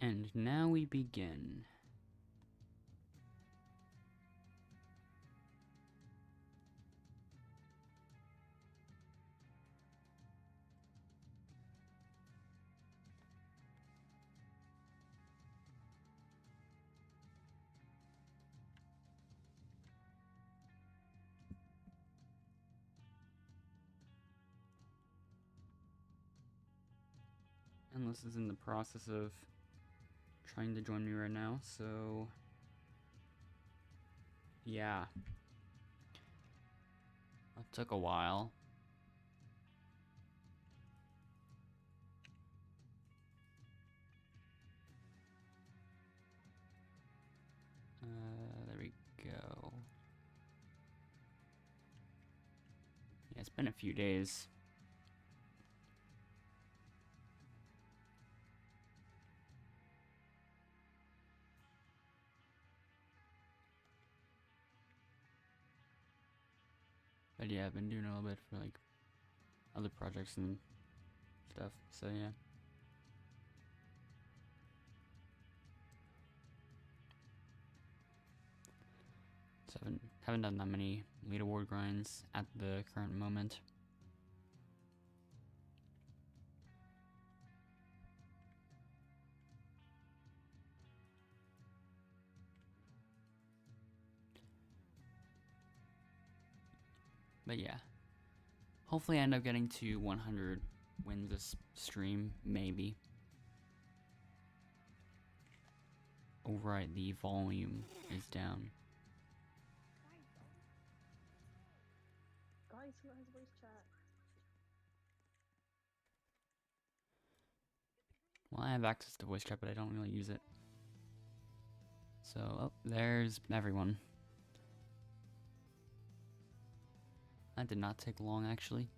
And now we begin. Endless is in the process of trying to join me right now, so yeah. It took a while. There we go. Yeah, it's been a few days. But yeah, I've been doing a little bit for like other projects and stuff, so yeah. So haven't done that many leaderboard grinds at the current moment. But yeah, hopefully I end up getting to 100 wins this stream, maybe. Oh right, the volume is down. Guys, who has voice chat? Well, I have access to voice chat, but I don't really use it. So, oh, there's everyone. That did not take long, actually.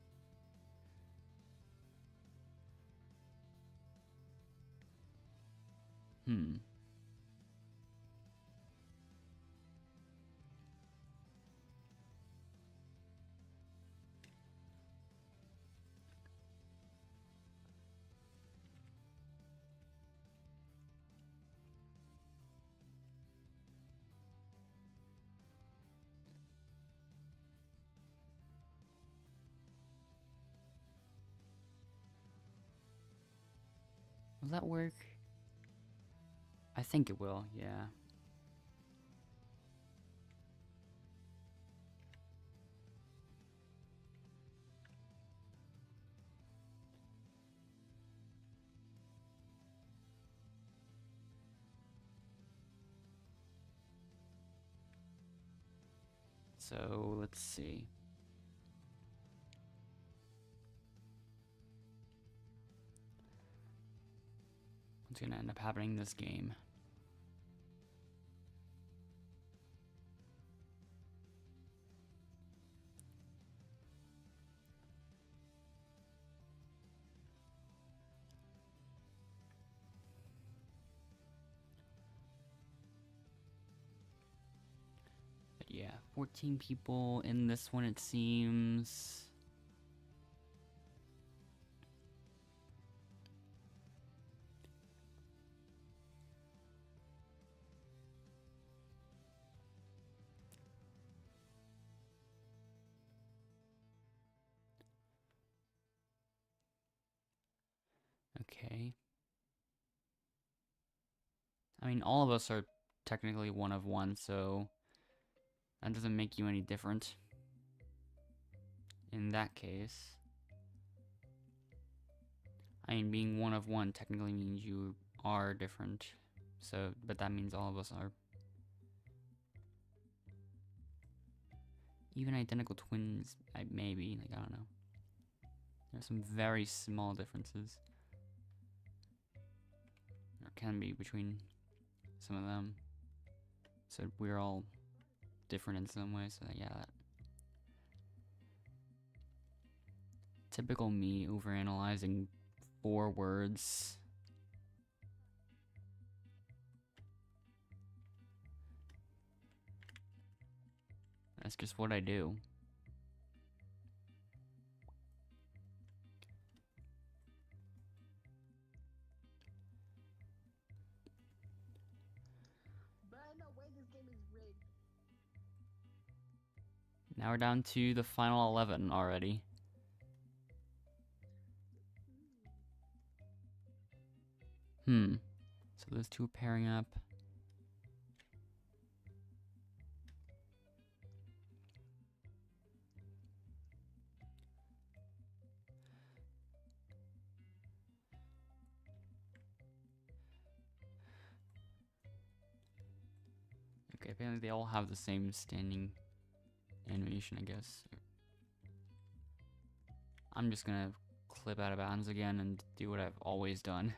Will that work? I think it will, yeah. So, let's see. What's gonna end up happening this game? But yeah, 14 people in this one, it seems. Okay. I mean, all of us are technically one of one, so that doesn't make you any different. In that case, I mean, being one of one technically means you are different. So, but that means all of us are. Even identical twins, maybe, like, I don't know. There's some very small differences. Or can be between some of them. So we're all different in some way, so yeah. Typical me overanalyzing 4 words. That's just what I do. now we're down to the final 11 already. So those two are pairing up. Okay, apparently they all have the same standing animation, I guess. I'm just gonna clip out of bounds again and do what I've always done.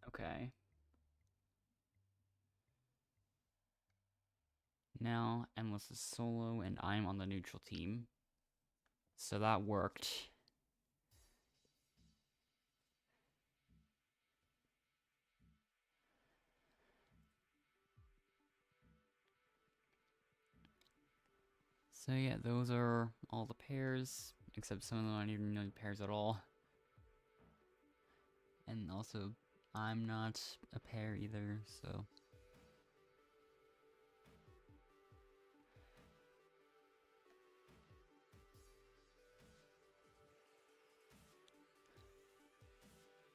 Okay. Now, Endless is solo, and I'm on the neutral team. So that worked. So yeah, those are all the pairs, except some of them aren't even really pairs at all. And also, I'm not a pair either, so...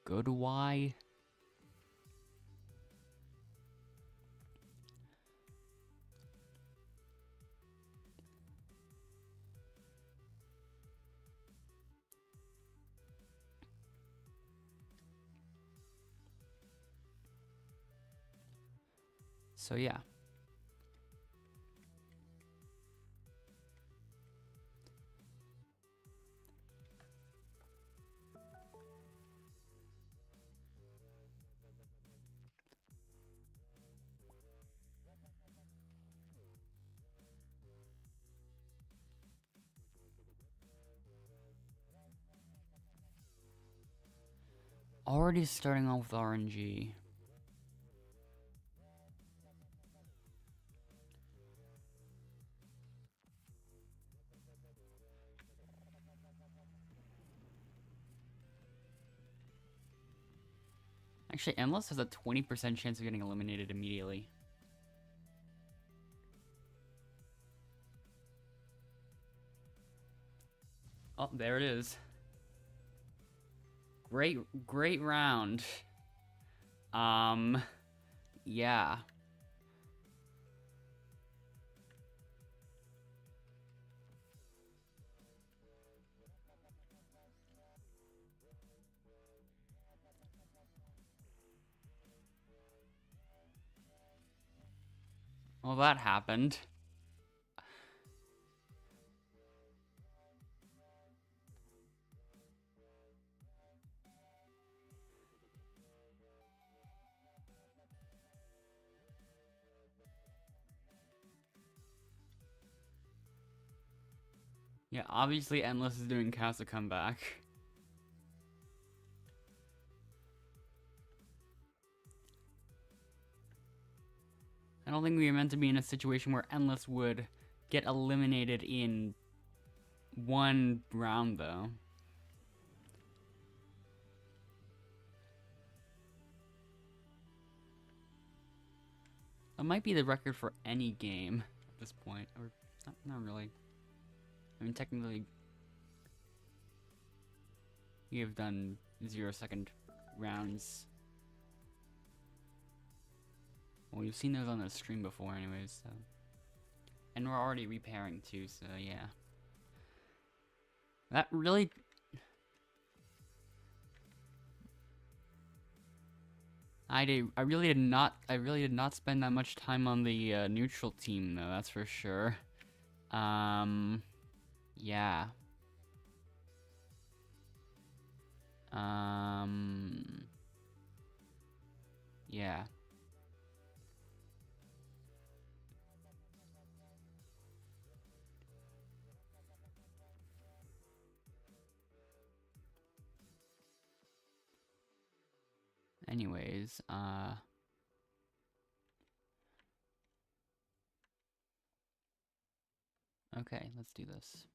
Go to Y. So yeah. Already starting off with RNG. Actually, Endless has a 20% chance of getting eliminated immediately. Oh, there it is. Great round. Yeah. Well, that happened. Yeah, obviously Endless is doing Cast a comeback. I don't think we were meant to be in a situation where Endless would get eliminated in one round, though. That might be the record for any game at this point, or not really. I mean, technically, we have done 0-second rounds. Well, we've seen those on the stream before anyways, so. And we're already repairing too, so yeah. That really... I really did not spend that much time on the neutral team though, that's for sure. Yeah. Yeah. Anyways, Okay, let's do this.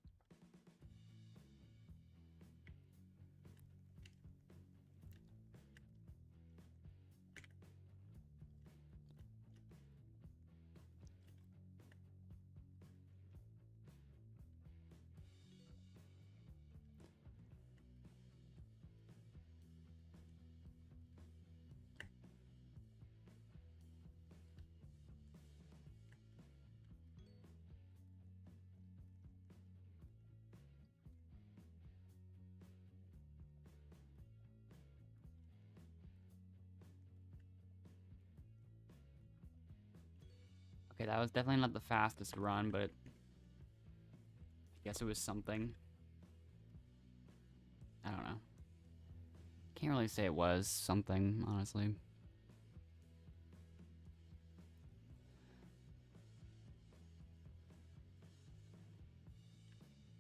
Okay, that was definitely not the fastest run, but I guess it was something. I don't know. Can't really say it was something, honestly.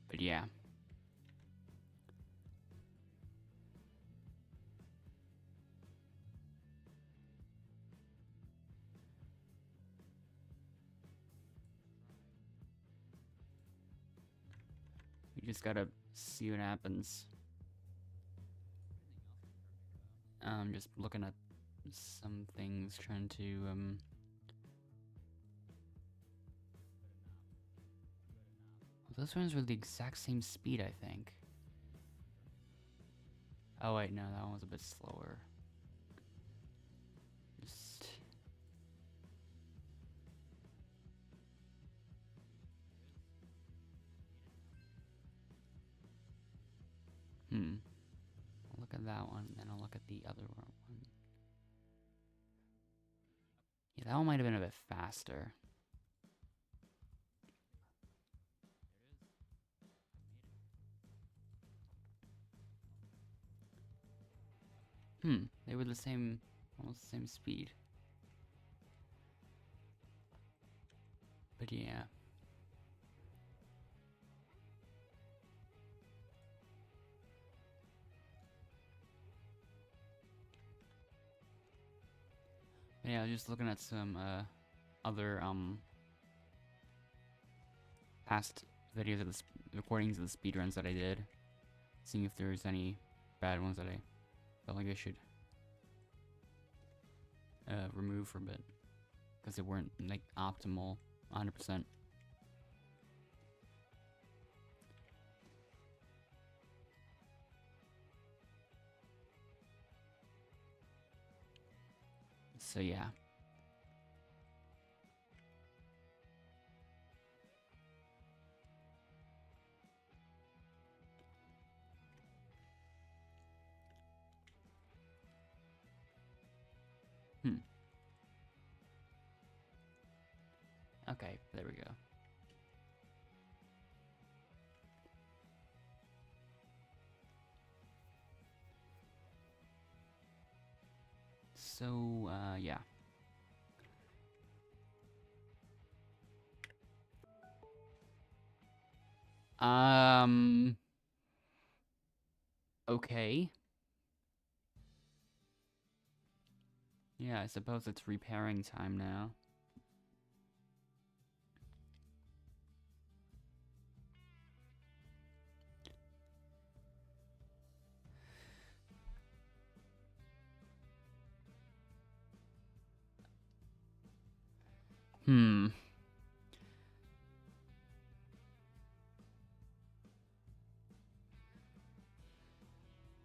But yeah. We just gotta see what happens. Just looking at some things, trying to, those ones were the exact same speed, I think. Oh wait, no, that one was a bit slower. Just... I'll look at that one, and then I'll look at the other one. Yeah, that one might have been a bit faster. They were the same, almost the same speed. But yeah. Yeah, I was just looking at some other past videos of the recordings of the speedruns that I did, seeing if there's any bad ones that I felt like I should remove for a bit, because they weren't like optimal 100%. So yeah. Okay, there we go. So, yeah. Okay. Yeah, I suppose it's repairing time now.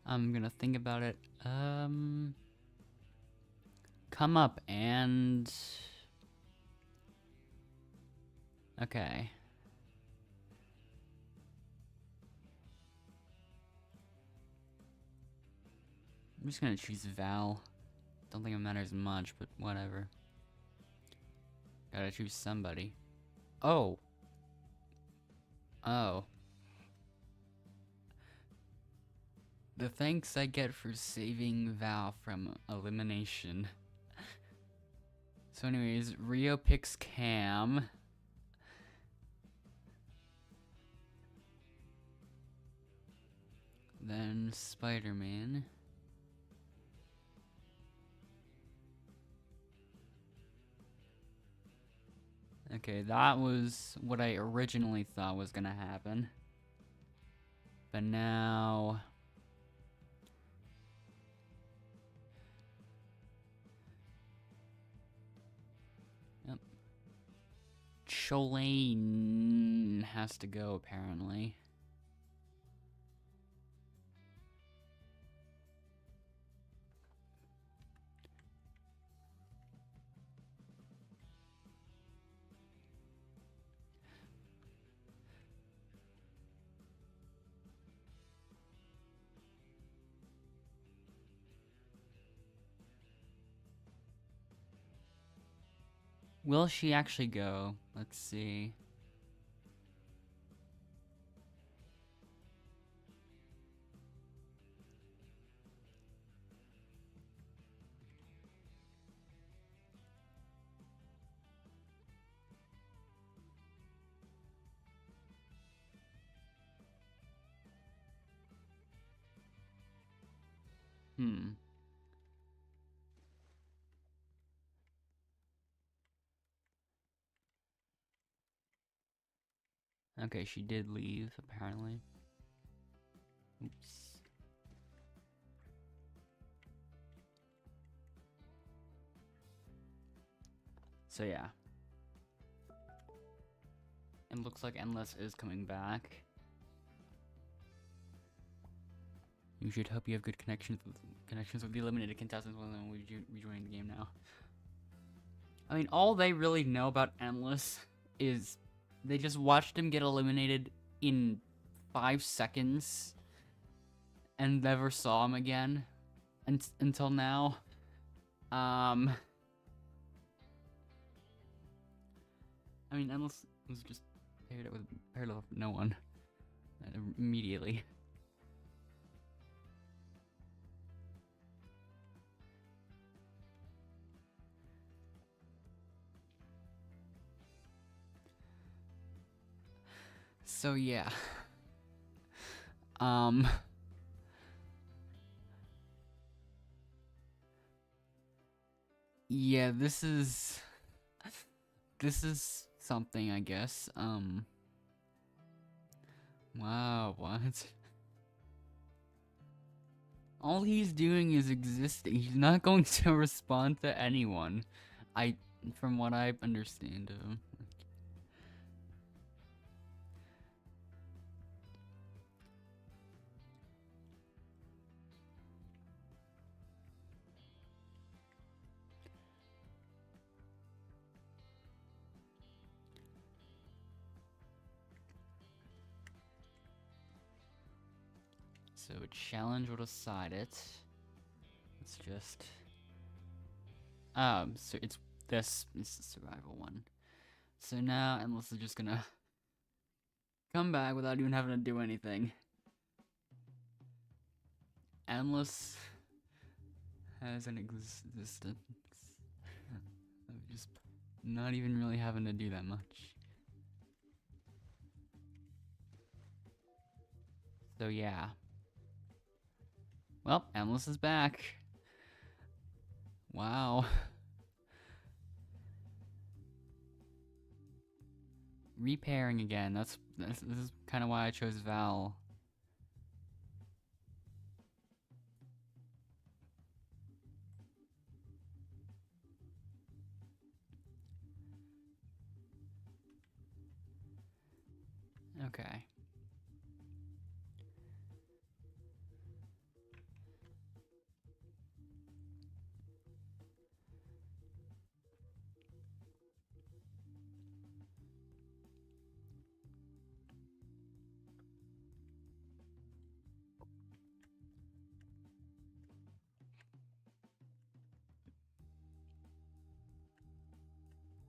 I'm gonna think about it. Come up and... Okay. I'm just gonna choose Val. Don't think it matters much, but whatever. Gotta choose somebody. Oh. Oh. The thanks I get for saving Val from elimination. So anyways, Rio picks Cam. Then Spider-Man. Okay, that was what I originally thought was gonna happen. But now... Yep. Cholane has to go, apparently. Will she actually go? Let's see. Okay, she did leave, apparently. Oops. So yeah. It looks like Endless is coming back. You should hope you have good connections with the eliminated contestants when we rejoining the game now. I mean, all they really know about Endless is they just watched him get eliminated in 5 seconds and never saw him again until now. I mean, Endless was just paired up with no one immediately. So yeah. Yeah, this is something, I guess. Wow, what? All he's doing is existing. He's not going to respond to anyone. From what I understand of him. So challenge will decide it. Let's just so it's this is the survival one. So now Endless is just gonna come back without even having to do anything. Endless has an existence. Just not even really having to do that much. So yeah. Well, Endless is back. Wow. Repairing again. This is kind of why I chose Val. Okay.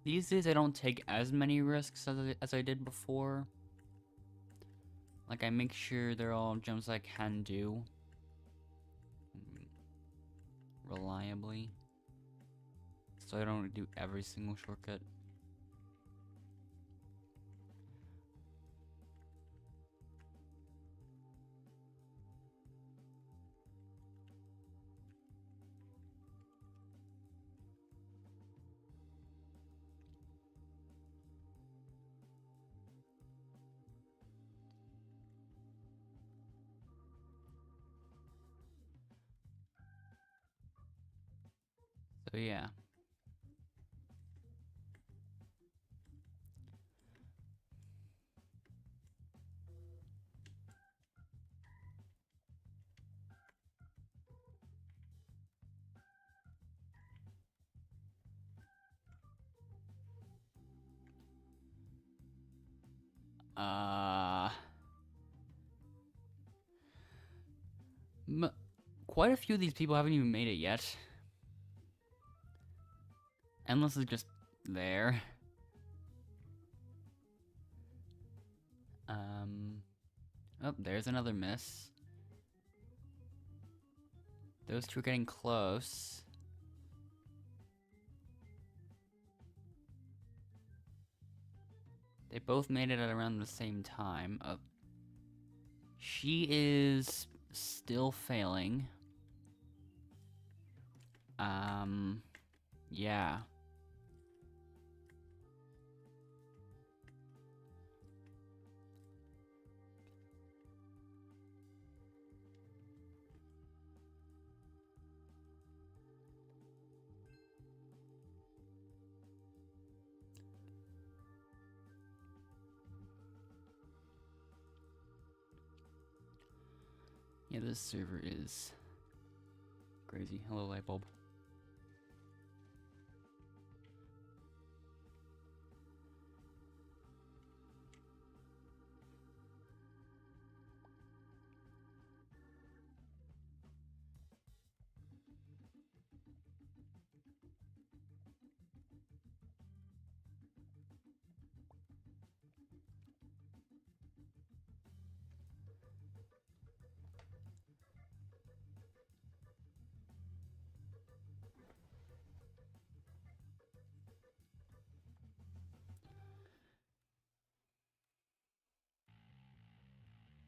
These days I don't take as many risks as I did before. Like, I make sure they're all jumps I can do. Reliably. So I don't do every single shortcut. So yeah. Quite a few of these people haven't even made it yet. Endless is just there. Oh, there's another miss. Those two are getting close. They both made it at around the same time. She is still failing. Yeah. Yeah, this server is crazy. Hello, light bulb.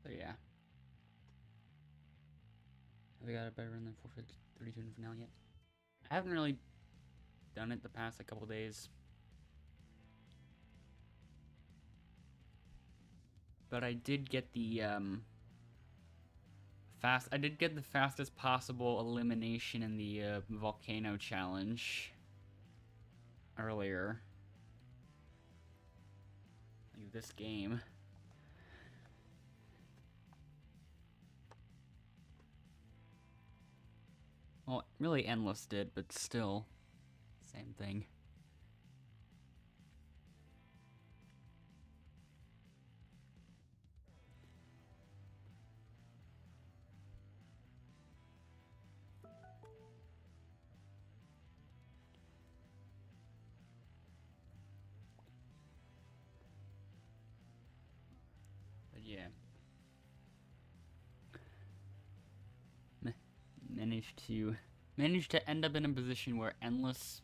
So yeah. Have I got it better than 432 in finale yet? I haven't really done it the past couple days. But I did get the I did get the fastest possible elimination in the volcano challenge earlier. Like this game. Well, really Endless did, but still, same thing. But yeah. Managed to end up in a position where Endless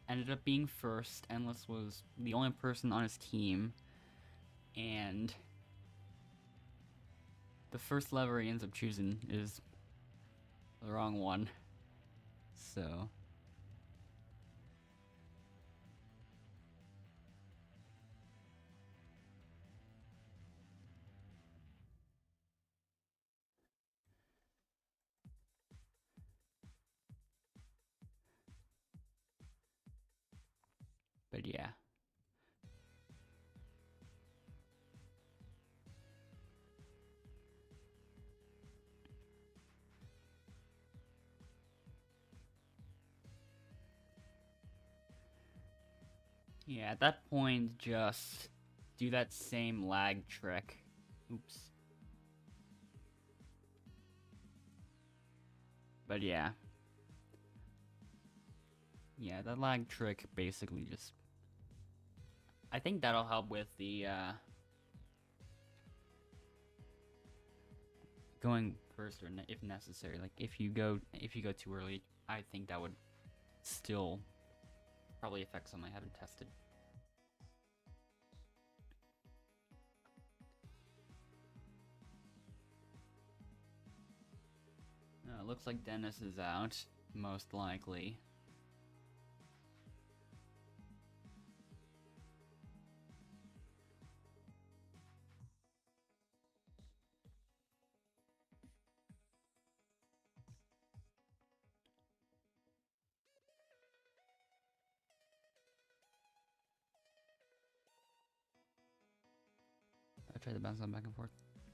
ended up being first. Endless was the only person on his team, and the first lever he ends up choosing is the wrong one. So but yeah. Yeah, at that point, just do that same lag trick. Oops. But yeah. Yeah, that lag trick basically just... I think that'll help with the, going first, or if necessary. Like, if you go too early, I think that would still probably affect some I haven't tested. Looks like Dennis is out, most likely. try to bounce them back and forth.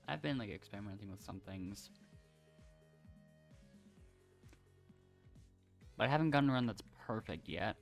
I've been like experimenting with some things, but I haven't gotten a run that's perfect yet.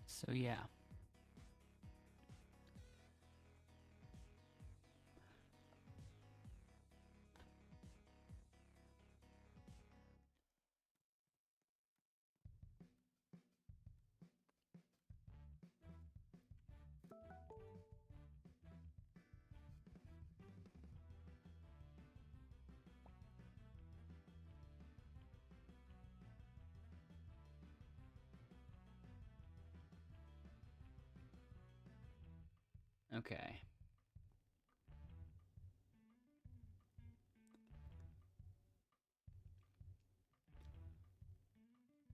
So yeah. Okay.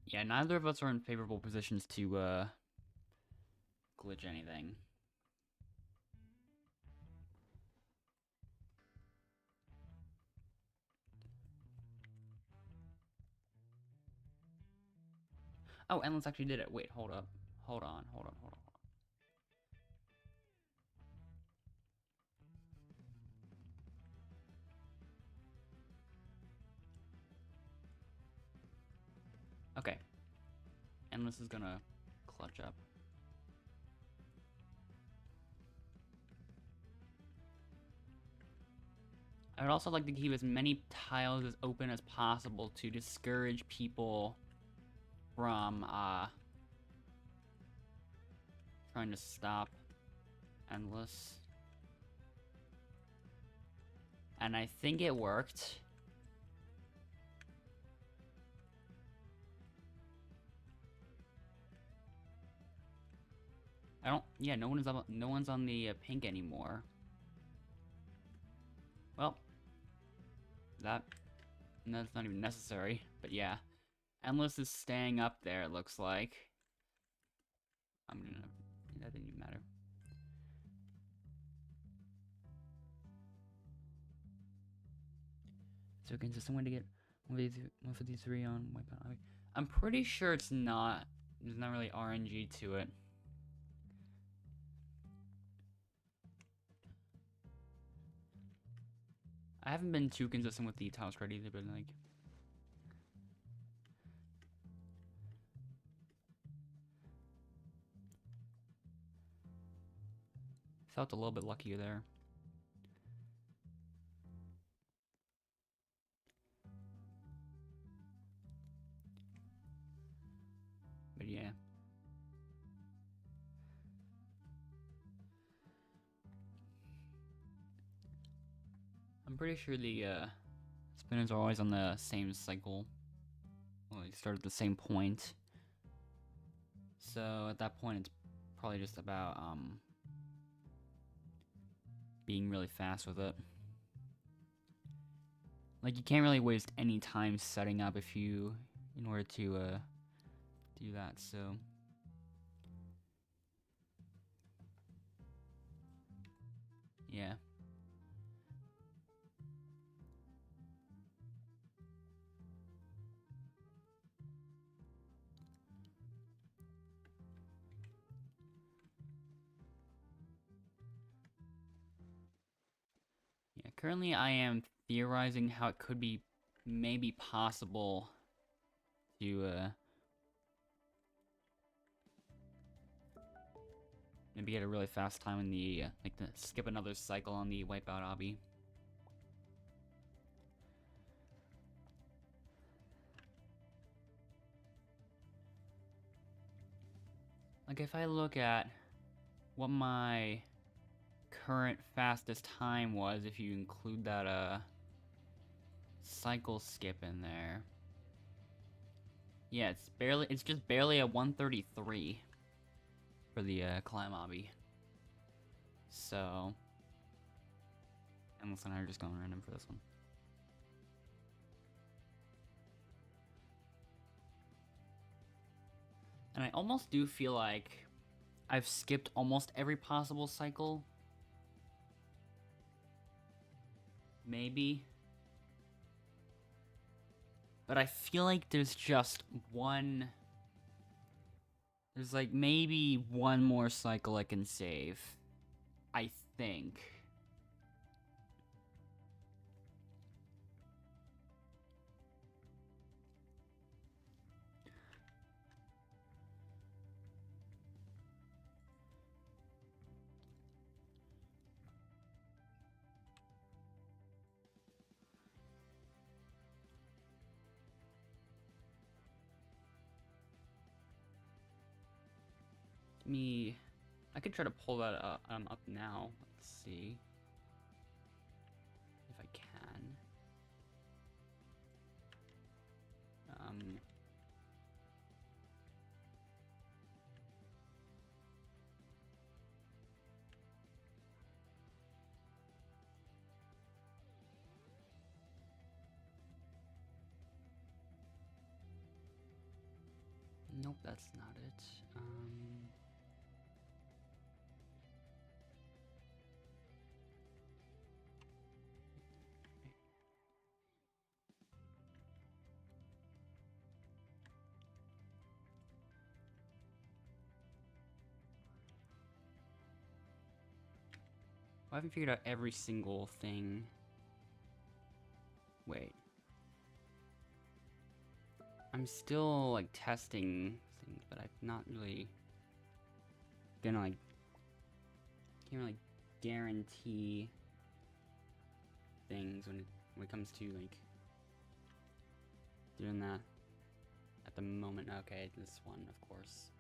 Yeah, neither of us are in favorable positions to glitch anything. Oh, Endless actually did it. Wait, hold up. Hold on. Okay. Endless is gonna clutch up. I would also like to keep as many tiles as open as possible to discourage people from trying to stop Endless. And I think it worked. Yeah, no one's on the pink anymore. Well, that's not even necessary, but yeah. Endless is staying up there, it looks like. That didn't even matter. So consistent way to get one of these three on Wipeout. I'm pretty sure it's not. There's not really RNG to it. I haven't been too consistent with the tile spread either, but like, felt a little bit luckier there. But yeah. I'm pretty sure the spinners are always on the same cycle. Well, they start at the same point. So at that point, it's probably just about being really fast with it. Like, you can't really waste any time setting up in order to do that, so. Yeah. Yeah, currently I am theorizing how it could be maybe possible to maybe get a really fast time in the like to skip another cycle on the Wipeout obby. Like, if I look at what my current fastest time was, if you include that cycle skip in there, Yeah, it's just barely a 133 for the climb obby. So, Endless and I are just going random for this one. And I almost do feel like I've skipped almost every possible cycle. Maybe. But I feel like there's just one... There's like maybe one more cycle I can save. I think. I could try to pull that up now. Let's see if I can. Nope, that's not it. I haven't figured out every single thing. Wait. I'm still, like, testing things, but I'm not really gonna, like, can't really guarantee things when it comes to, like, doing that at the moment. Okay, this one, of course.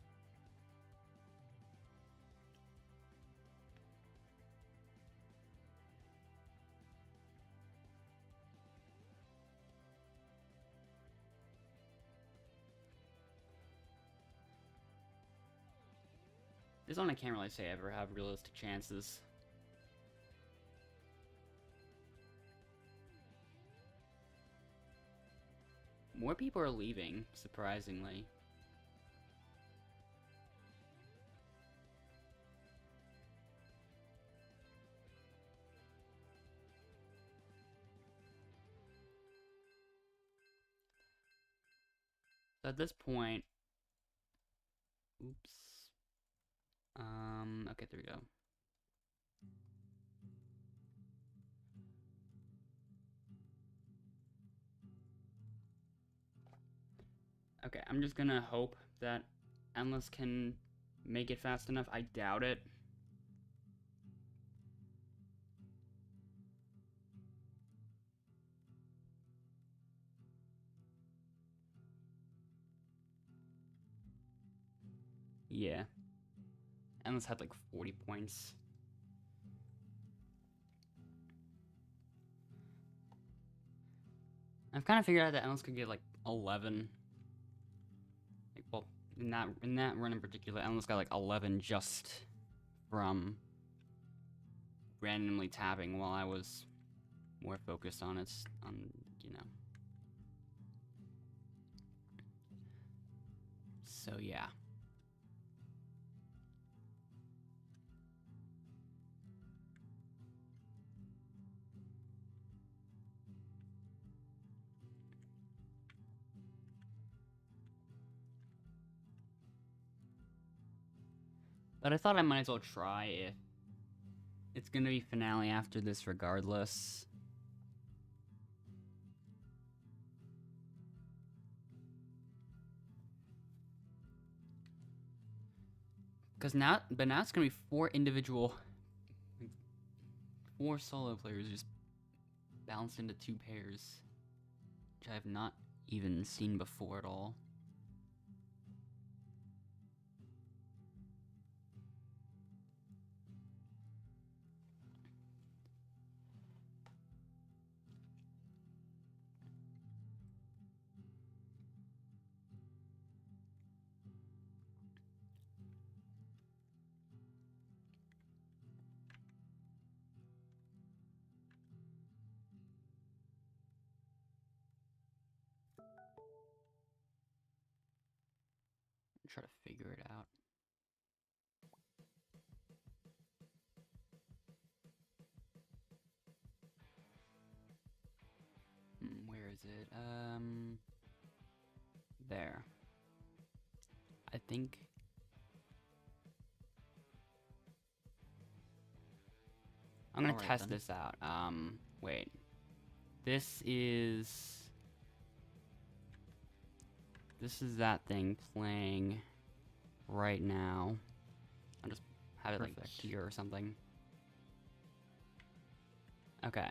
This one I can't really say I ever have realistic chances. More people are leaving, surprisingly. So at this point... Oops. Okay, there we go. Okay, I'm just gonna hope that Endless can make it fast enough. I doubt it. Yeah. Endless had like 40 points. I've kind of figured out that Endless could get like 11. Like, well, in that run in particular, Endless got like 11 just from randomly tapping while I was more focused on it, you know. So yeah. But I thought I might as well try if it's gonna be finale after this regardless. But now it's gonna be 4 solo players just balanced into 2 pairs, which I have not even seen before at all. try to figure it out. Where is it? There. I think. I'm gonna test this out. Wait. This is that thing playing right now. I'll just have it like here or something. Okay.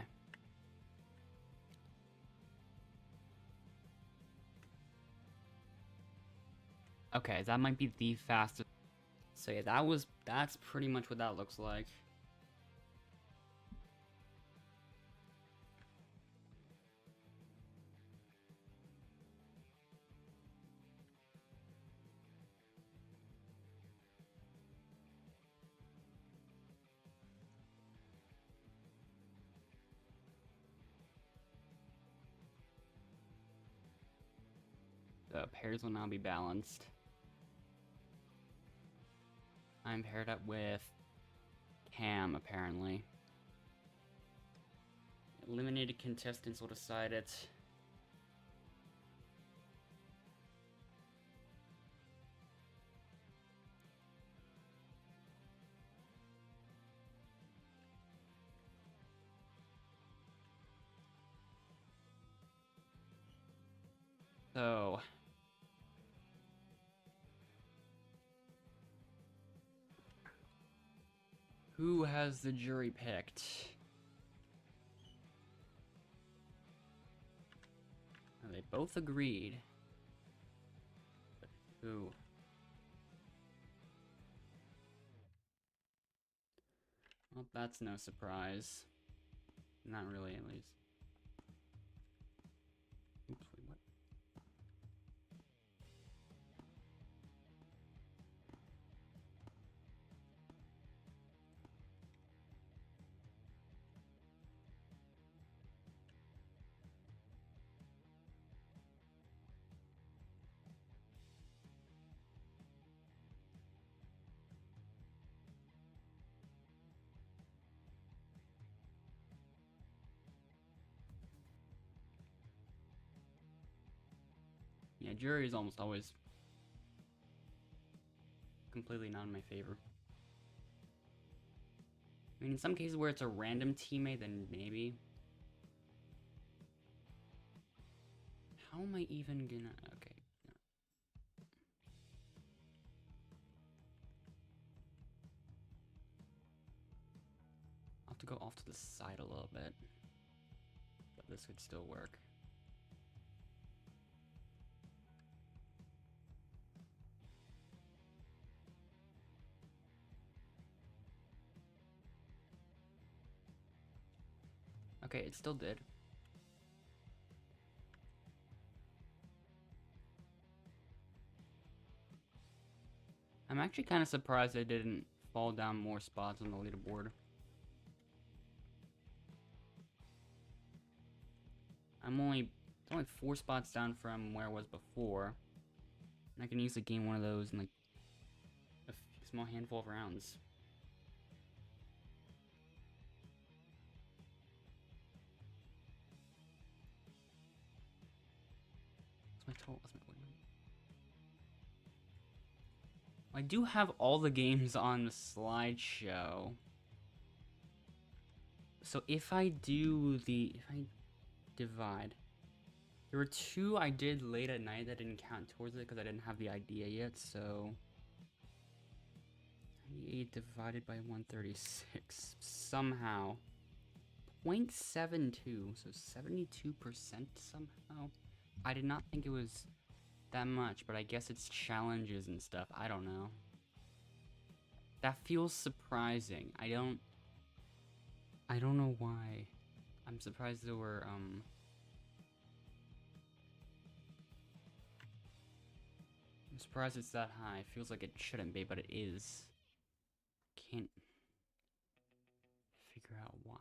Okay, that might be the fastest. So yeah, that's pretty much what that looks like. The pairs will now be balanced. I'm paired up with Cam, apparently. Eliminated contestants will decide it. So... who has the jury picked? They both agreed. But who? Well, that's no surprise. Not really, at least. Oops, wait, what? Yeah, jury is almost always completely not in my favor. I mean, in some cases where it's a random teammate, then maybe. How am I even gonna... okay. I'll have to go off to the side a little bit. But this could still work. Okay, it still did. I'm actually kind of surprised I didn't fall down more spots on the leaderboard. I'm only 4 spots down from where I was before. And I can easily gain one of those in like a small handful of rounds. What's my total? I do have all the games on the slideshow. So if I divide, there were 2 I did late at night that didn't count towards it because I didn't have the idea yet, so 98 divided by 136, somehow 0.72, so 72% somehow. I did not think it was that much, but I guess it's challenges and stuff. I don't know. That feels surprising. I don't know why. I'm surprised there were I'm surprised it's that high. It feels like it shouldn't be, but it is. Can't figure out why.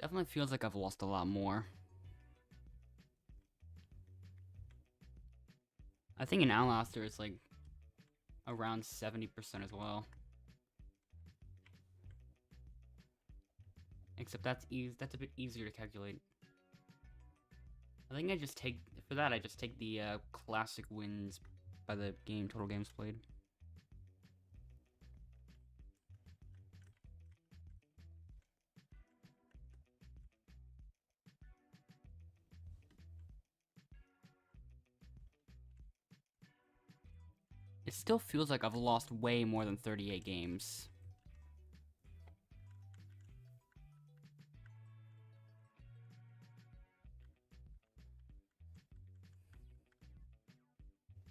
Definitely feels like I've lost a lot more. I think in Outlast it's like around 70% as well. Except that's a bit easier to calculate. I think I just take the classic wins by the game total games played. It still feels like I've lost way more than 38 games.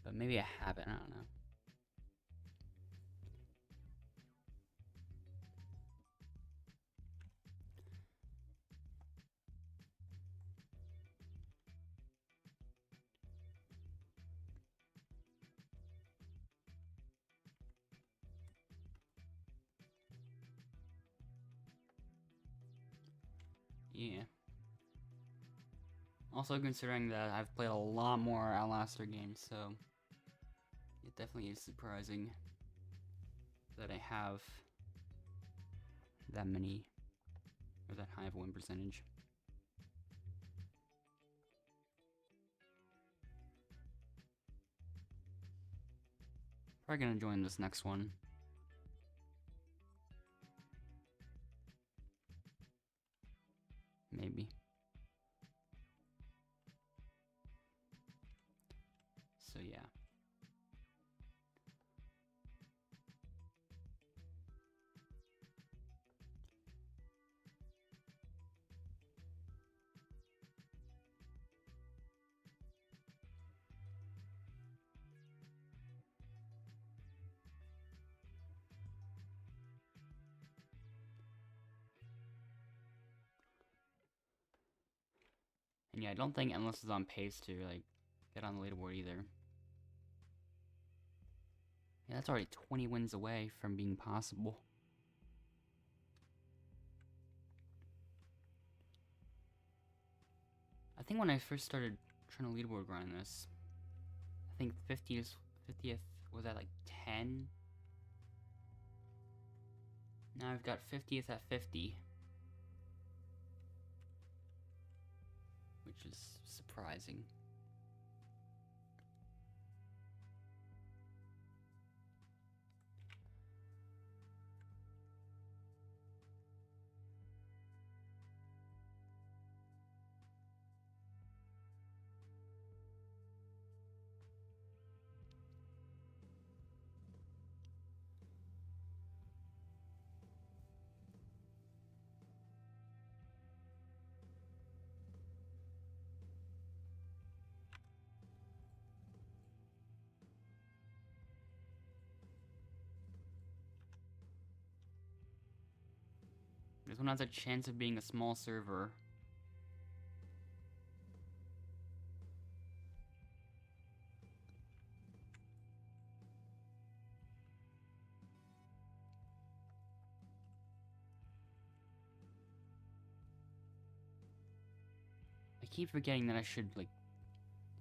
But maybe I haven't, I don't know. Yeah. Also considering that I've played a lot more Outlaster games, so it definitely is surprising that I have that many, or that high of a win percentage. Probably gonna join this next one. Maybe. So yeah. And yeah, I don't think Endless is on pace to like get on the leaderboard either. Yeah, that's already 20 wins away from being possible. I think when I first started trying to leaderboard grind this, I think 50th was at like 10. Now I've got 50th at 50. Which is surprising. This one has a chance of being a small server. I keep forgetting that I should like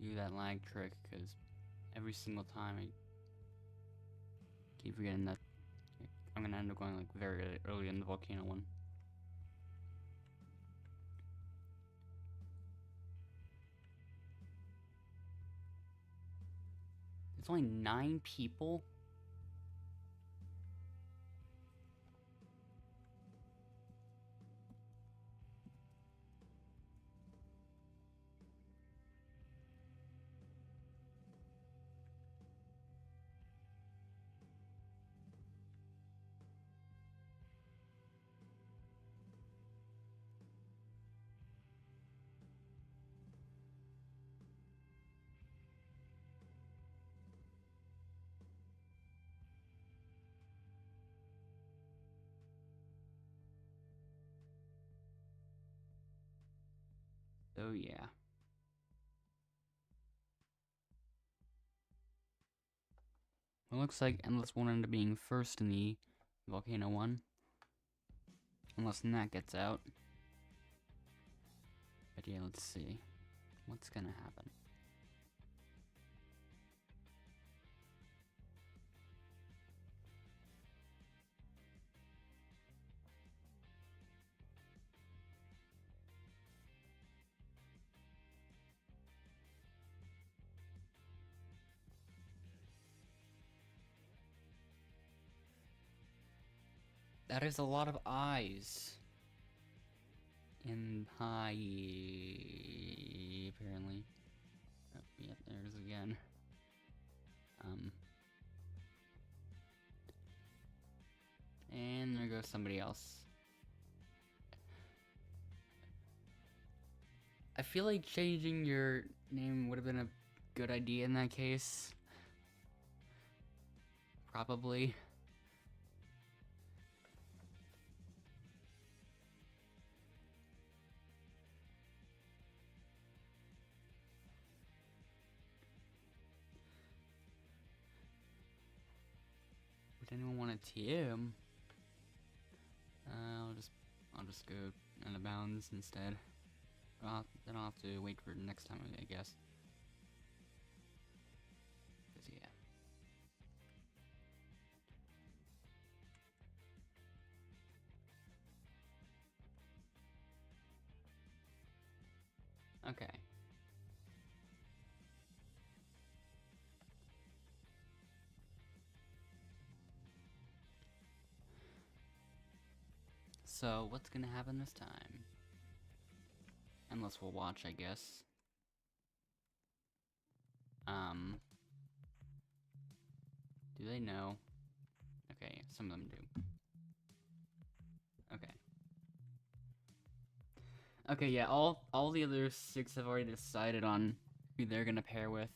do that lag trick because every single time I keep forgetting that I'm gonna end up going like very early in the volcano one. It's only 9 people? So yeah. It looks like Endless won't end up being first in the volcano one. Unless Nat gets out. But yeah, let's see. What's gonna happen? That is a lot of eyes. In high, apparently. Oh, yep, there's again. And there goes somebody else. I feel like changing your name would have been a good idea in that case. Probably. Would anyone want a TM? I'll just go out of bounds instead. Then I'll have to wait for next time, I guess. 'Cause yeah. Okay. So, what's gonna happen this time? Unless we'll watch, I guess. Do they know? Okay, some of them do. Okay. Okay, yeah, all the other 6 have already decided on who they're gonna pair with.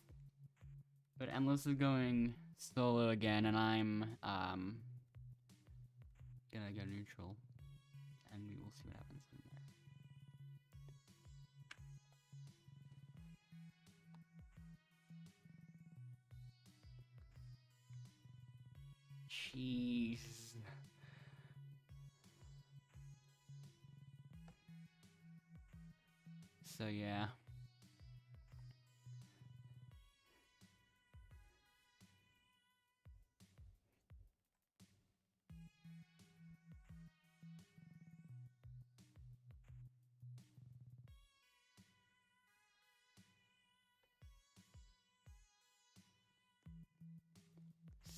But Endless is going solo again, and I'm, gonna go neutral. And we will see what happens from there. Jeez. So yeah.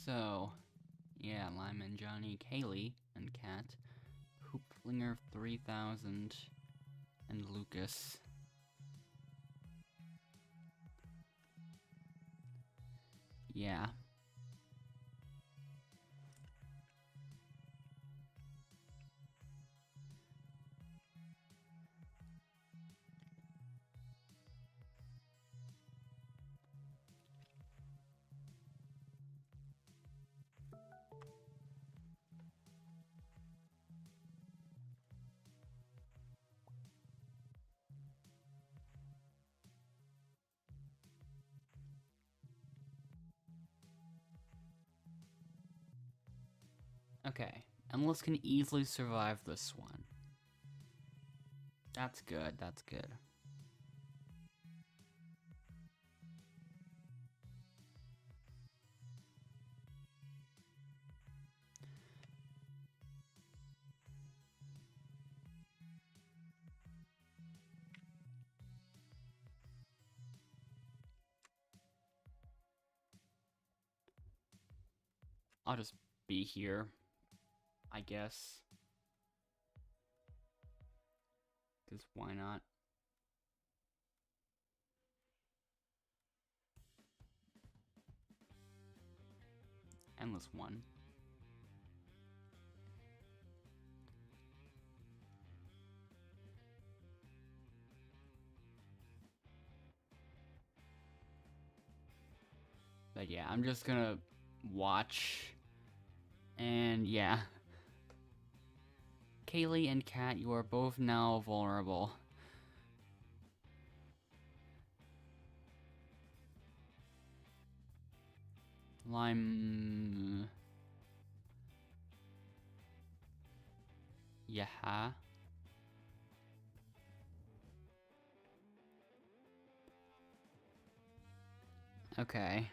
So, yeah, Lyman, Johnny, Kaylee, and Kat, Hoopflinger 3000, and Lucas. Yeah. Okay, Endless can easily survive this one. That's good, that's good. I'll just be here, I guess. 'Cause why not? Endless one. But yeah, I'm just gonna watch. And yeah. Kaylee and Kat, you are both now vulnerable. Lime... Yeah. Okay.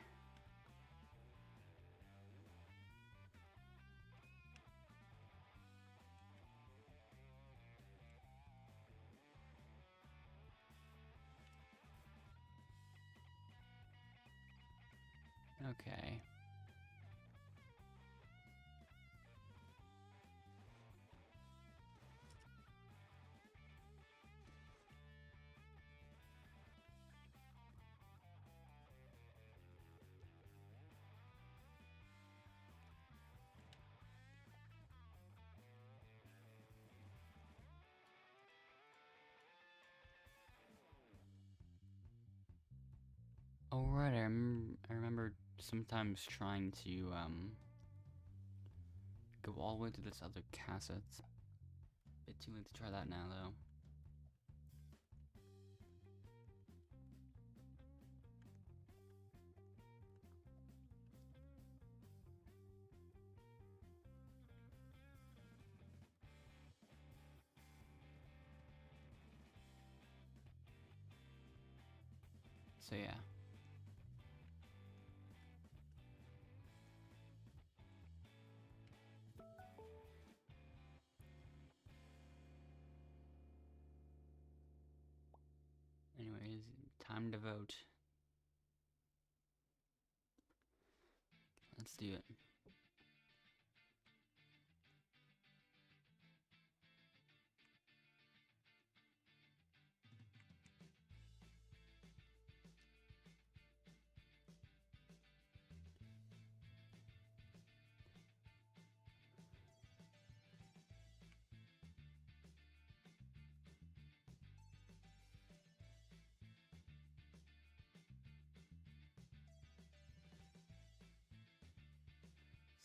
Okay. Oh, right, I remember sometimes trying to, go all the way to this other cassette. It's a bit too late to try that now, though. So, yeah. Anyways, time to vote. Let's do it.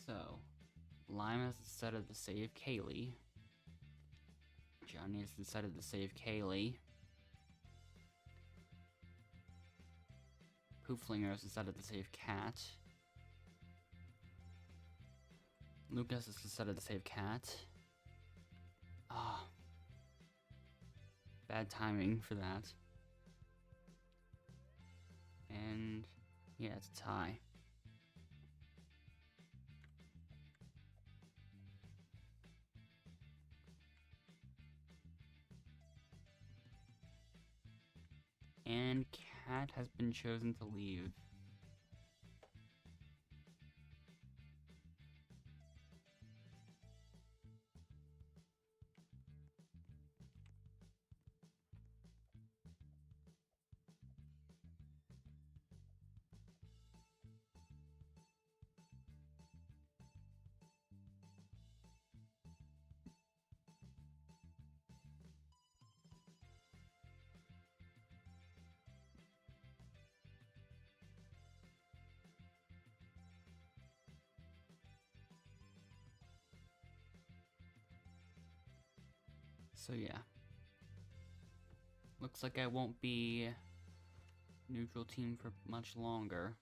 So, Lime has decided to save Kaylee. Johnny has decided to save Kaylee. Pooflinger has decided to save Cat. Lucas has decided to save Cat. Ah. Bad timing for that. And yeah, it's a tie. And Cat has been chosen to leave. So yeah. Looks like I won't be neutral team for much longer.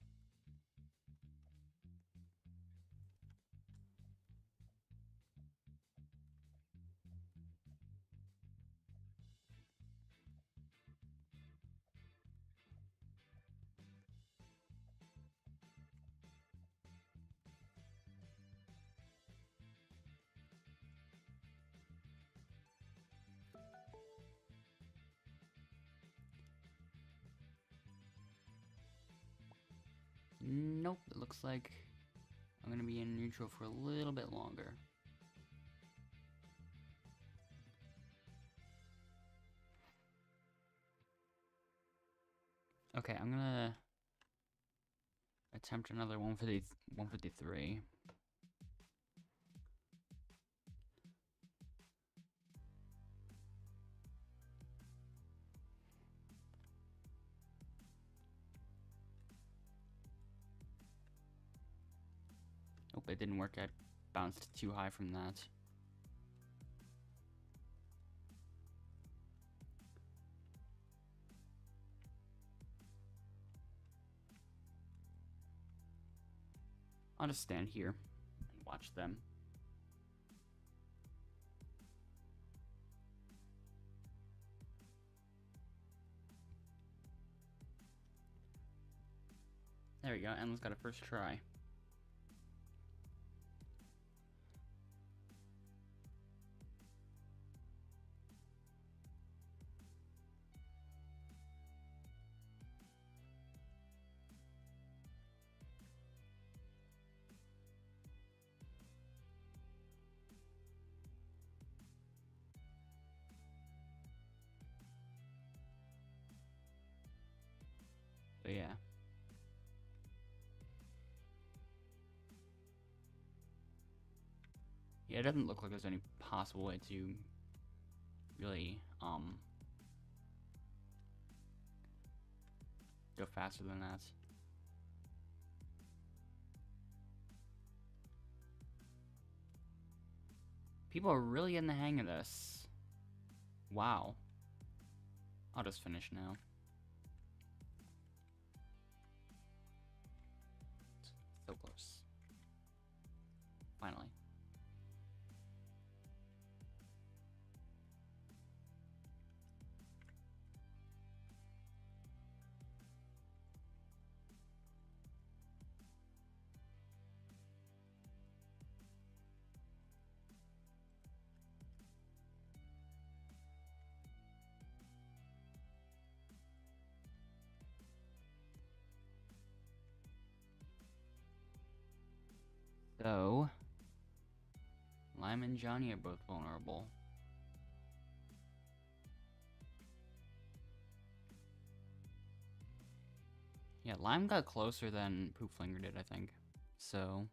Nope, it looks like I'm gonna be in neutral for a little bit longer. Okay, I'm gonna attempt another 153. Nope, it didn't work. I bounced too high from that. I'll just stand here and watch them. There we go. Emma's got a first try. So yeah. Yeah, it doesn't look like there's any possible way to really go faster than that. People are really in the hang of this. Wow. I'll just finish now. So close. Finally. So, Lime and Johnny are both vulnerable. Yeah, Lime got closer than Poopflinger did, I think. So...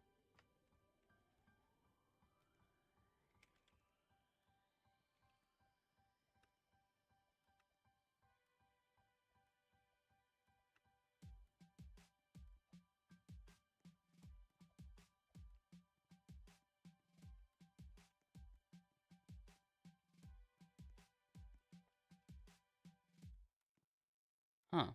Huh.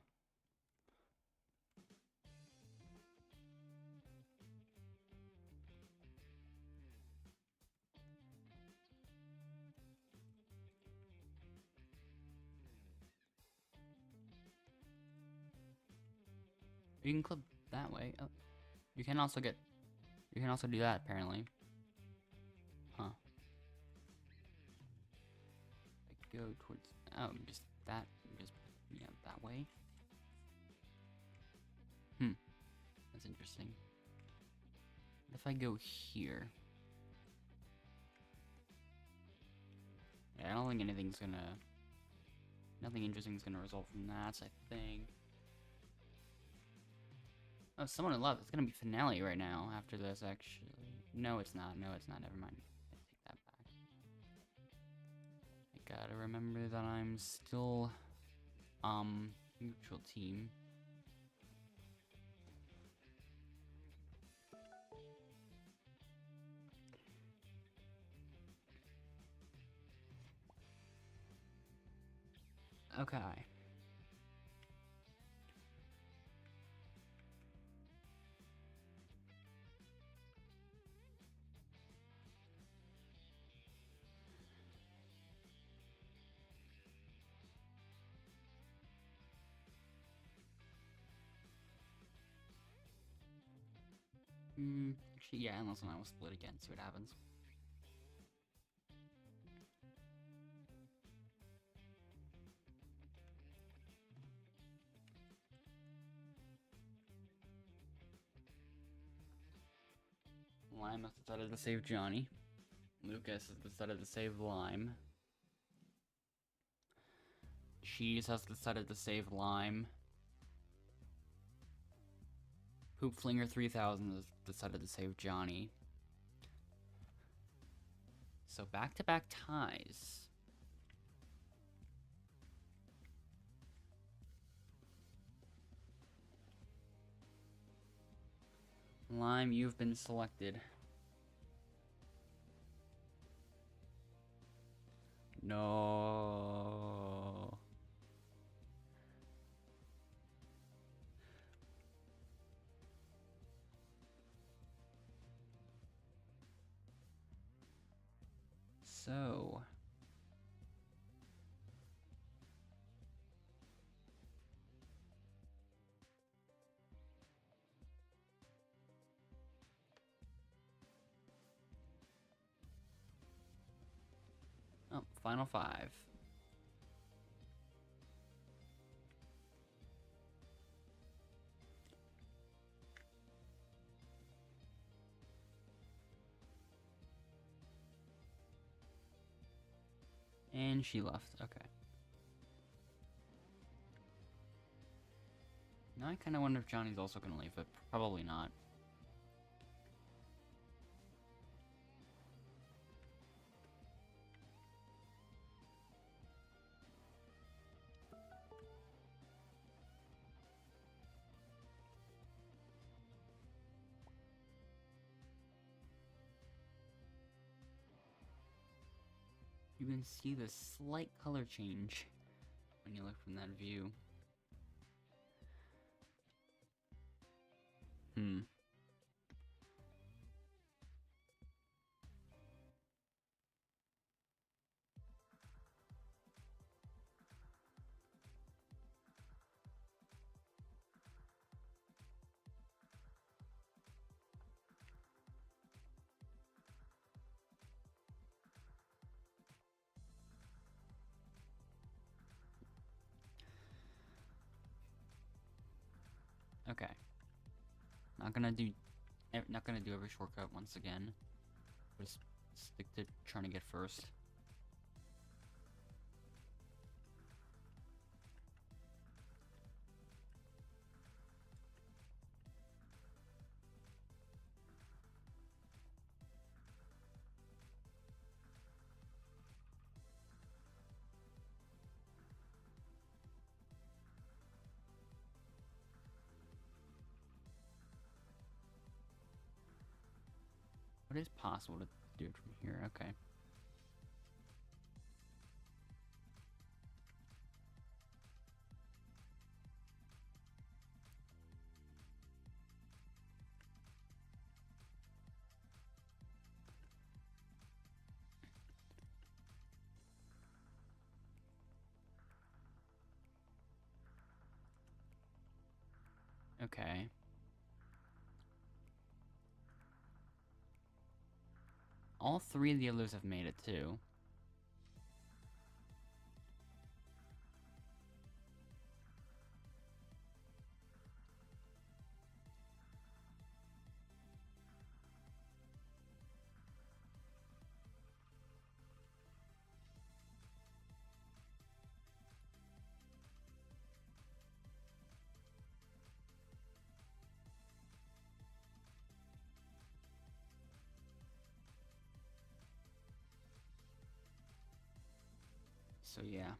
You can clip that way. Oh. You can also get... You can also do that, apparently. Huh. I go towards... Oh, just that... Just... Yeah, that way? Hmm. That's interesting. What if I go here? Yeah, I don't think anything's gonna... Nothing interesting's gonna result from that, I think. Oh, someone in love. It's gonna be finale right now after this, actually. No, it's not. No, it's not. Never mind. I take that back. I gotta remember that I'm still, neutral team. Okay. Actually, yeah, unless I will split again, see what happens. Lime has decided to save Johnny. Lucas has decided to save Lime. Cheese has decided to save Lime. Poopflinger 3000 has decided to save Johnny. So back-to-back ties. Lime, you've been selected. No. So. Oh, final 5. And she left. Okay. Now I kind of wonder if Johnny's also going to leave, but probably not. You can see the slight color change when you look from that view. Okay. Not gonna do every shortcut once again. Just stick to trying to get first. It is possible to do it from here, okay. Okay. All 3 of the others have made it too. So yeah.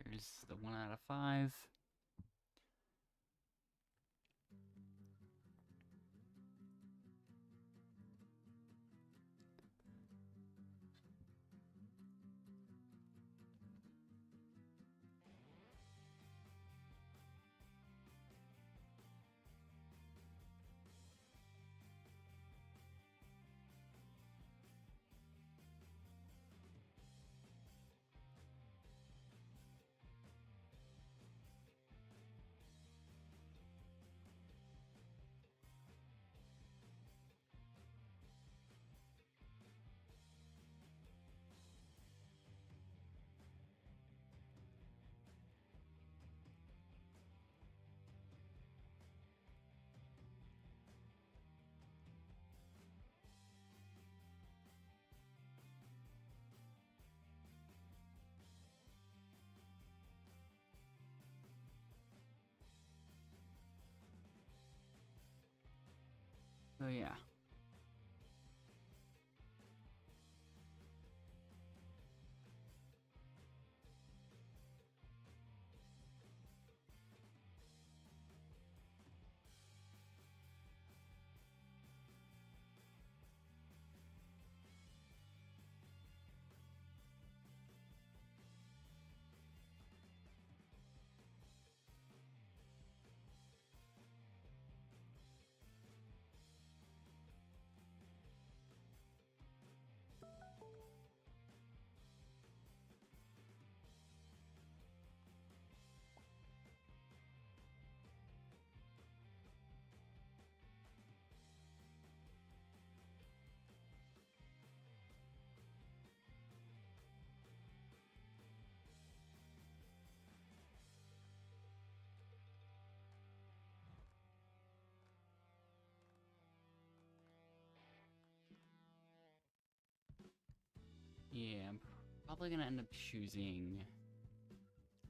There's the 1 out of 5. So yeah. Yeah, I'm probably gonna end up choosing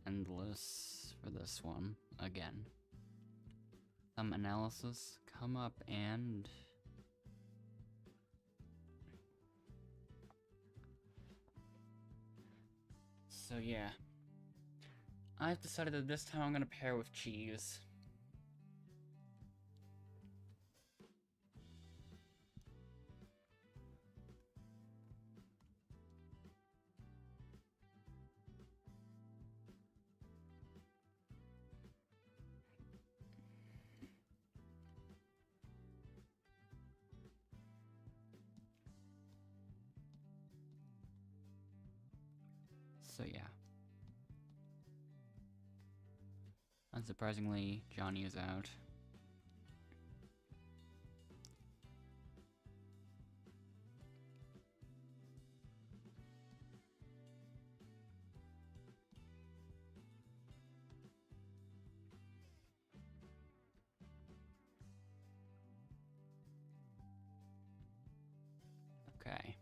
Endless for this one again. Some analysis come up and so yeah, I've decided that this time I'm gonna pair with cheese. So yeah. Unsurprisingly, Johnny is out. Okay.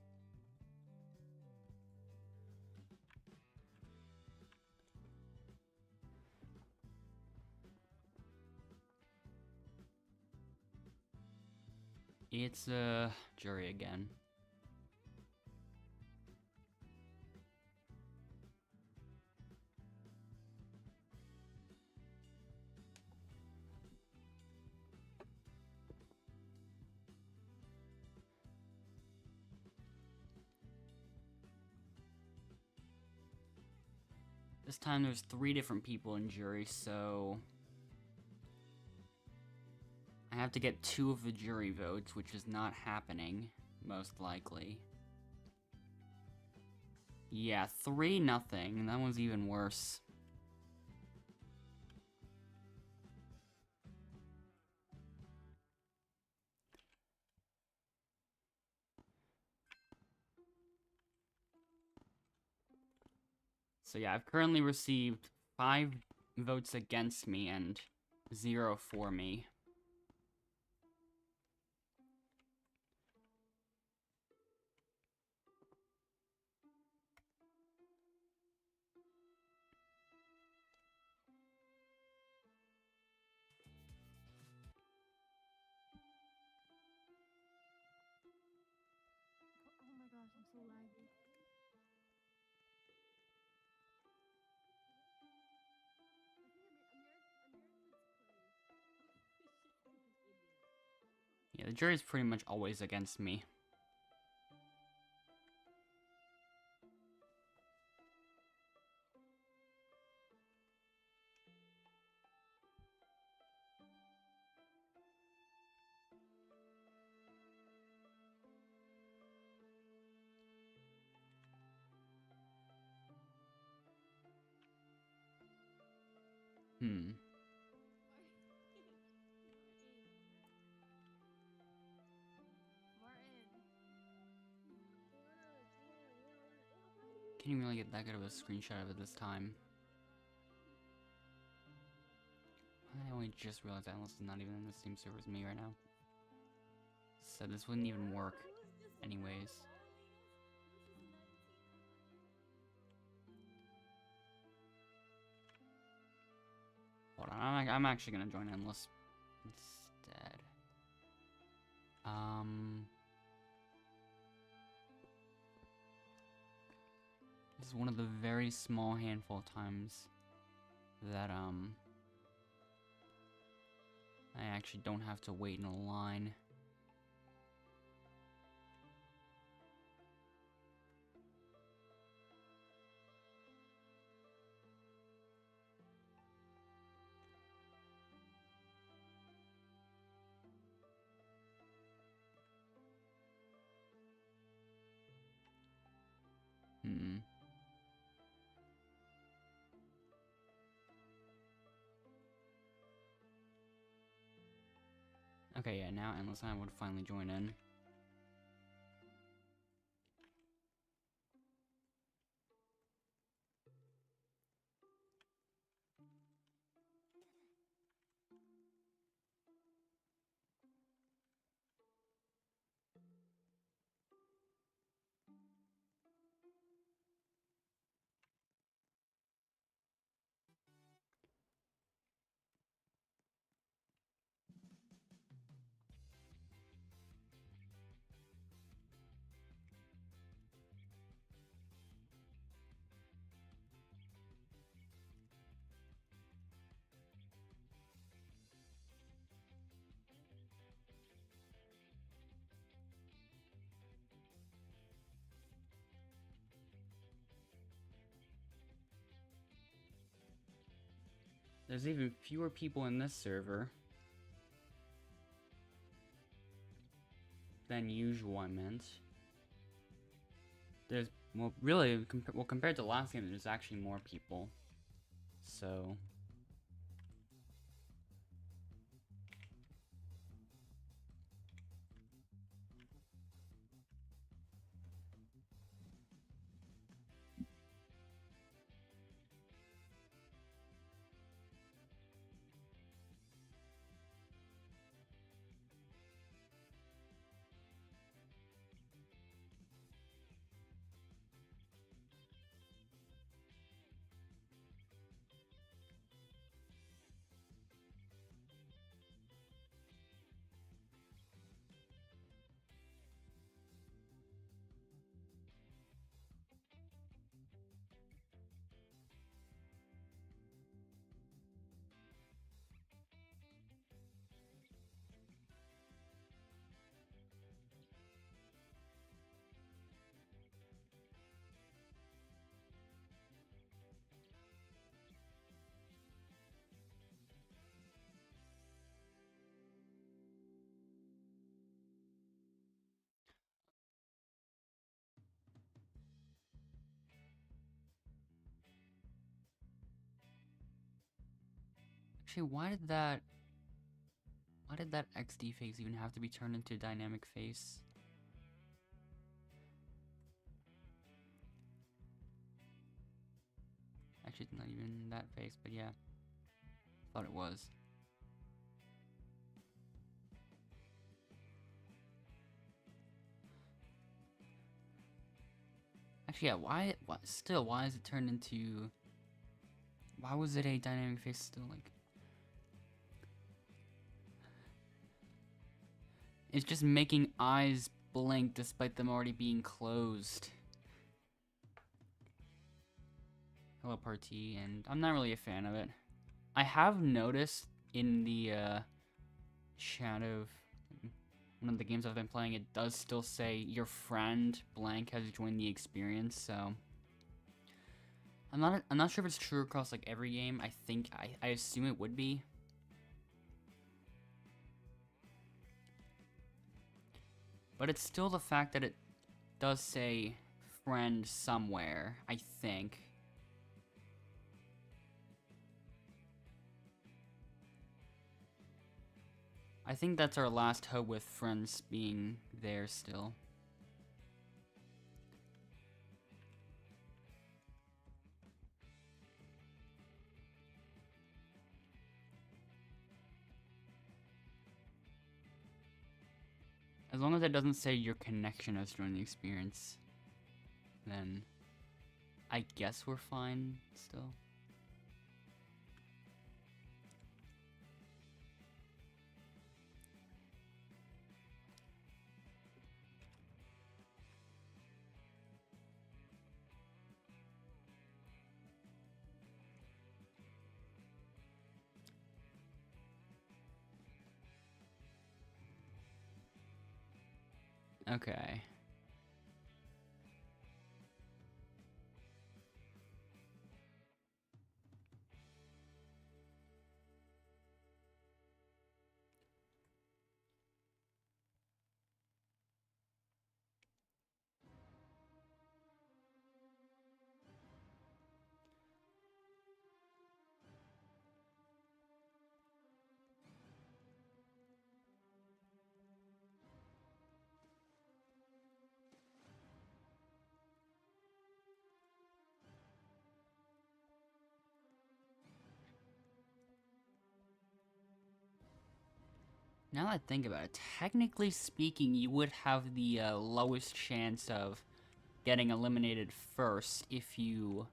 It's jury again. This time there's 3 different people in jury, so I have to get 2 of the jury votes, which is not happening, most likely. Yeah, 3-0. That one's even worse. So yeah, I've currently received 5 votes against me and 0 for me. Oh my gosh, I'm so laggy. Yeah, the jury's pretty much always against me. Hmm. Can't even really get that good of a screenshot of it this time. I only just realized Atlas is not even in the same server as me right now. So this wouldn't even work anyways. Hold on, I'm actually gonna join Endless instead. This is one of the very small handful of times that, I actually don't have to wait in a line. Okay, yeah, now Endless I would finally join in. There's even fewer people in this server than usual, I meant. There's, well, really, compared to last game, there's actually more people. So... Actually, why did that XD face even have to be turned into dynamic face? Actually, it's not even that face, but yeah. Thought it was. Actually, yeah, why is it turned into... Why was it a dynamic face still, like... It's just making eyes blink despite them already being closed. Hello, party, and I'm not really a fan of it. I have noticed in the chat of one of the games I've been playing, it does still say your friend blank has joined the experience, so I'm not sure if it's true across like every game. I assume it would be. But it's still the fact that it does say friend somewhere, I think. I think that's our last hope with friends being there still. As long as it doesn't say your connection has joined the experience, then I guess we're fine still. Okay. Now that I think about it, technically speaking, you would have the lowest chance of getting eliminated first if you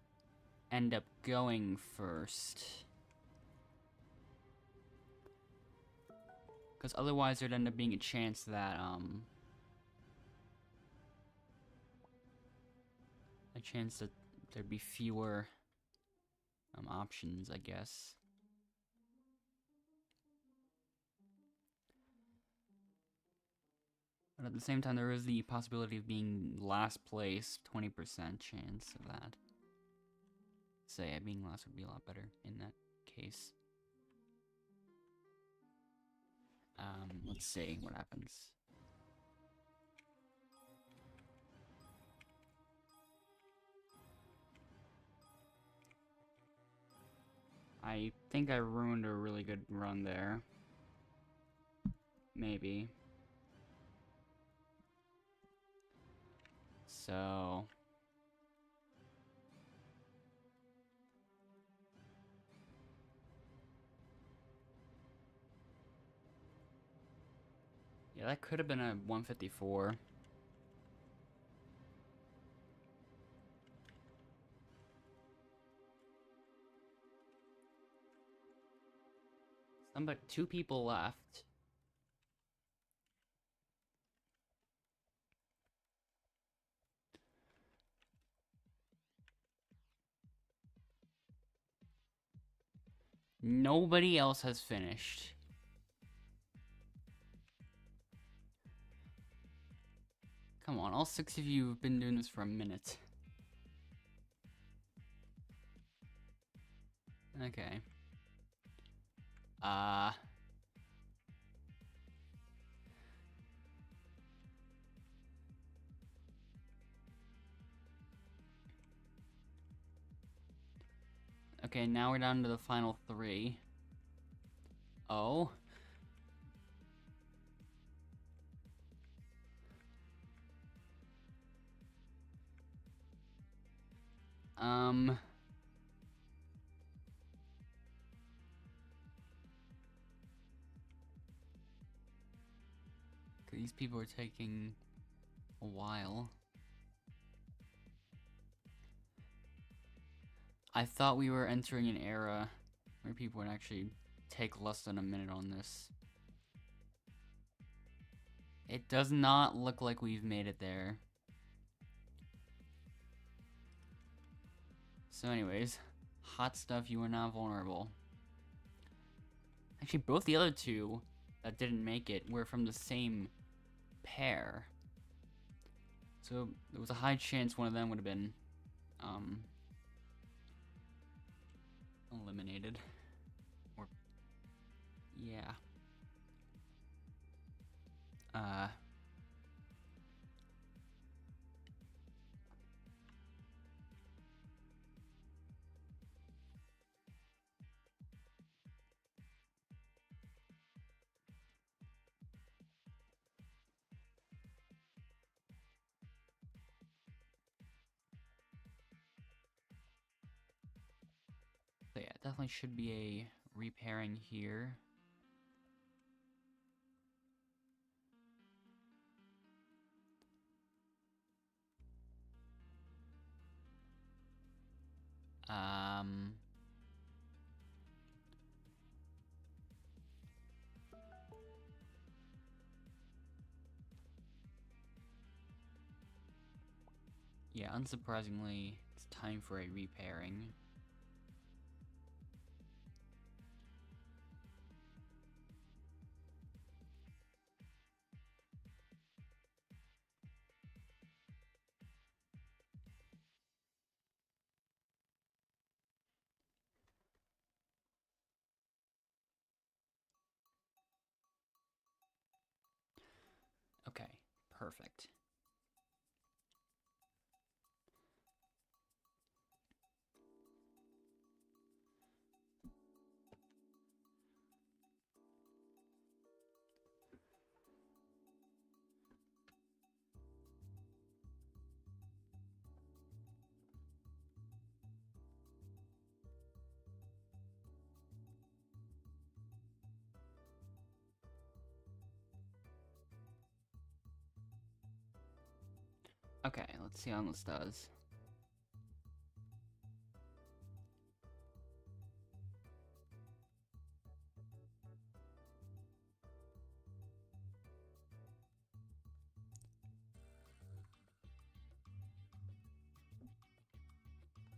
end up going first. Because otherwise there'd end up being a chance that, there'd be fewer, options, I guess. But at the same time, there is the possibility of being last place, 20% chance of that. Say, being last would be a lot better in that case. let's see what happens. I think I ruined a really good run there. Maybe. So... yeah, that could have been a 154. But 2 people left. Nobody else has finished. Come on, all 6 of you have been doing this for a minute. Okay. Okay, now we're down to the final 3. Oh. These people are taking a while. I thought we were entering an era where people would actually take less than a minute on this. It does not look like we've made it there. So anyways, hot stuff, you are not vulnerable. Actually, both the other 2 that didn't make it were from the same pair. So there was a high chance one of them would have been eliminated. Or yeah. So yeah, definitely should be a repairing here. Yeah, unsurprisingly, it's time for a repairing. Okay, perfect. Okay, let's see how this does.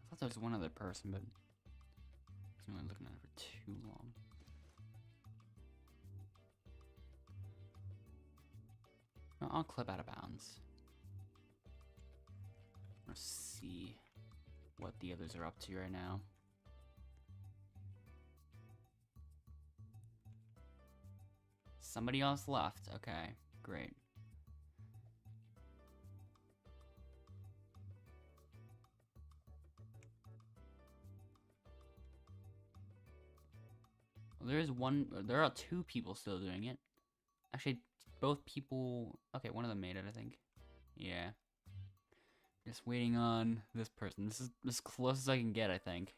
I thought there was one other person, but I was only looking at it for too long. No, I'll clip out of bounds. Let's see what the others are up to right now. Somebody else left. Okay, great. Well, there are 2 people still doing it. Actually, both people, okay, one of them made it, I think. Yeah. Just waiting on this person. This is as close as I can get, I think.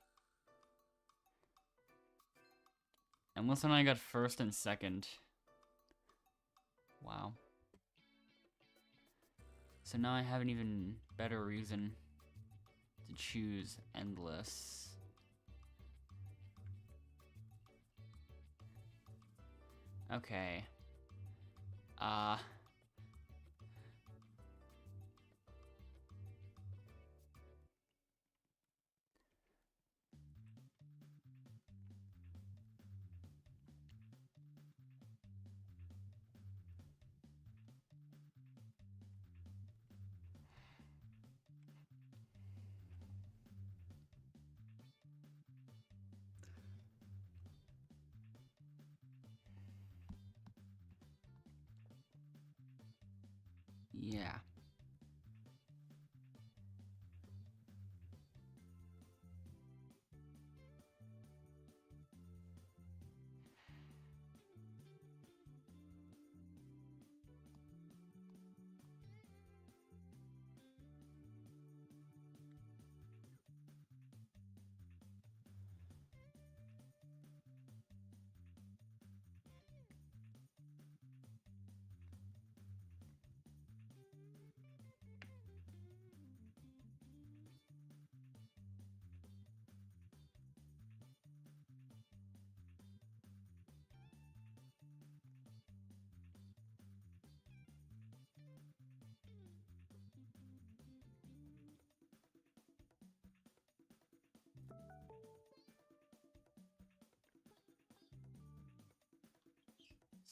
And Melissa and I got first and second. Wow. So now I have an even better reason to choose endless. Okay. Yeah.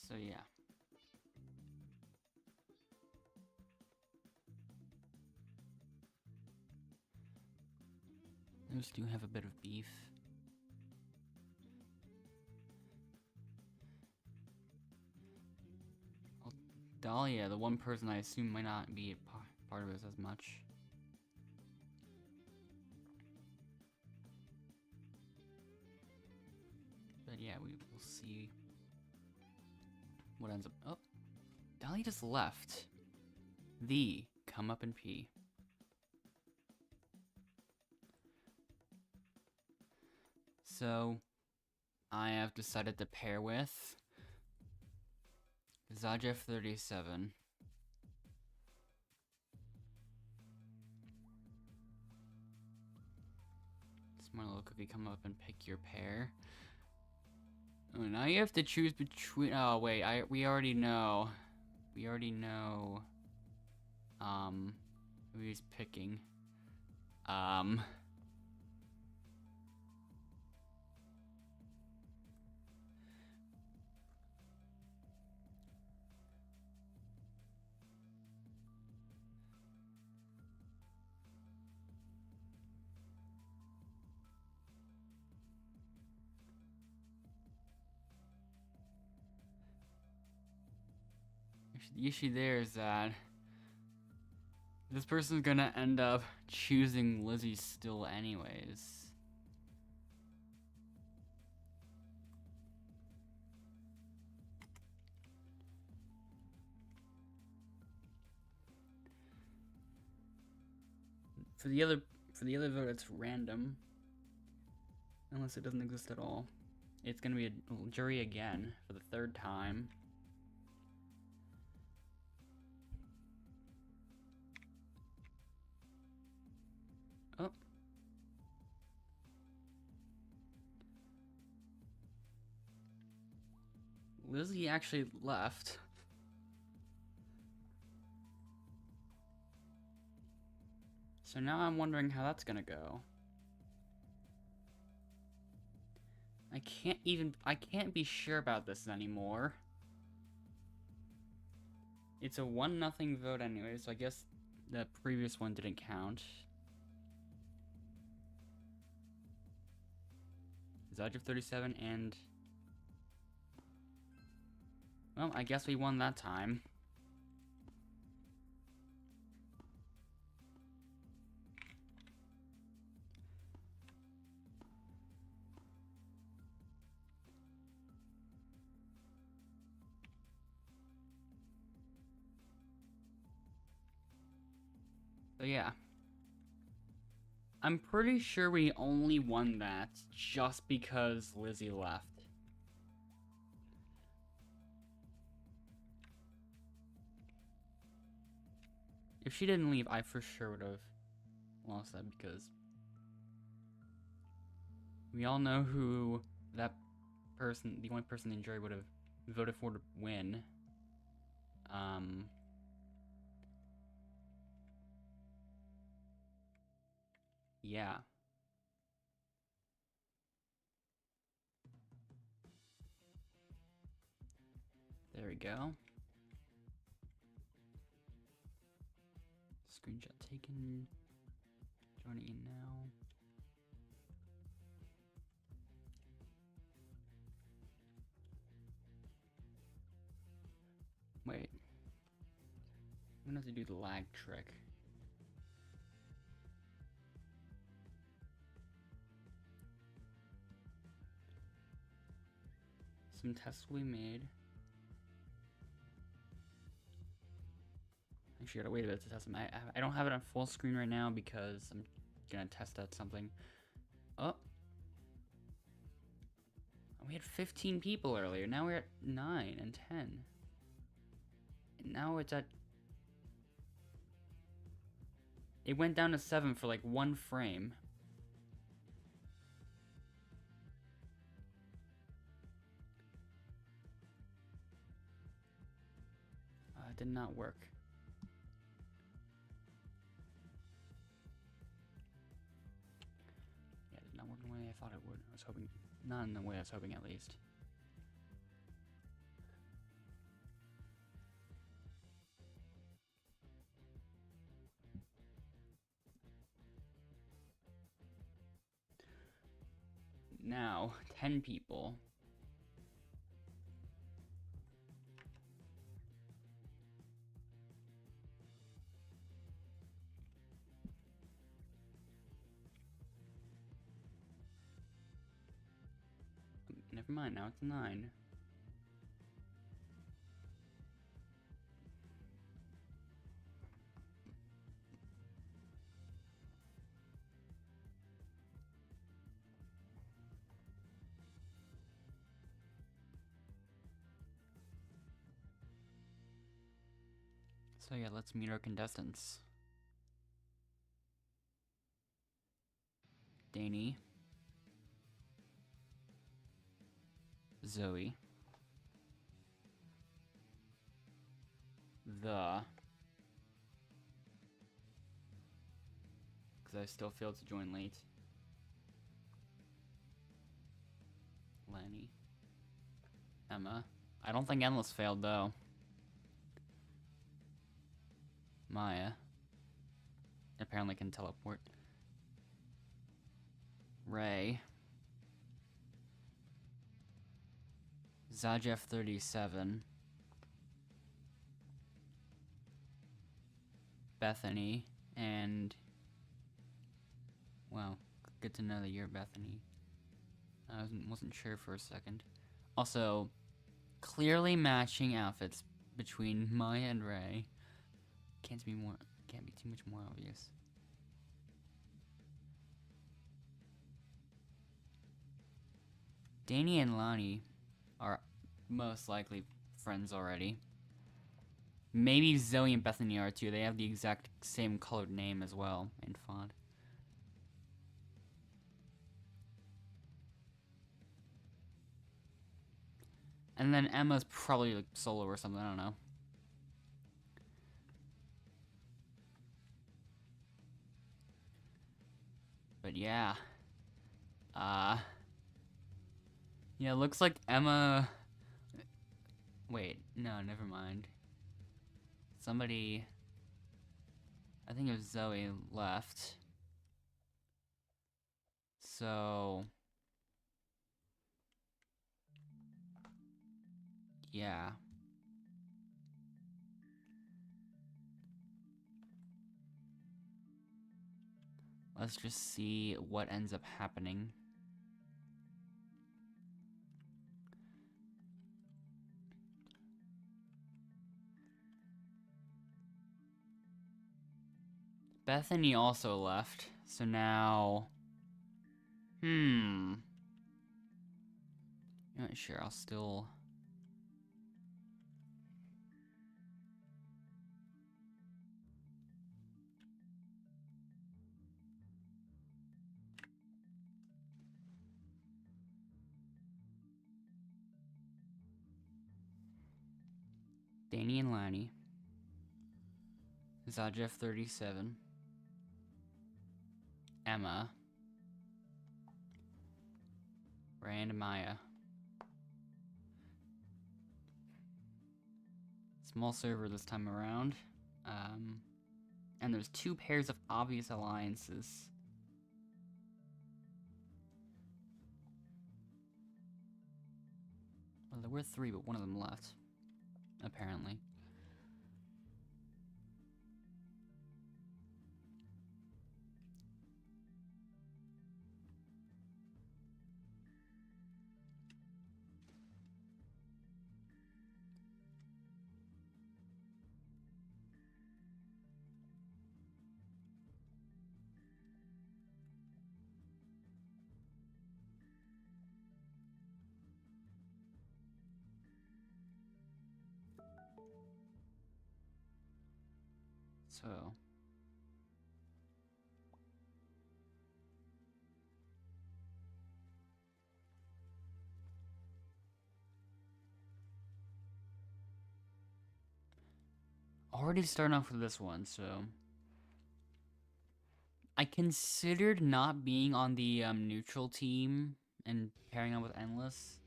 So yeah. Those do have a bit of beef. Well, Dahlia, the one person I assume might not be a part of this as much. But yeah, we will see what ends up. Oh, Dahlia just left. Come up and pee. So, I have decided to pair with Zajev37. Smart little cookie, come up and pick your pair. Oh, now you have to choose between. Oh wait, we already know. We already know. Who he's picking. The issue there is that this person's gonna end up choosing Lizzie still anyways. For the other vote, it's random. Unless it doesn't exist at all. It's gonna be a jury again for the 3rd time. Oh. Lizzie actually left. So now I'm wondering how that's gonna go. I can't be sure about this anymore. It's a 1-0 vote anyway, so I guess the previous one didn't count. Zajev37 and... Well, I guess we won that time. So yeah. I'm pretty sure we only won that just because Lizzie left. If she didn't leave, I for sure would have lost that because we all know who that person, the only person the jury would have voted for to win. Yeah. There we go. Screenshot taken. Joining in now. Wait. I'm gonna have to do the lag trick. Some tests will be made. Actually, gotta wait a bit to test them. I don't have it on full screen right now because I'm gonna test out something. Oh. We had 15 people earlier. Now we're at 9 and 10. And now it's at... It went down to 7 for like 1 frame. It did not work. Yeah, it did not work the way I thought it would. I was hoping... Not in the way I was hoping, at least. Now, 10 people. Never mind, now it's 9. So yeah, let's meet our contestants. Danny. Zoe. Because I still failed to join late. Lenny. Emma. I don't think Endless failed, though. Maya. Apparently can teleport. Ray. Zajef37. Bethany. And... Wow. Good to know that you're Bethany. I wasn't sure for a second. Also, clearly matching outfits between Maya and Ray. Can't be too much more obvious. Danny and Lonnie are most likely friends already. Maybe Zoe and Bethany are too. They have the exact same colored name as well in font. And then Emma's probably like solo or something, I don't know. But yeah. Yeah, looks like Emma... Wait, no, never mind. Somebody... I think it was Zoe left. So... Yeah. Let's just see what ends up happening. Bethany also left, so now... I'm not sure, I'll still... Danny and Lanny. Zajeff 37. Emma. Ray and Maya. Small server this time around. And there's 2 pairs of obvious alliances. Well, there were 3, but one of them left. Apparently. So... already starting off with this one, so... I considered not being on the neutral team and pairing up with Endless.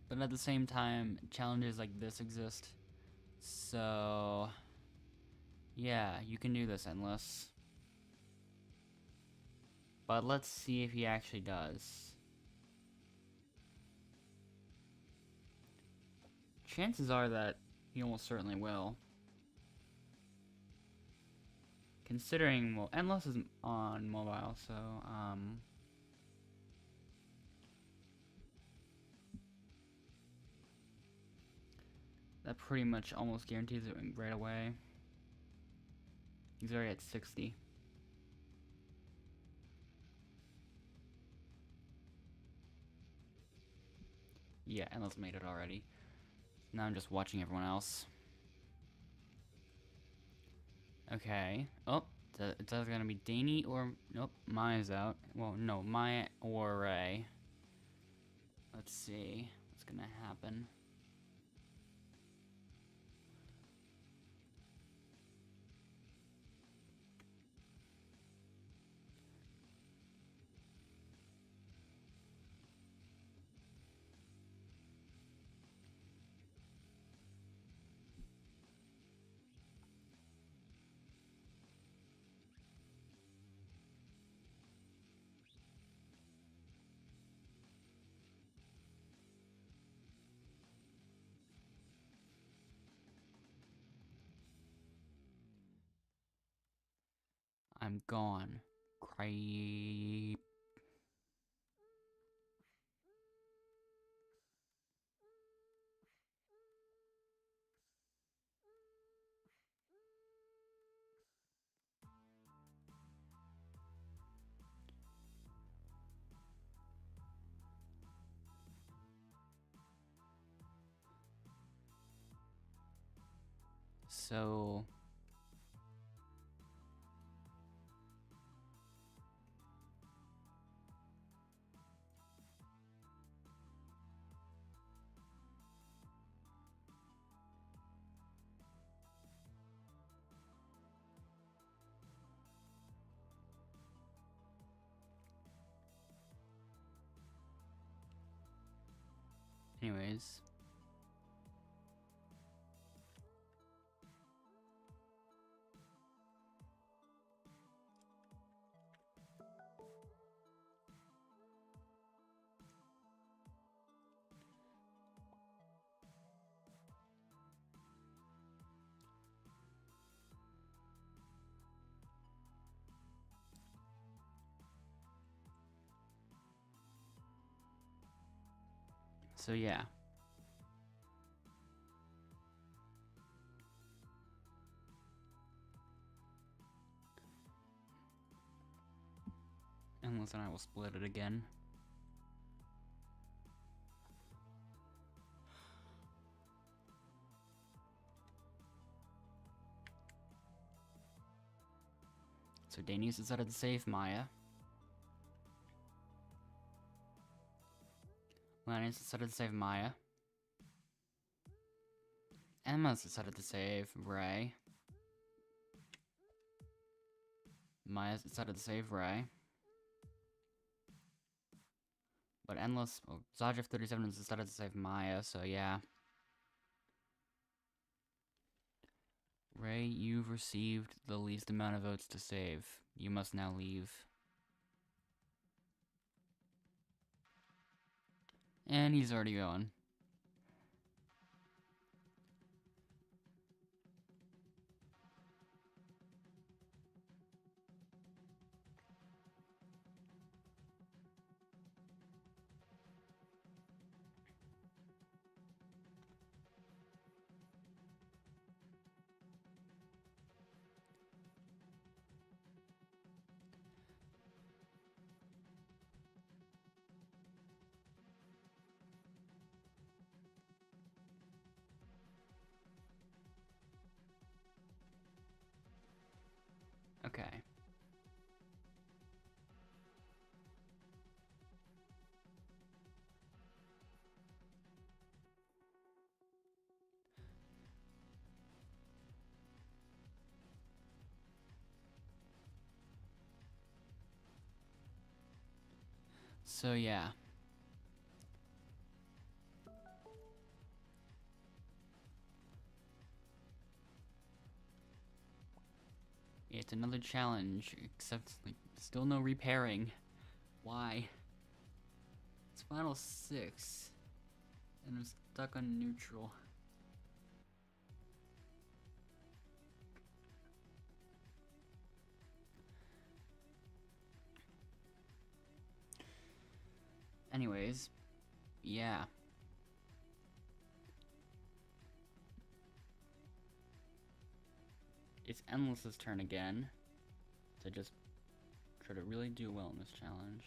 But at the same time, challenges like this exist. So... yeah, you can do this, Endless. But let's see if he actually does. Chances are that he almost certainly will. Considering, well, Endless is on mobile, so, that pretty much almost guarantees it right away. He's already at 60. Yeah, Endless made it already. Now I'm just watching everyone else. Okay. Oh, it's either gonna be Danny or... nope, Maya's out. Well, no, Maya or Ray. Let's see what's gonna happen. I'm gone. Creep. So... anyways... So yeah. Endless and I will split it again. So Danius decided to save Maya. Lannis decided to save Maya. Emma decided to save Ray. Maya decided to save Ray. But Endless, oh, Zajev37 decided to save Maya, so yeah. Ray, you've received the least amount of votes to save. You must now leave. And he's already going. Okay. So yeah. It's another challenge, except like still no repairing. Why? It's final 6. And I'm stuck on neutral. Anyways, yeah. It's Endless's turn again to just try to really do well in this challenge.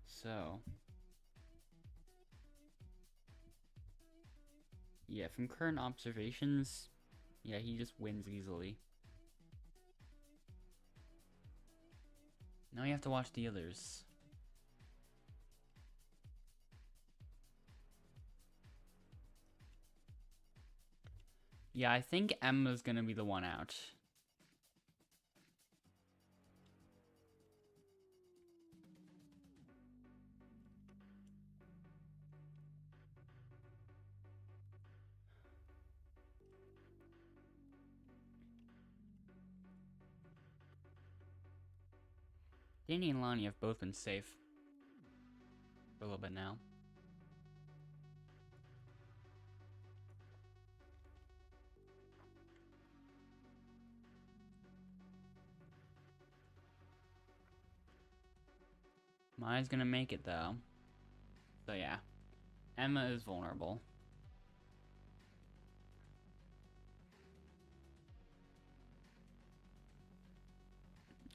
So, yeah, from current observations, yeah, he just wins easily. Now you have to watch the others. Yeah, I think Emma's gonna be the one out. Danny and Lonnie have both been safe for a little bit now. Maya's gonna make it though. So yeah, Emma is vulnerable.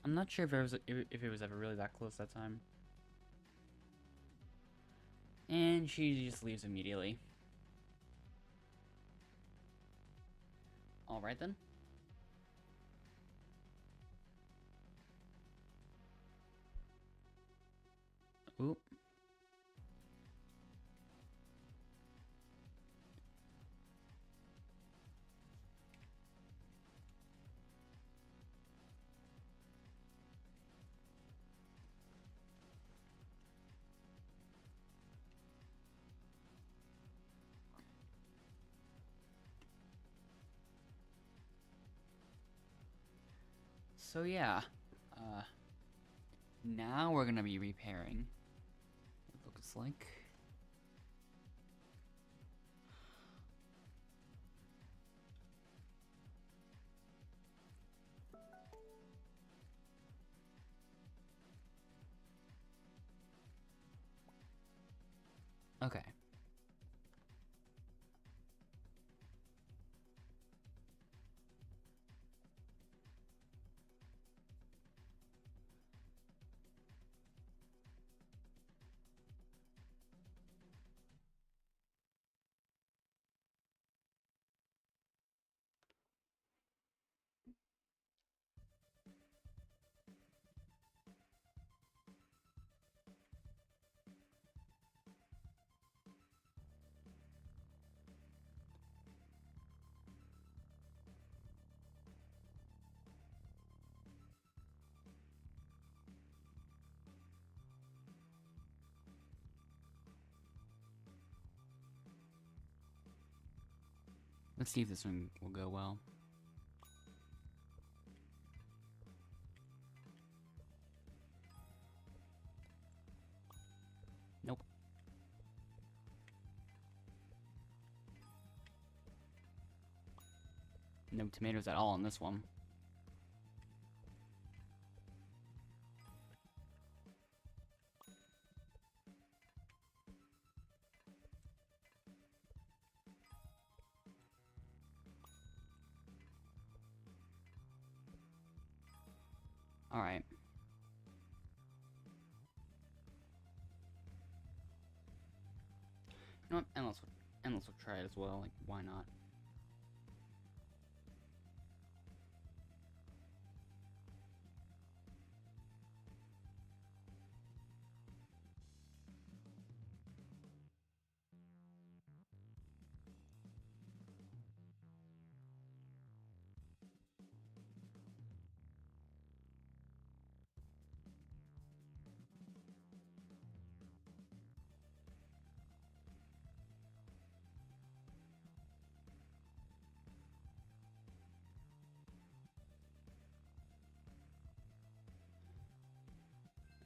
I'm not sure if it was ever really that close that time. And she just leaves immediately. Alright then. Oop. So yeah, now we're gonna be repairing. It looks like. Okay. Let's see if this one will go well. Nope. No tomatoes at all on this one. Alright. You know what? Endless will try it as well. Like, why not?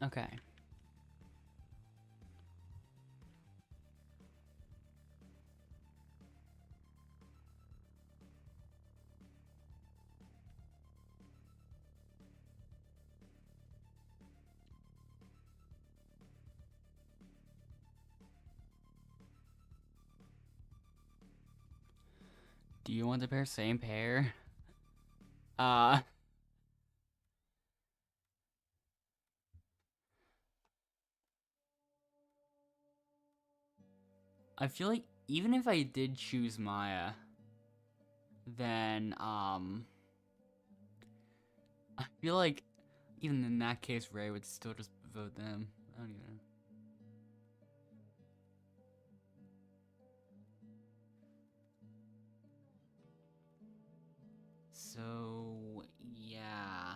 Okay. Do you want to pair same pair? I feel like even if I did choose Maya, then, I feel like even in that case, Ray would still just vote them. I don't even know. So, yeah.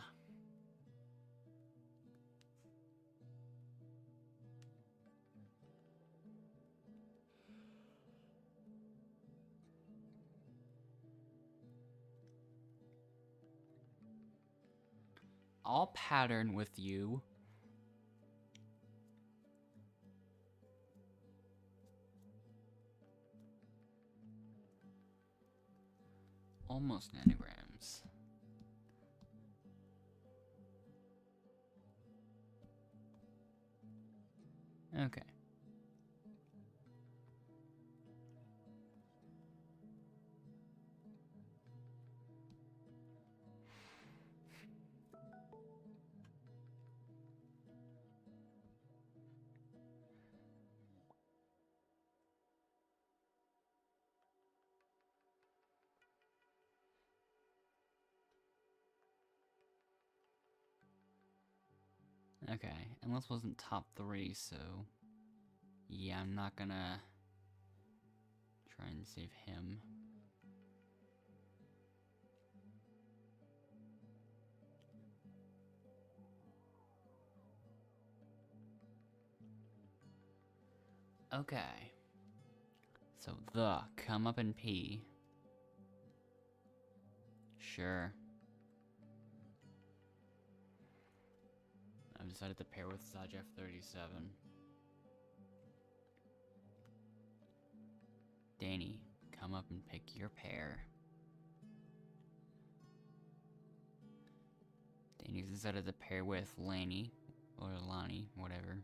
I'll pattern with you. Almost nanograms. Okay. Okay, Endless wasn't top 3, so yeah, I'm not gonna try and save him. Okay. So come up and pee. Sure. I've decided to pair with Sajef 37. Danny, come up and pick your pair. Danny's decided to pair with Laney, or Lonnie, whatever.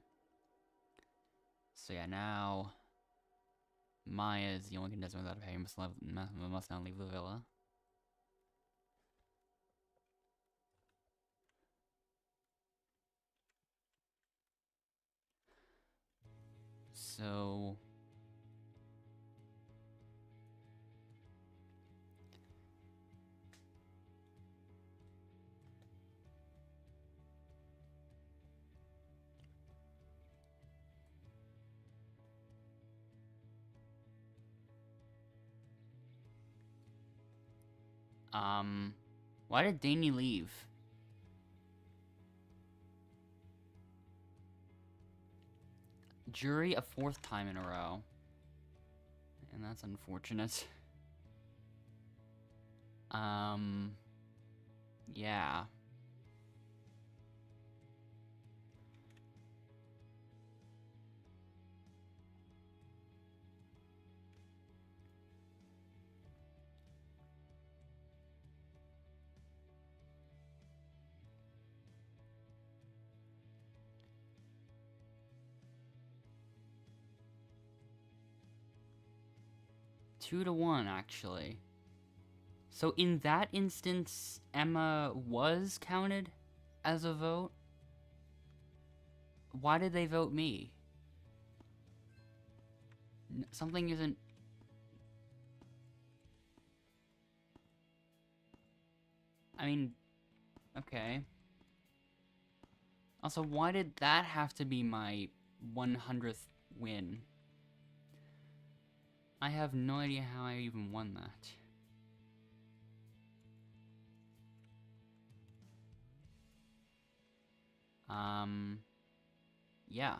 So yeah, now Maya is the only contestant without a pay, must now leave the villa. So... why did Danny leave? Jury a 4th time in a row. And that's unfortunate. Yeah. Two to one, actually. So in that instance, Emma was counted as a vote? Why did they vote me? Something isn't... I mean, okay. Also, why did that have to be my 100th win? I have no idea how I even won that. Yeah.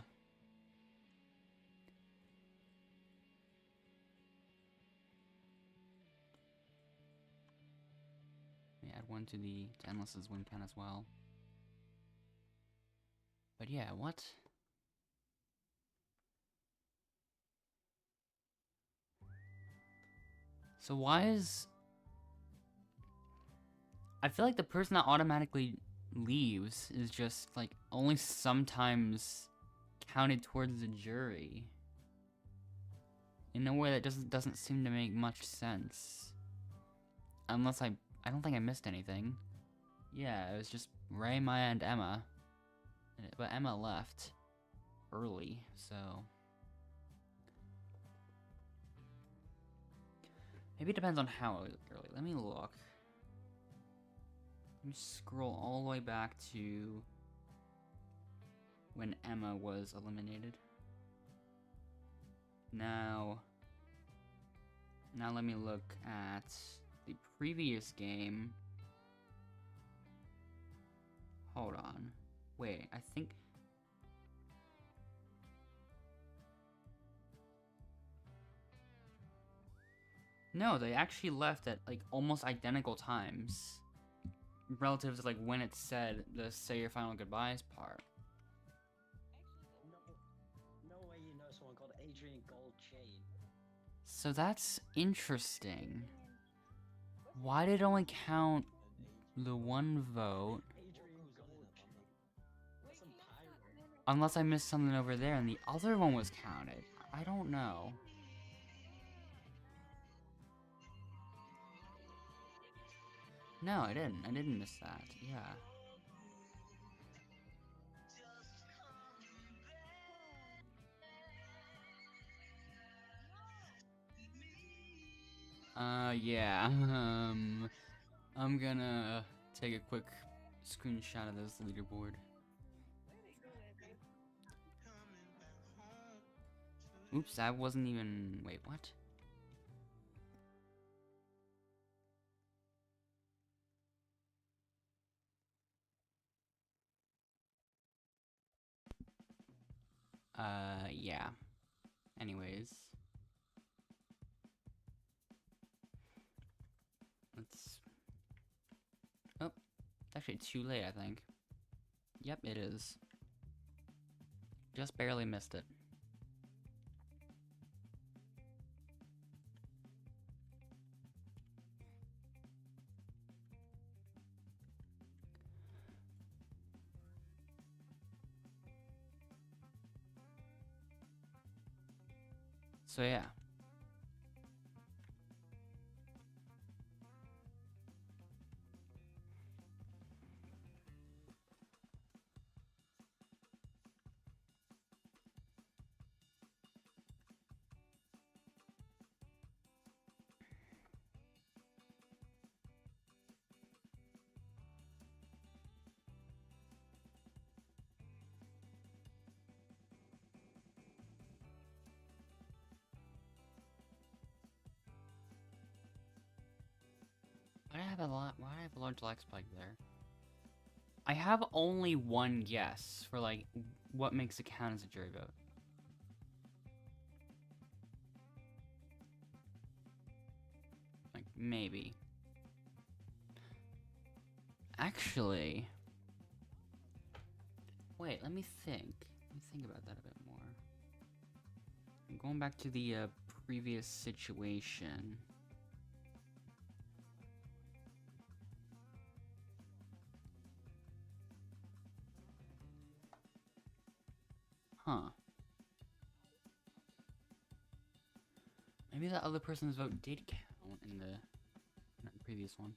Let me add one to Endless's win count as well. But yeah, what? So why is... I feel like the person that automatically leaves is just, like, only sometimes counted towards the jury. In a way that doesn't seem to make much sense. Unless I don't think I missed anything. Yeah, it was just Ray, Maya, and Emma. But Emma left early, so... Maybe it depends on how early. Let me look. Let me scroll all the way back to when Emma was eliminated. Now let me look at the previous game. Hold on. Wait, I think... No, they actually left at, like, almost identical times. Relative to, like, when it said the say your final goodbyes part. No way you know someone called Adrian Goldchain. So that's interesting. Why did it only count the one vote? Unless I missed something over there and the other one was counted. I don't know. No, I didn't. I didn't miss that. Yeah. Yeah. I'm gonna take a quick screenshot of this leaderboard. Oops, that wasn't even... Wait, what? Yeah. Anyways. Let's... Oh, it's actually too late, I think. Yep, it is. Just barely missed it. So yeah, Why do I have a large lag spike there? I have only one guess for like what makes it count as a jury vote. Like maybe. Actually, wait. Let me think. Let me think about that a bit more. I'm going back to the previous situation. Huh. Maybe that other person's vote did count in the previous one.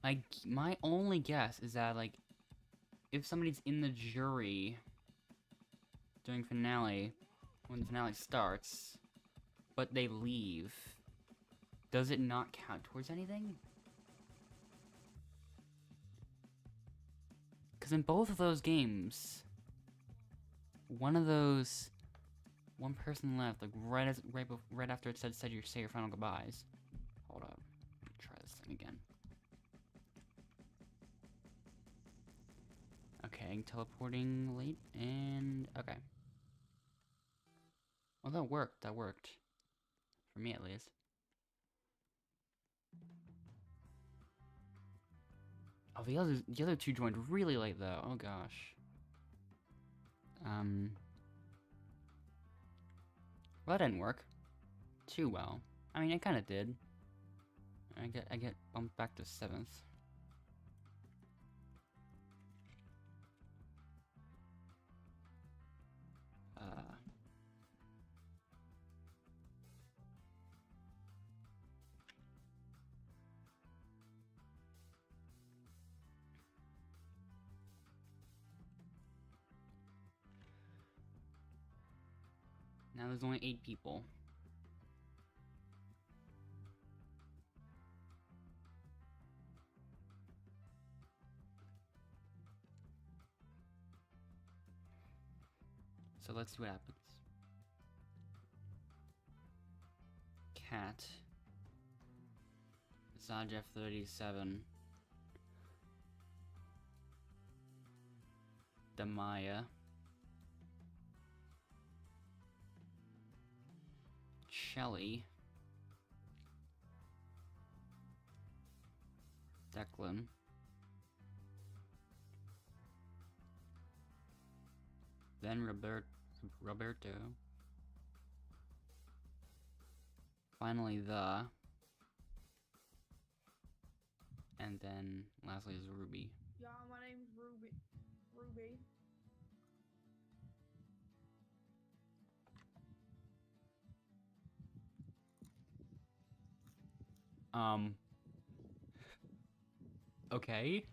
Like, my only guess is that, like, if somebody's in the jury during finale, when the finale starts, but they leave, does it not count towards anything? Because in both of those games, one person left, like right after it said say your final goodbyes. Hold up, let me try this thing again. Okay, teleporting late and okay. Well, that worked. That worked for me at least. Oh, the other two joined really late though. Oh gosh. Well, that didn't work too well. I mean, it kind of did. I get bumped back to 7th. Now there's only 8 people. So let's see what happens. Cat. Visage F37. Damaya. Shelly. Declan. Then Roberto. Finally the. And then lastly is Ruby. Yeah, my name's Ruby. Ruby. Okay.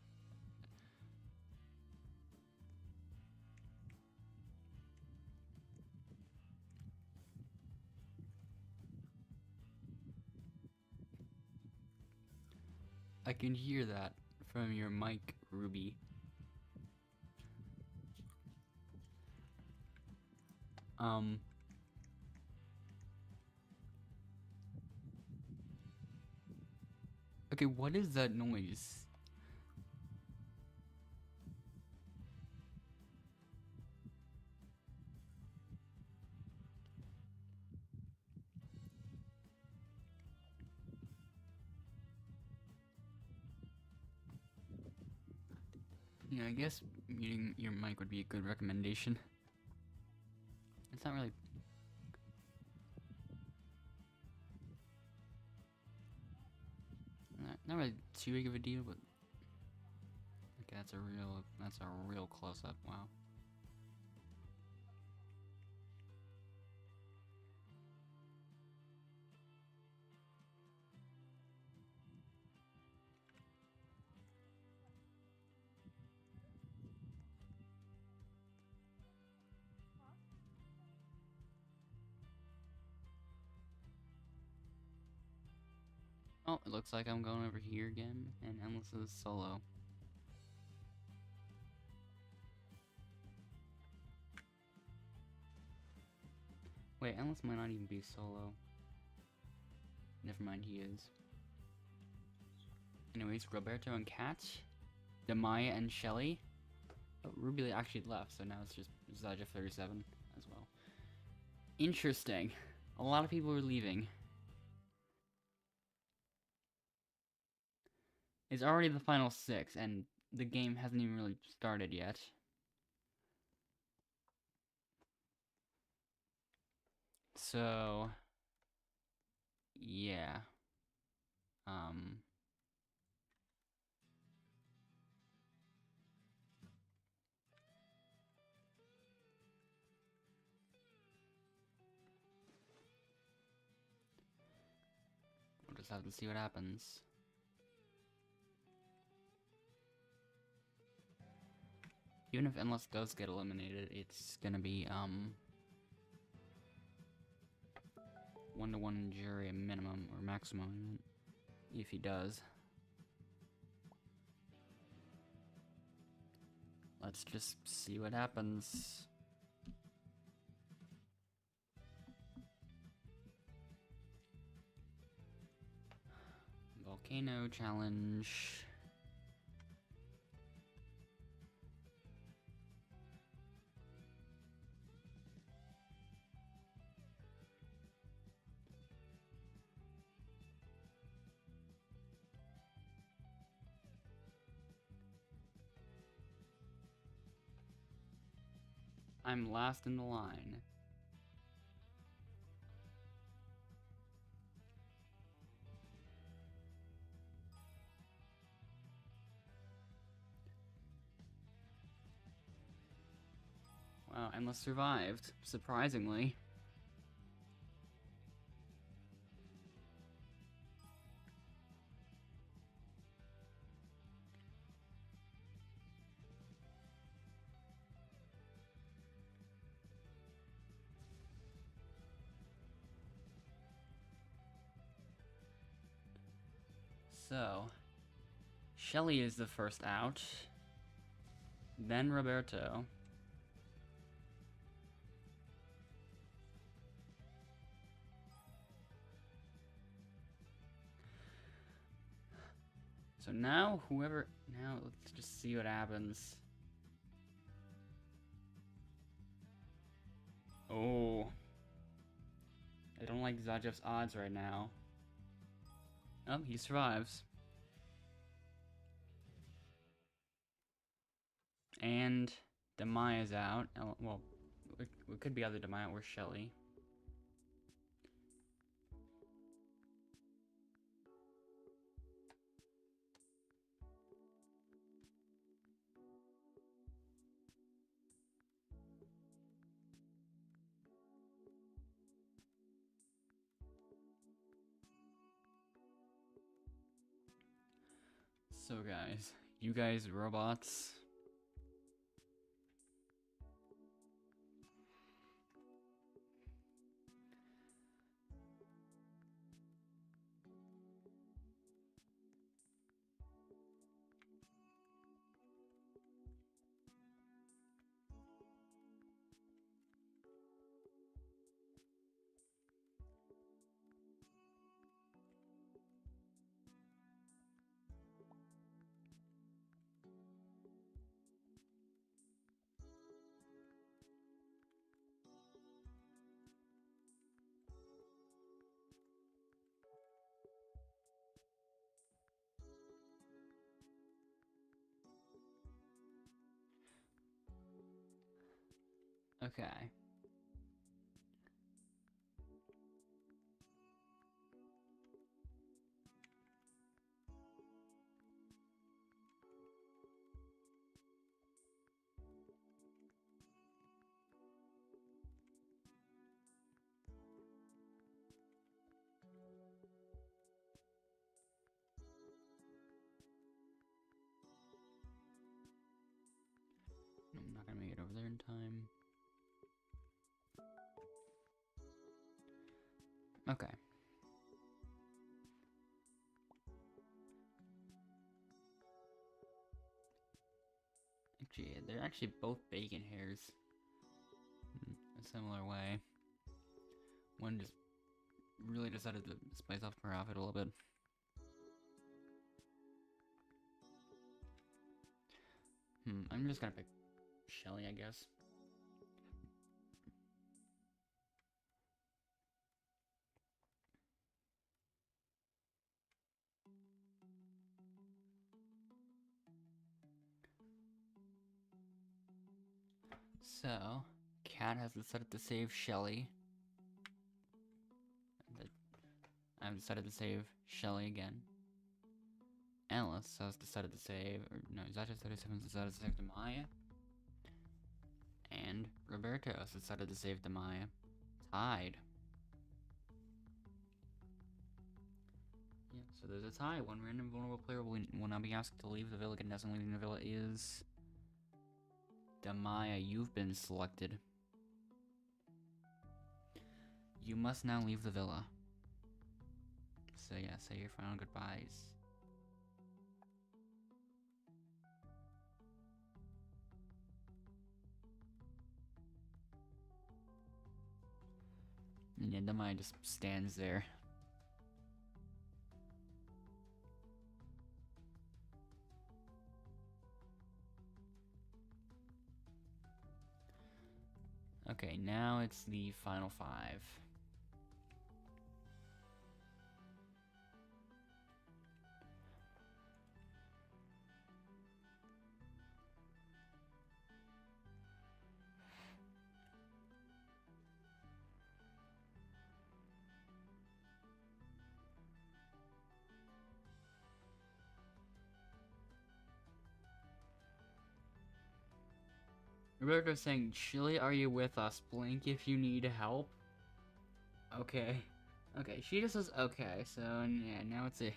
I can hear that from your mic, Ruby. Okay, what is that noise? Yeah, I guess muting your mic would be a good recommendation. It's not really... Not really too big of a deal, but... Okay, that's a real close-up, wow. Oh, it looks like I'm going over here again, and Endless is solo. Wait, Endless might not even be solo. Never mind, he is. Anyways, Roberto and Kat, Demaya and Shelly. Oh, Ruby actually left, so now it's just Zaja 37 as well. Interesting. A lot of people are leaving. It's already the final 6, and the game hasn't even really started yet. So, yeah. We'll just have to see what happens. Even if Endless does get eliminated, it's gonna be, 1-to-1 jury minimum, or maximum, if he does. Let's just see what happens. Volcano challenge. I'm last in the line. Wow, Endless survived, surprisingly. So, Shelly is the first out, then Roberto. So now, let's just see what happens. Oh. I don't like Zajev's odds right now. Oh, he survives. And Demaya's out. Well, it could be either Demaya or Shelly. So guys, you guys robots. Okay. I'm not gonna make it over there in time. Okay. Actually, they're actually both bacon hairs. In a similar way. One just really decided to spice up her outfit a little bit. I'm just gonna pick Shelly, I guess. So, Cat has decided to save Shelly. I've decided to save Shelly again. Alice has decided to save, or no, Zach37 decided to save Demaya. And Roberto has decided to save Demaya. Tied. Yeah, so there's a tie. One random vulnerable player will now be asked to leave the villa. Contestant leaving the villa is Demaya. You've been selected. You must now leave the villa. So yeah, say your final goodbyes. And yeah, Demaya just stands there. Okay, now it's the final 5. Roberto's saying, Chili, are you with us? Blink if you need help. Okay. Okay, she just says okay, so yeah, now it's a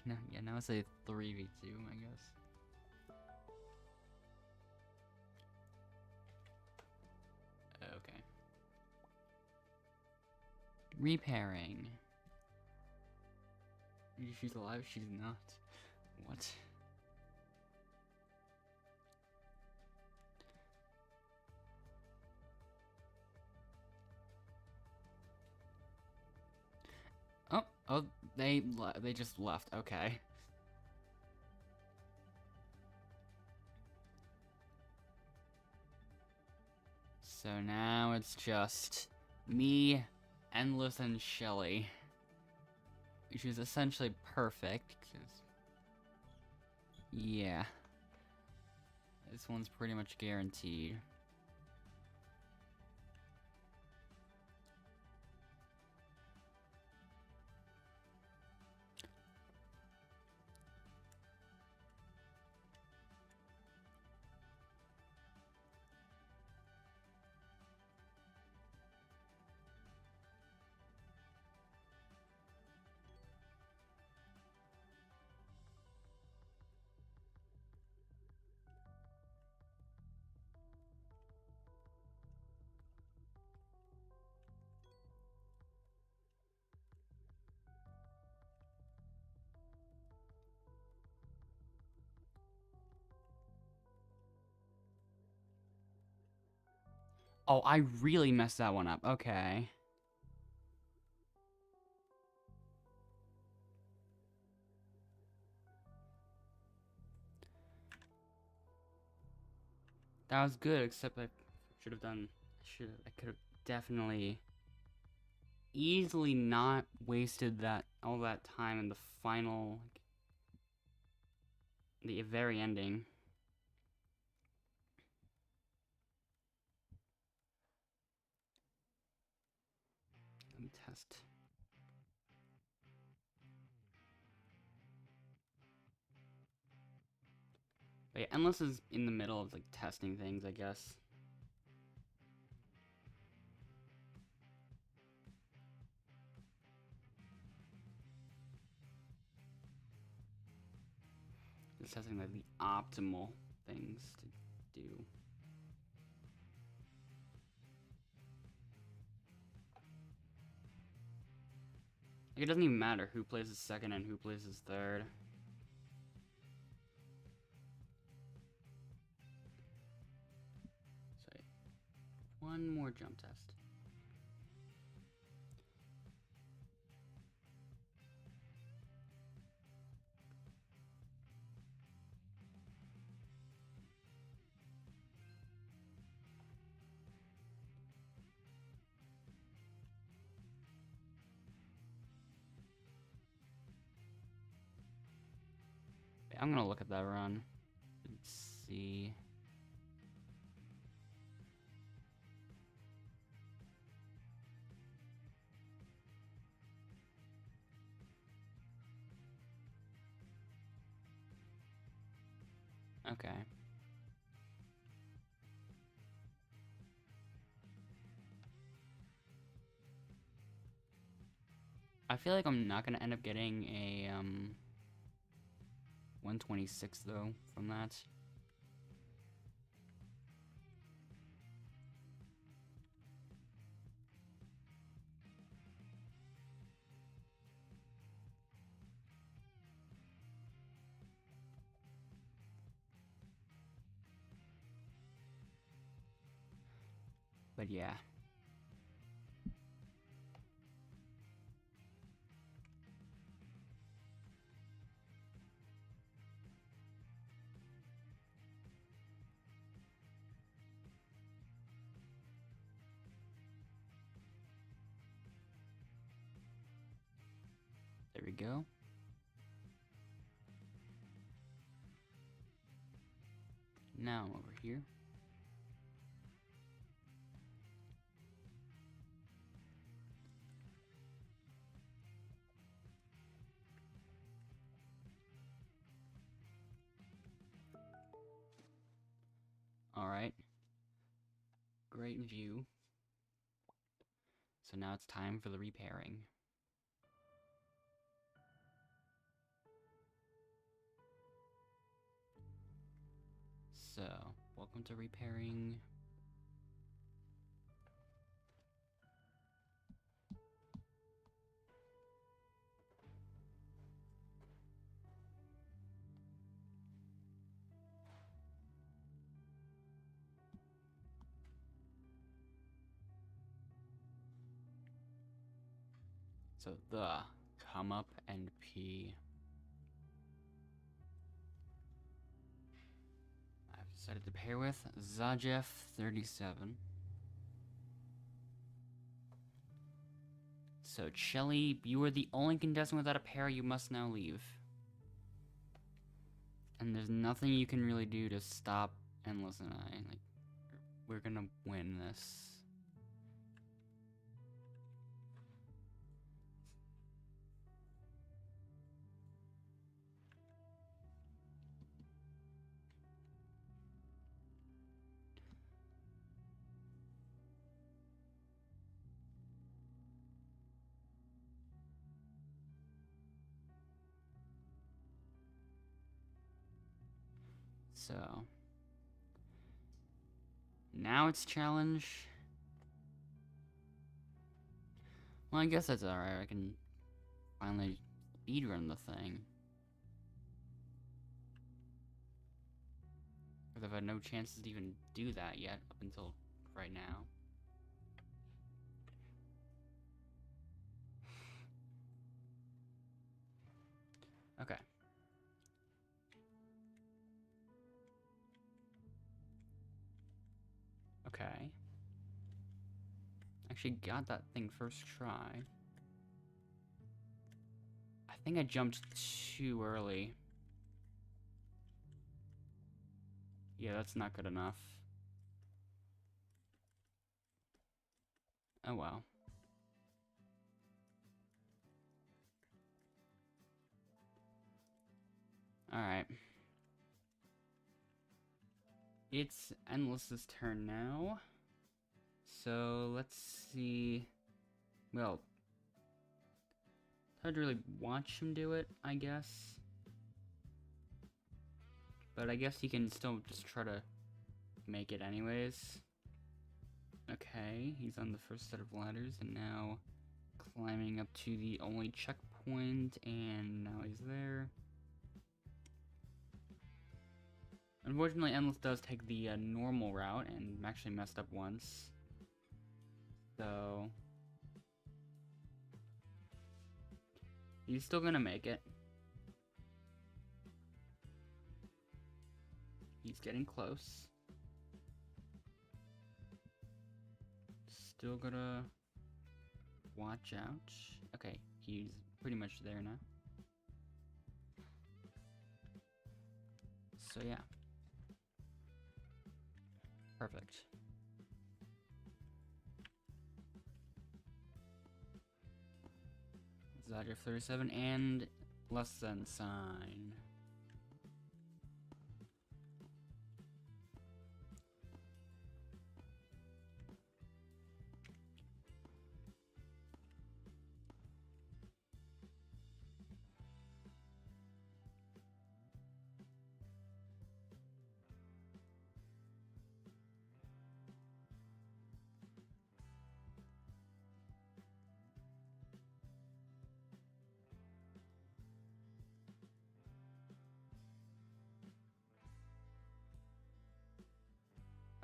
3v2, I guess. Okay. Repairing. She's alive, she's not. What? Oh, they just left. Okay. So now it's just me, Endless, and Shelly, which is essentially perfect. 'Cause yeah, this one's pretty much guaranteed. Oh, I really messed that one up. Okay. That was good, except I should have done. I could have definitely, easily not wasted all that time in the final, like, the very ending. Let me test. But yeah, Endless is in the middle of like testing things, I guess. Just testing like the optimal things to do. Like, it doesn't even matter who plays as second and who plays as third. So, one more jump test. I'm gonna look at that run. Let's see. Okay. I feel like I'm not gonna end up getting a 126 though from that. But yeah. There we go. Now I'm over here. Alright. Great view. So now it's time for the repairing. So, welcome to repairing. So the come up and P. I've decided to pair with Zajeff 37. So Shelly, you are the only contestant without a pair. You must now leave. And there's nothing you can really do to stop Endless and I. Like, we're gonna win this. So now it's challenge. Well, I guess that's alright. I can finally speedrun the thing. Because I've had no chances to even do that yet up until right now. Okay. Okay. Actually got that thing first try. I think I jumped too early. Yeah, that's not good enough. Oh well. Alright. It's Endless's turn now. So let's see. Well, it's hard to really watch him do it, I guess. But I guess he can still just try to make it anyways. Okay, he's on the first set of ladders and now climbing up to the only checkpoint, and now he's there. Unfortunately, Endless does take the normal route and actually messed up once. So he's still gonna make it. He's getting close. Still gotta watch out. Okay, he's pretty much there now. So yeah. Perfect. Zodger 37 and less than sign.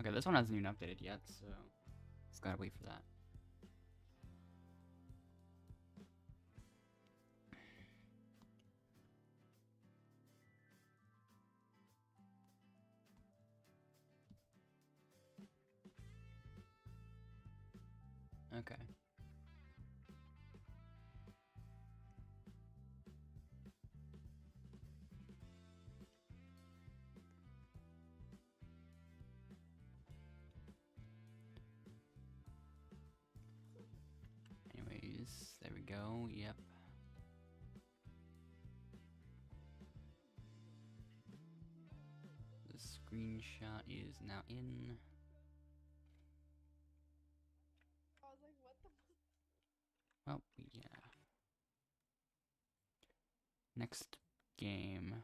Okay, this one hasn't even updated yet, so just gotta wait for that. Okay. Anyways, there we go. Yep. The screenshot is now in. I was like, what the fuck? Well, yeah. Next game.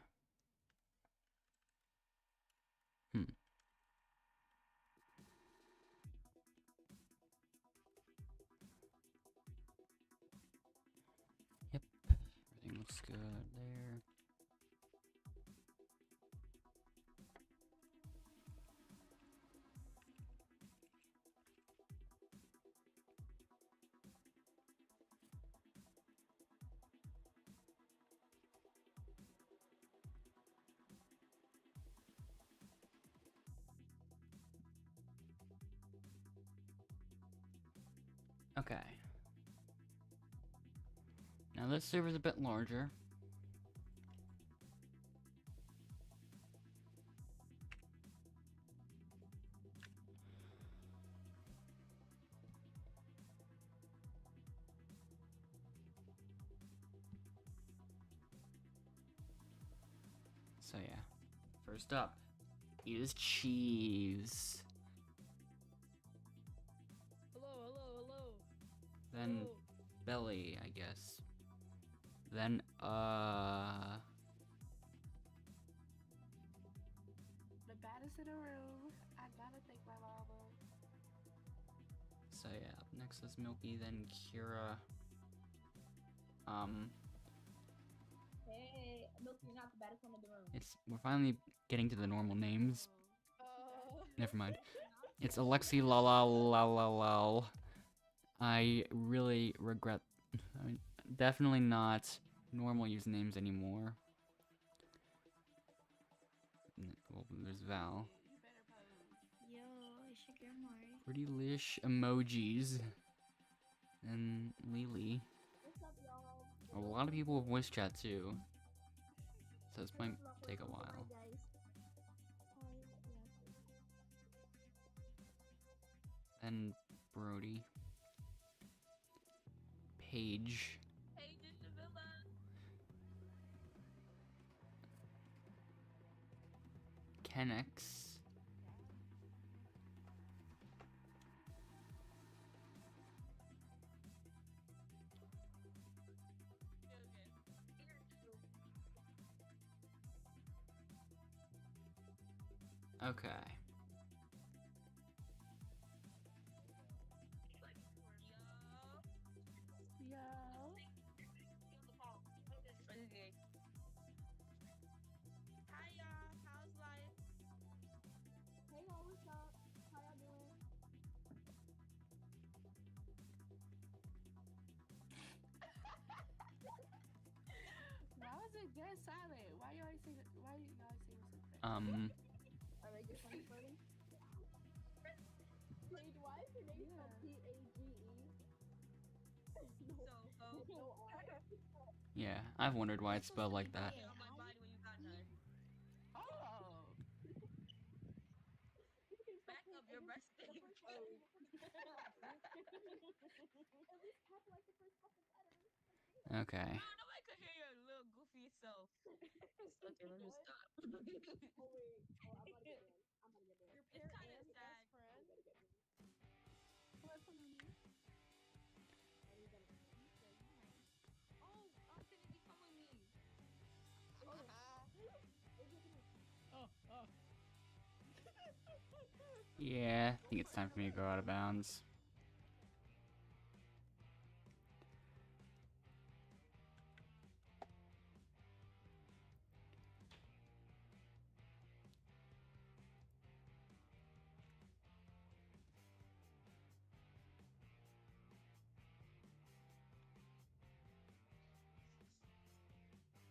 Yep. Everything looks good there. Okay. Now this server's a bit larger. So yeah. First up is cheese. Hello. Then Hello. belly, I guess. Then The baddest in the room. I gotta thank my mama. so yeah, up next is Milky, then Kira. Hey, Milky, you're not the baddest one in the room. We're finally getting to the normal names. Oh. Never mind. It's Alexi la la la la la. I really regret. I mean, definitely not normal usernames anymore. Well, there's Val. You better pose. Yo, it's your girl Mari. Pretty lish emojis. And Lily. What's up, y'all? A lot of people with voice chat too. So this might take a while. Hi, guys. And Brody. Paige. Hey, this the villain. Kennex. Okay. Yo. Hi y'all, how's life? Hey, y'all, what's up? How y'all doing? Why was it dead silent? Why you always say that? Why you always say this? Are they just funny? Paige, why is your name spelled P-A-G-E? No R. Yeah, I've wondered why it's spelled like that. Oh. The arrested. first couple, at least capitalize the first couple letters. Okay. Bro, nobody could hear your little goofy self. Okay, let me What? stop. Oh wait. Oh, I'm about to get banned. I'm about to get banned. Your It's parent kind of and sad. best friend. I'm gonna get banned. What's on me? Are you gonna ban me? Oh, Anthony, you come with me. Oh, oh. Yeah, I think it's time for me to go out of bounds.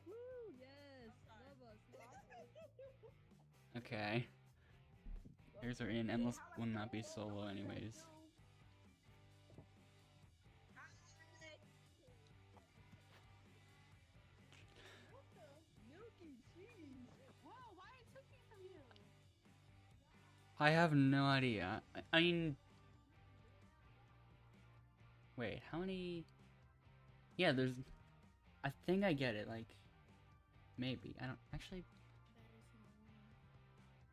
Woo, yes. I'm sorry. Love us. Love us. Okay. Here's our in. Endless will not be solo anyways. Milky cheese. Whoa, why it took me from you? I have no idea. I mean... Wait, how many... Yeah, there's... I think I get it, like... Maybe. I don't... Actually...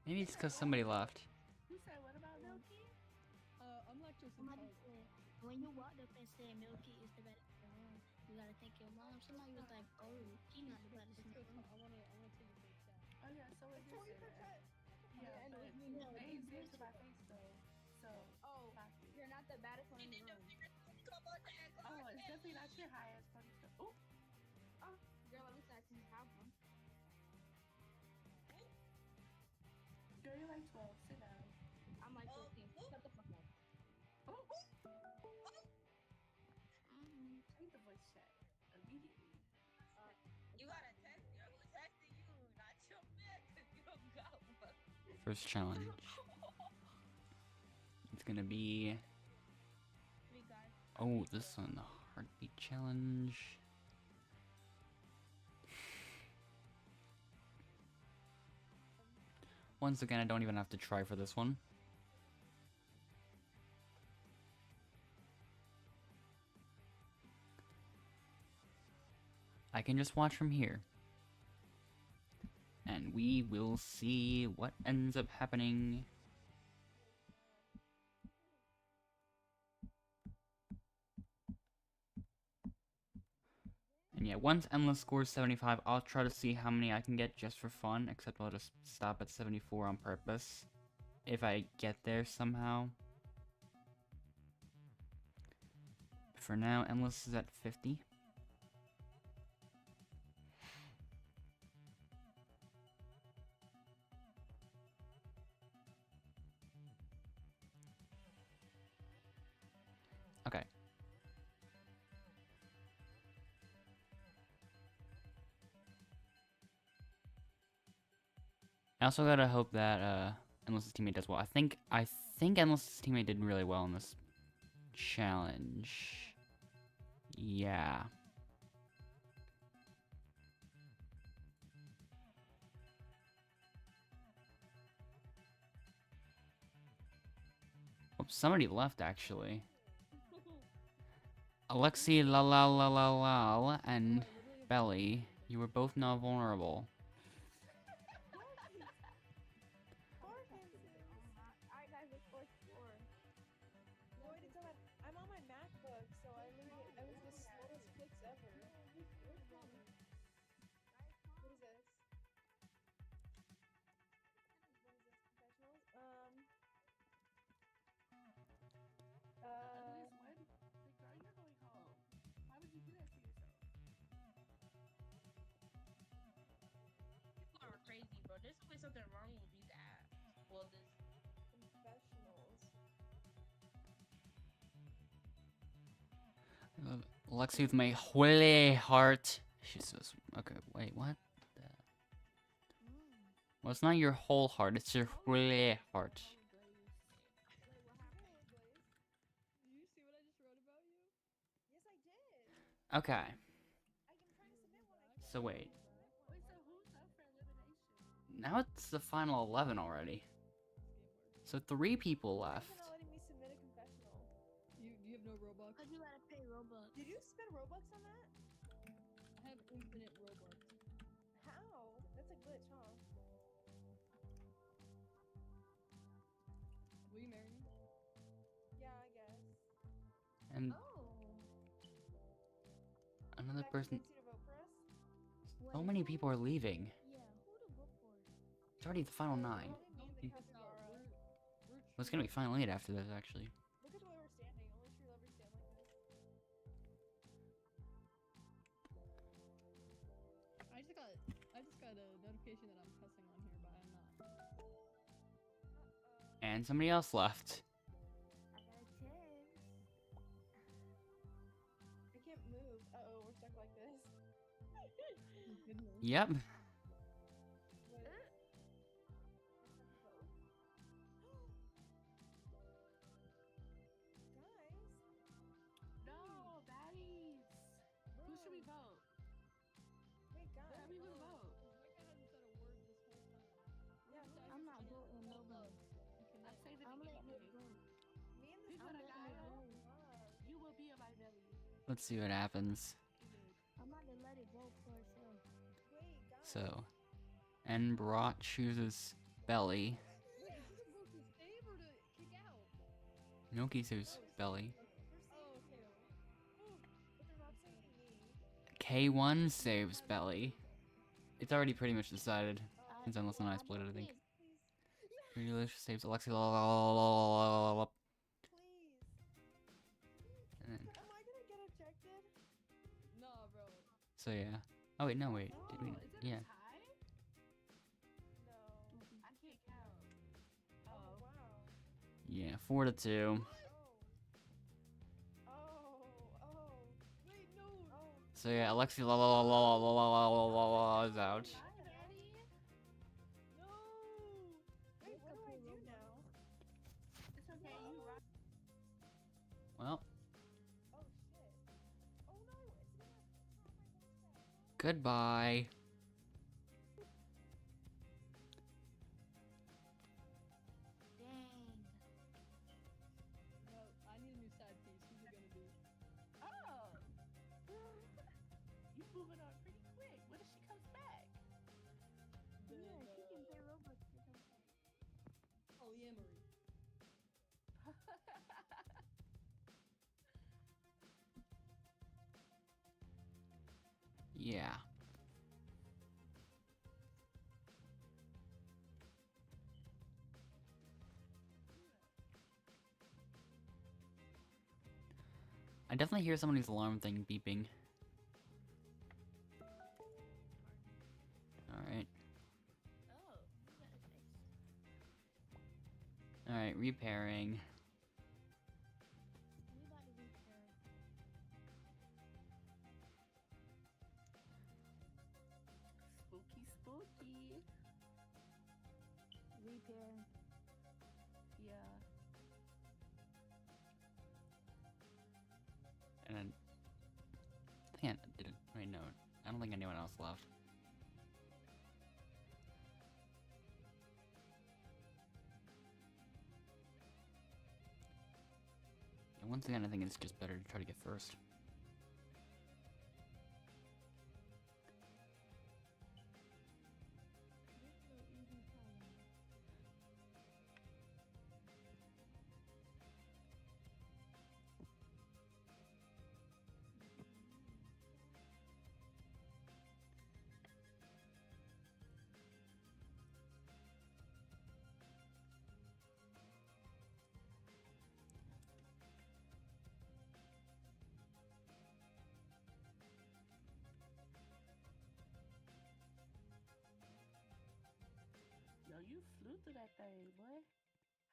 Maybe it's because somebody left. Who said what about Milky? I'm lactose Somebody intolerant. said, when you walked up and said Milky is the better one, you gotta thank your mom. Somebody was like, oh, she's not the better Let's go. one. I wanna take a big chat. Oh yeah, so it did say that. Yeah, and but it was me, no, they it was exist to my Mitchell. face though. So Oh, fuck you. you're not the baddest one in the room. Come on, Dad. Come Oh, on, it's Dad. definitely not your highest funny stuff. Oh, Girl, at least I can have one. girl, you're like 12. Sit down. I'm like Oh, 14. oh. Shut the fuck up. Oh, Mm-hmm. take the voice chat immediately. You gotta text her. Who's texting you? Not your man, because you don't got one. First challenge. It's gonna be... Three guys. Oh, this one, the heartbeat challenge. Once again, I don't even have to try for this one. I can just watch from here. And we will see what ends up happening. And yeah, once Endless scores 75, I'll try to see how many I can get just for fun, except I'll just stop at 74 on purpose. If I get there somehow. For now, Endless is at 50. Okay. I also gotta hope that Endless's teammate does well. I think Endless's teammate did really well in this challenge. Yeah. Oh, somebody left actually. Alexi la la la la la and Belly, you were both not vulnerable. Alright, guys, let's go explore. No, wait, it's on. I'm on my MacBook, so I was the slowest clicks ever. What is this? What is this? Professionals? At least when? Like, girl, you're going home. Why would you do that to yourself? People are crazy, bro. There's always something wrong with these apps. Well, this. Professionals. Lexi with my holy heart. She's so sweet. Okay, wait, what? Well, it's not your whole heart, it's your holy heart. Wait, what happened? Did you see what I just wrote about you? Yes, I did. Okay, I'm trying to submit one. so wait. Wait, so who's up for elimination? Now it's the final 11 already. So 3 people Why left. is it not letting me submit a confessional? You have no Robux? Cause you gotta pay Robux. Did you spend Robux on that? I have infinite Robux. How? That's a glitch, huh? Will you marry me? Yeah, I guess. And Oh. another That person. convince you to vote for us? So many people are leaving. Yeah, who to vote for? It's already the final 9. Only me and the Think this out. capybara. We're Well, it's gonna be final 8 after this, actually. Look at the way we're standing. Only true lovers stand like this. I just got a notification that I'm cussing on here, but I'm not. And somebody else left. I got a chance. I can't move. Uh-oh, we're stuck like this. Goodness. Yep. What? Guys, No, baddies. Who should we vote? wait, guys. Tell me who to vote. Micah hasn't said a word this whole time. Yeah, I'm not voting nobody. I say the I'm letting it beginning. vote. me and this People I'm that letting got it it. vote. You will be in my belly. Let's see what happens. I'm not gonna let it vote for itself. Wait, guys. So, Nbrot chooses Belly. Wait, is this supposed to save or to kick out? Noki chooses Belly. They're saying Oh, okay. you, but they're not saying me. K1 saves Belly. It's already pretty much decided. Since Endless and I split it, I think. Please. Relish saves Alexi. Please. And then, Am I gonna get ejected? Nah, bro. so yeah. Oh wait, no wait. Did we? Oh, is it Yeah. a tie? No. I can't count. Oh, Oh. wow. Yeah, 4-2. Oh. Oh. Wait, no. Oh. So yeah, Alexi is out. Bye, Daddy. No. Wait, what do I do now? It's okay. You rock. Well, Oh shit. Oh no, it's not my voice back. goodbye. Dang. No, I need a new side piece. Who's it gonna be? Oh. You moving on pretty quick. What if she comes back? Yeah, she can pay Robux to come. Polyamory. Yeah. I definitely hear somebody's alarm thing beeping. Alright. Oh, you gotta fix. Alright, repairing. We about to repair. Spooky, spooky. Repair. Yeah. And then I think I didn't. Wait, no. I don't think anyone else left. And once again, I think it's just better to try to get first. This is an easy problem. Yo, you flew through that thing, boy.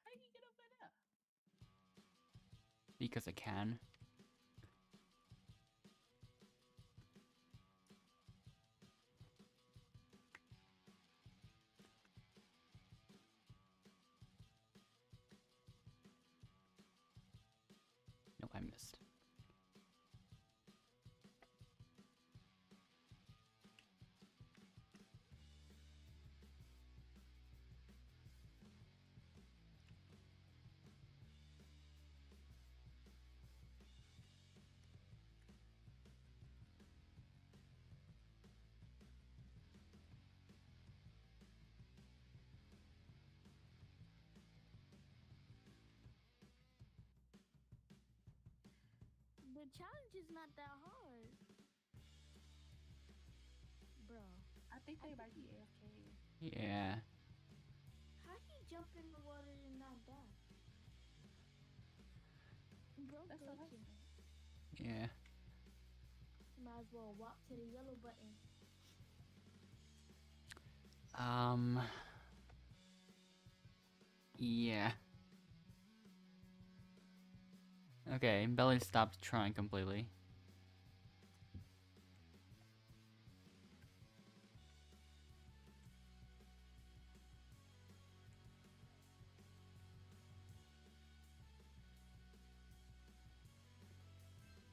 How you get up there? Because I can. Nope, I missed. The challenge is not that hard. Bro, I think they might be AFK. Yeah. how he jump in the water and not die? Bro, That's what I glitching. said. Yeah. Might as well walk to the yellow button. Yeah. Okay, Belly stopped trying completely.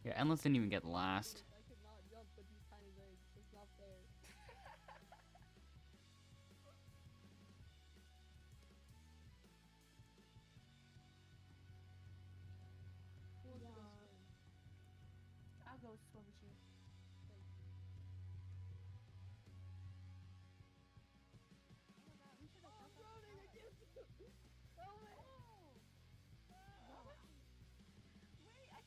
Yeah, Endless didn't even get last. I could not jump with these tiny legs. It's not fair. Who wants to go Yeah. swim? I'll go swim with you. Oh my god, we should have jumped off the pallet. Oh my. Wait, I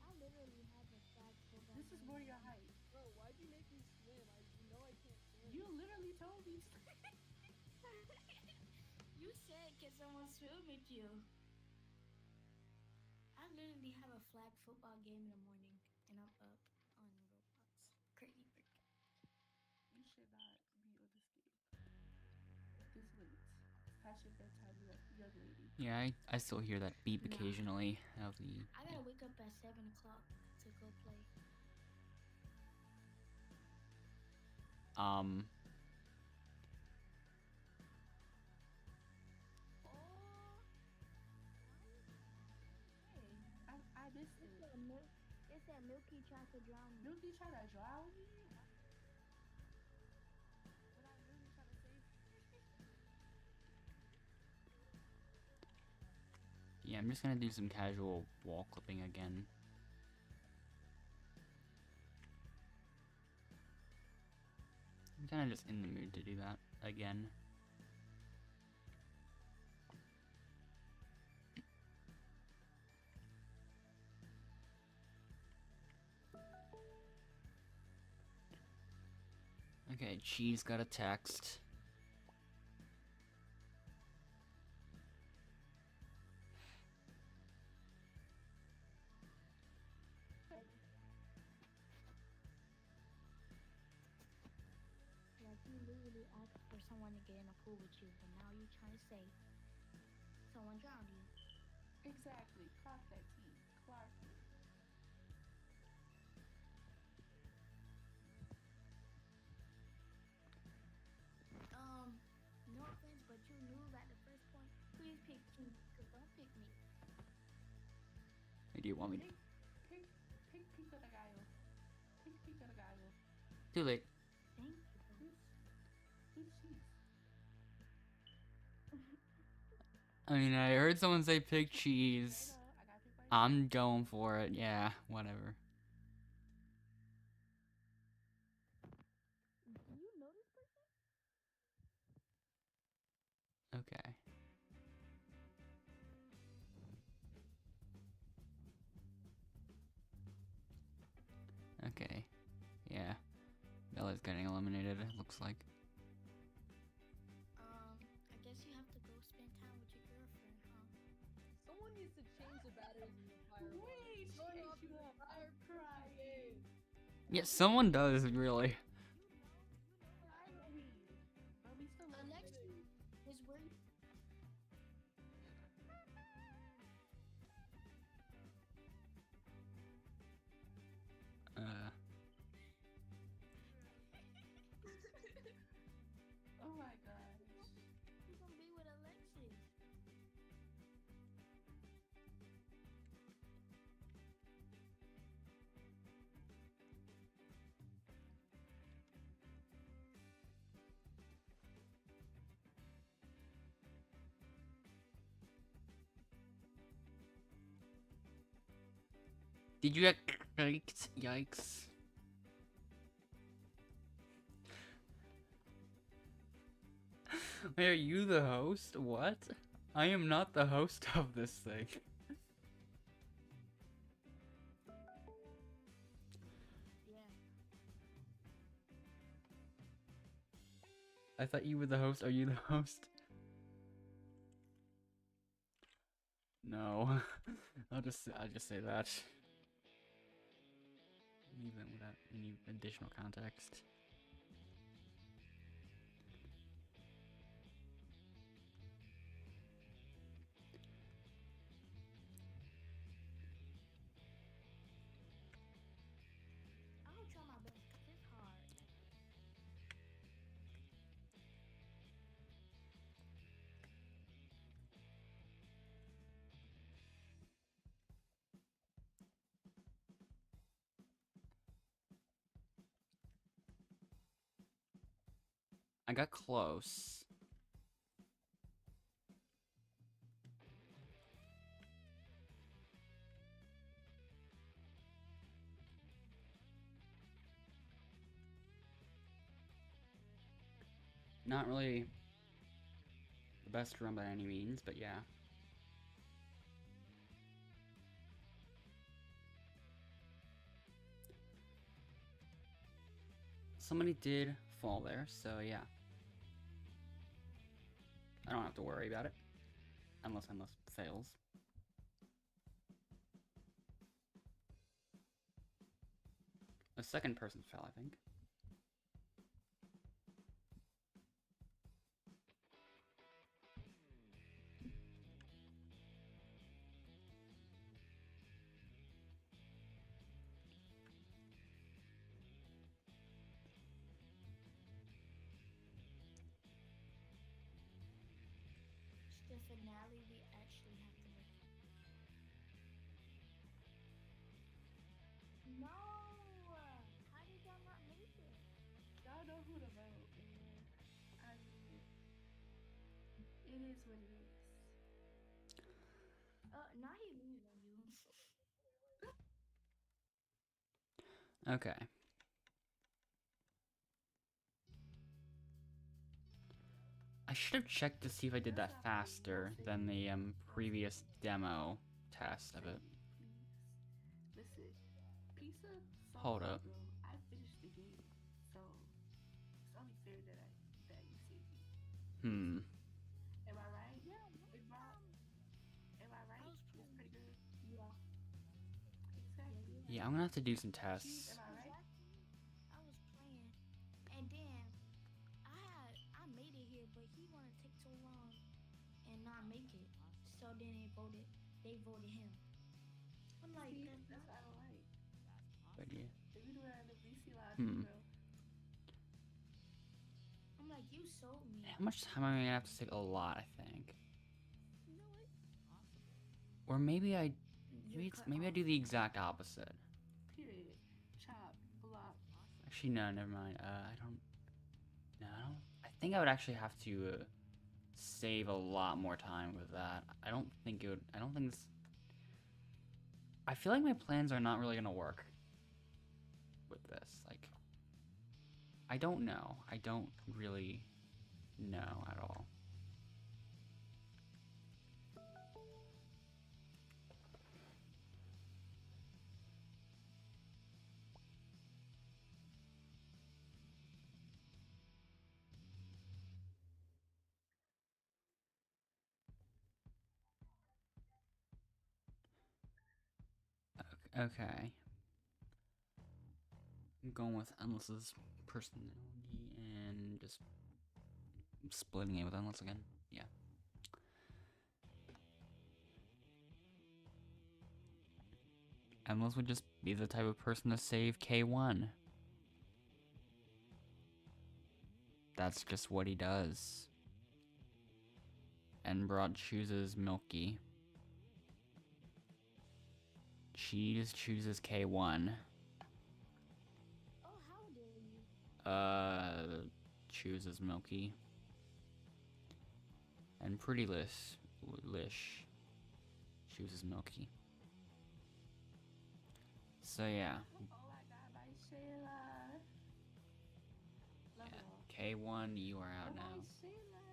I literally have a flag for that. This is more your height. Bro, why'd you make me swim? You know I can't swim. You literally told me. You said, can someone swim with you? I literally have a flag football game in the morning, and I'm up on Roblox. Crazy work. You should not be on this game. This late. Past your bedtime, young lady. Yeah, I still hear that beep Nah. occasionally of the. I gotta wake up at 7 o'clock to go play. Hey, I missed it. They said Milky tried to drown me. Milky trying to drown me? But I really trying to save you. Yeah, I'm just gonna do some casual wall clipping again. I'm kind of just in the mood to do that again. Okay, Cheese got a text. Like, you literally asked for someone to get in a pool with you, but now you're trying to say someone drowned you. Exactly. Clock that T. Clock it. No offense, but you knew at the first point. Please pick me, cause don't pick me. Or do you want me to? Pick Pico the Gallo. Pick Pico the Gallo. Too late. Thank you. Who's cheese? I mean, I heard someone say pick cheese. I got picked by you. I'm going for it. Yeah, whatever. Do you know this person? Okay. Okay. Yeah. Bella's getting eliminated, it looks like. I guess you have to go spend time with your girlfriend, huh? Someone needs to change the batteries in the fire. Wait, she Turn ate off you the up. fire I'm crying. Yeah, someone does, really. Finally. But we still love Alexi is where you Oh my gosh. gonna be with Alexis. Did you get yikes? Yikes. Wait, are you the host? What? I am not the host of this thing. Yeah. I thought you were the host. Are you the host? No. I'll just say that. Even without any additional context. I'll try my best because it's hard. I got close. Not really the best run by any means, but yeah. Somebody did fall there, so yeah. I don't have to worry about it. Unless fails. A second person fell, I think. It's the finale we actually have to make. No! How did y'all not make it? Y'all know who to vote, and I mean, it is what it is. Now he leaves on you. Okay. I should have checked to see if I did that faster than the previous demo test of it. Please. Listen, pizza. Hold up. Bro, I finished the game, so it's only fair that you saved me. Hmm. Am I right? Yeah, Am I right? was It's pretty good. Yeah. Exactly. Yeah, I'm gonna have to do some Cheese, tests. am I right? I was playing, and then I made it here, but he wanted to take so long and not make it. So then they voted him. I'm like, See, that's that's what I don't like. But yeah. If you do that in the VC live, Hmm. bro. I'm like, you sold me. How much time am I gonna have to take? A lot, I think. You know what? Or maybe You're cut maybe I off. do the exact opposite. Period. Chop. Block. Actually, no, never mind. I don't. No, I think I would actually have to save a lot more time with that. I don't think it would. I don't think this. I feel like my plans are not really gonna work with this. Like, I don't know. I don't really know at all. Okay. I'm going with Endless's personality and just splitting it with Endless again. Yeah. Endless would just be the type of person to save K1. That's just what he does. And Broad chooses Milky. Cheese chooses K1. Oh, how dare you? Chooses Milky. And Pretty Lish chooses Milky. So yeah. Oh my god, my Shayla. Love Yeah. y'all. K1, you are out Oh my now. Shayla.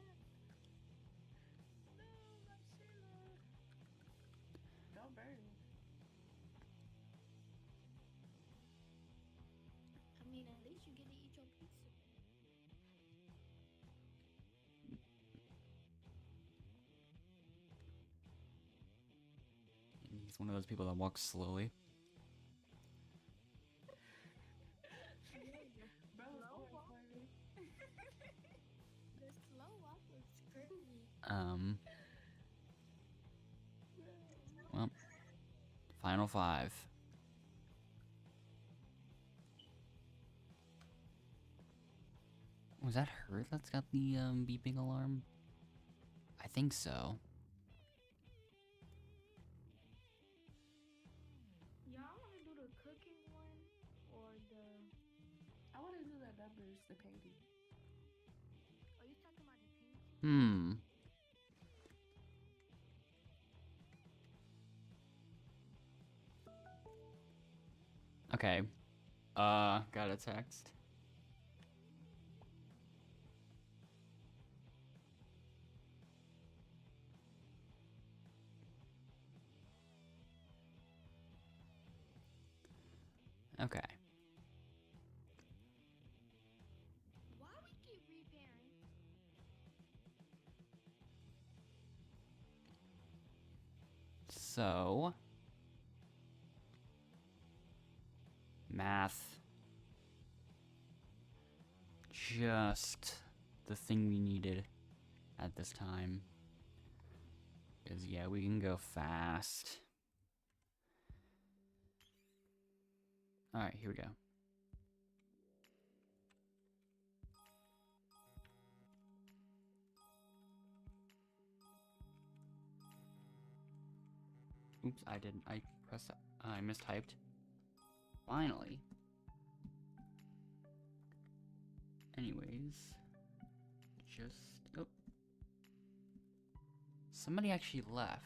least you get to eat your pizza. He's one of those people that walks slowly. Bro, it's Slow always walk. funny. The slow walk was crazy. Well, final 5. Was that her that's got the beeping alarm? I think so. Y'all want to do the cooking one or the? I want to do the numbers, the painting. Are you talking about the painting? Okay. Got a text. Okay. Why we keep repairing? So, math. Just the thing we needed at this time. Because, yeah, we can go fast. Alright, here we go. Oops, I didn't. I pressed. I mistyped. Finally. Anyways. Just. Oh. Somebody actually left.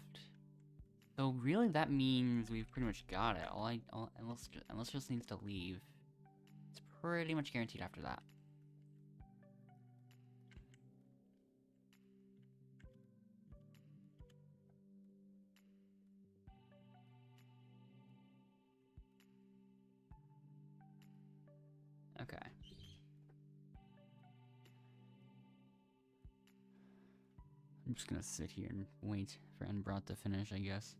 So really, that means we've pretty much got it. Unless just needs to leave. It's pretty much guaranteed after that. Okay. I'm just gonna sit here and wait for Enbrat to finish, I guess.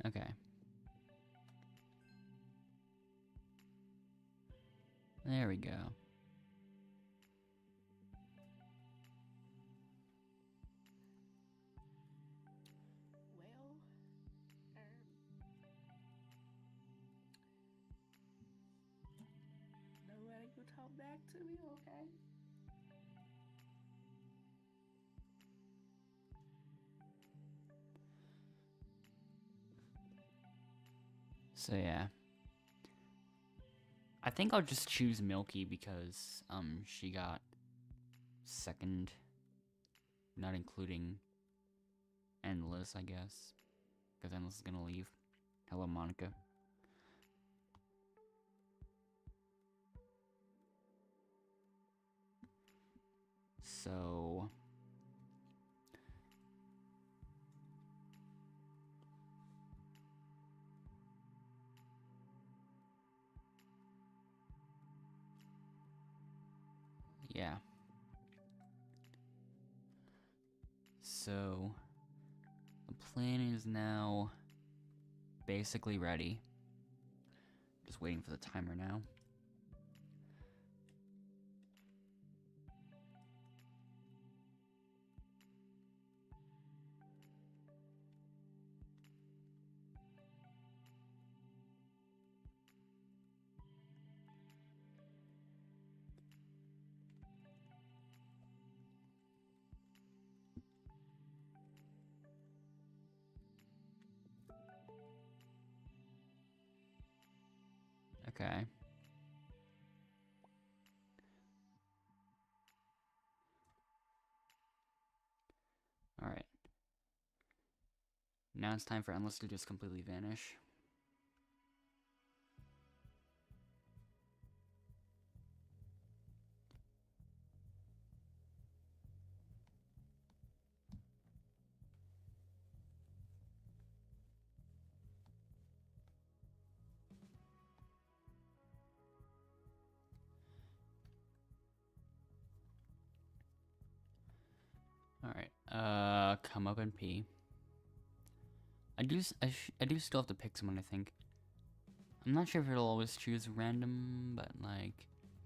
Okay. There we go. Well, nobody can talk back to me, okay? So yeah. I think I'll just choose Milky because she got second, not including Endless, I guess. Because Endless is gonna leave. Hello, Monica. So yeah. So the plan is now basically ready. Just waiting for the timer now. Okay. Alright. Now it's time for Endless to just completely vanish. come up and pee. I do still have to pick someone, I think. I'm not sure if it'll always choose random, but like,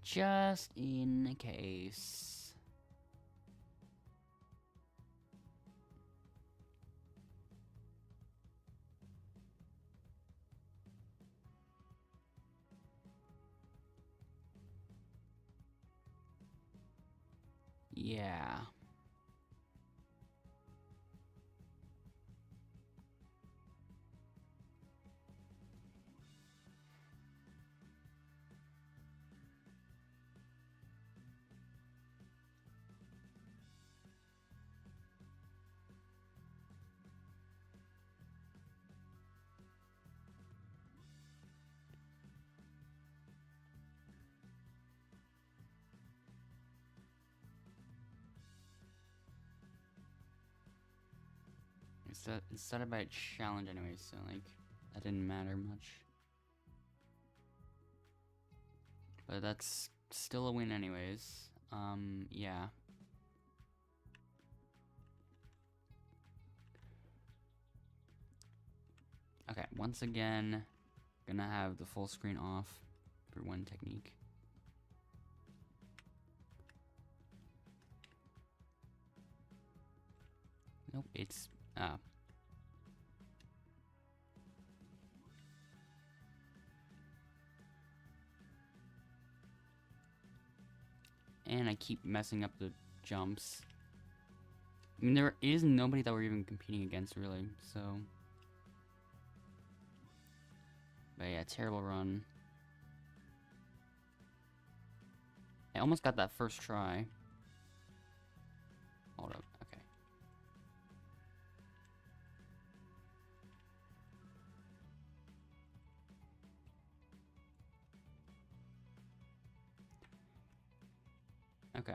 just in case. Yeah. It's started by a challenge anyway, so like that didn't matter much. But that's still a win anyways. Yeah. Okay, once again, gonna have the full screen off for one technique. Nope, it's and I keep messing up the jumps. I mean, there is nobody that we're even competing against, really, so. But yeah, terrible run. I almost got that first try. Hold up, okay. Okay.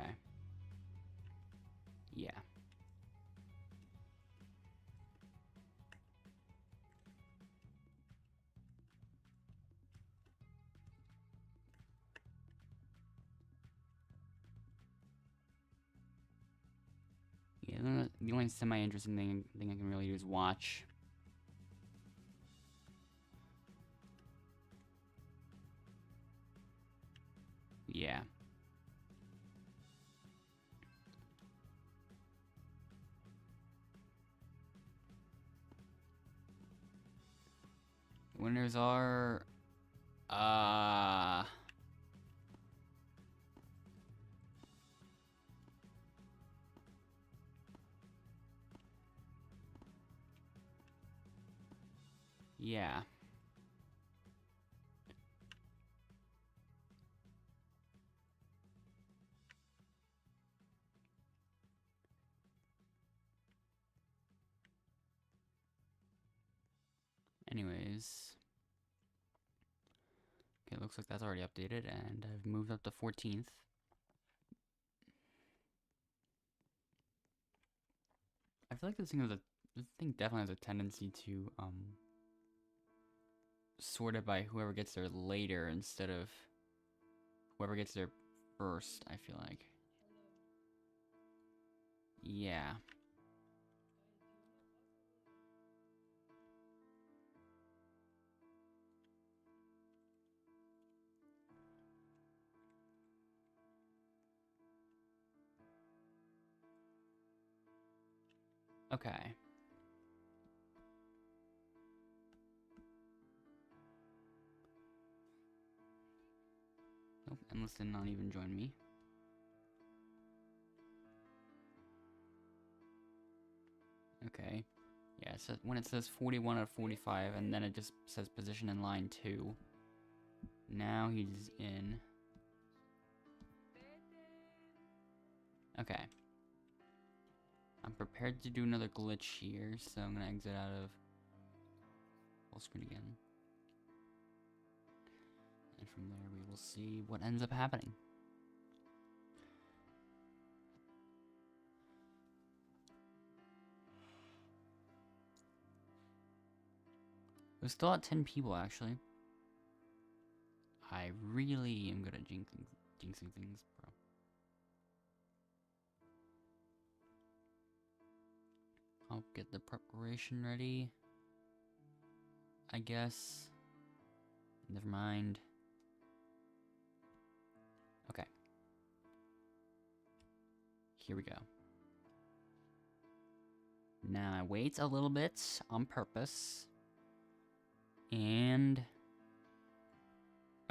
Yeah. Yeah, the only semi-interesting thing I can really do is watch. Yeah. Winners are yeah. Anyways. Okay, looks like that's already updated, and I've moved up to 14th. I feel like this thing definitely has a tendency to sort it by whoever gets there later instead of whoever gets there first, I feel like. Yeah. Okay. Nope, Endless did not even join me. Okay. Yeah, so when it says 41 out of 45, and then it just says position in line 2. Now he's in. Okay. I'm prepared to do another glitch here, so I'm gonna exit out of full screen again. And from there we will see what ends up happening. We're still at 10 people, actually. I really am good at jinxing things, bro. I'll get the preparation ready. I guess. Never mind. Okay. Here we go. Now I wait a little bit on purpose. And...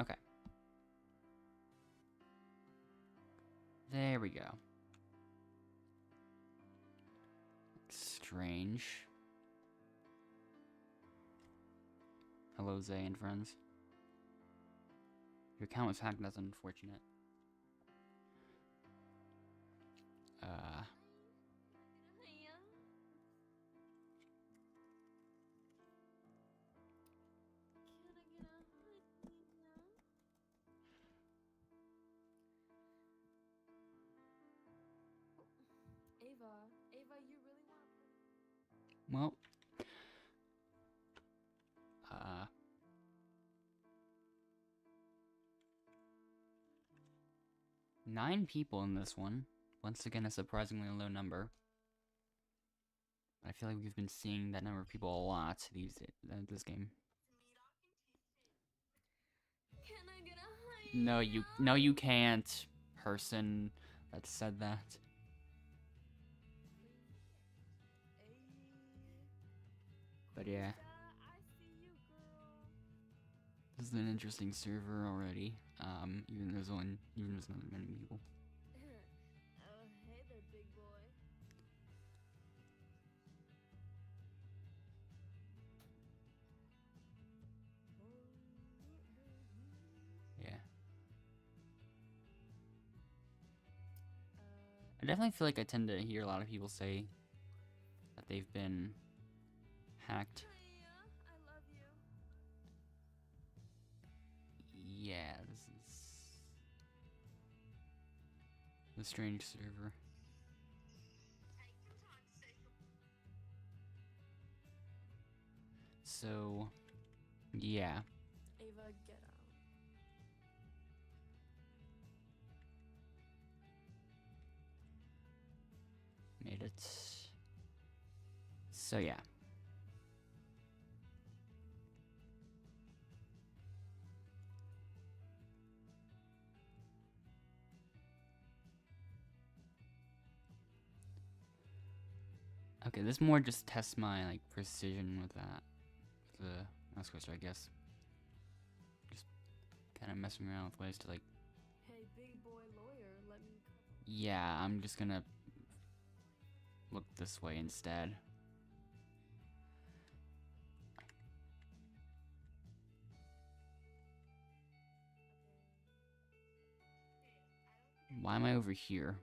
okay. There we go. Strange. Hello, Zay and friends. Your account was hacked, that's unfortunate. Ava, you really want to play? Well. 9 people in this one. Once again, a surprisingly low number. I feel like we've been seeing that number of people a lot this game. Can I get a No, you can't. Person that said that. But yeah. This is an interesting server already. Even there's not many people. Hey there, big boy. Yeah. I definitely feel like I tend to hear a lot of people say that they've been hacked. I love you. Yeah, this is a strange server. So, yeah. Ava, get out. Made it. So, yeah. Okay, this more just tests my like precision with that. The mouse cursor, I guess. Just kind of messing around with ways to like. Hey, big boy lawyer, let me. Yeah, I'm just gonna look this way instead. Why am I over here?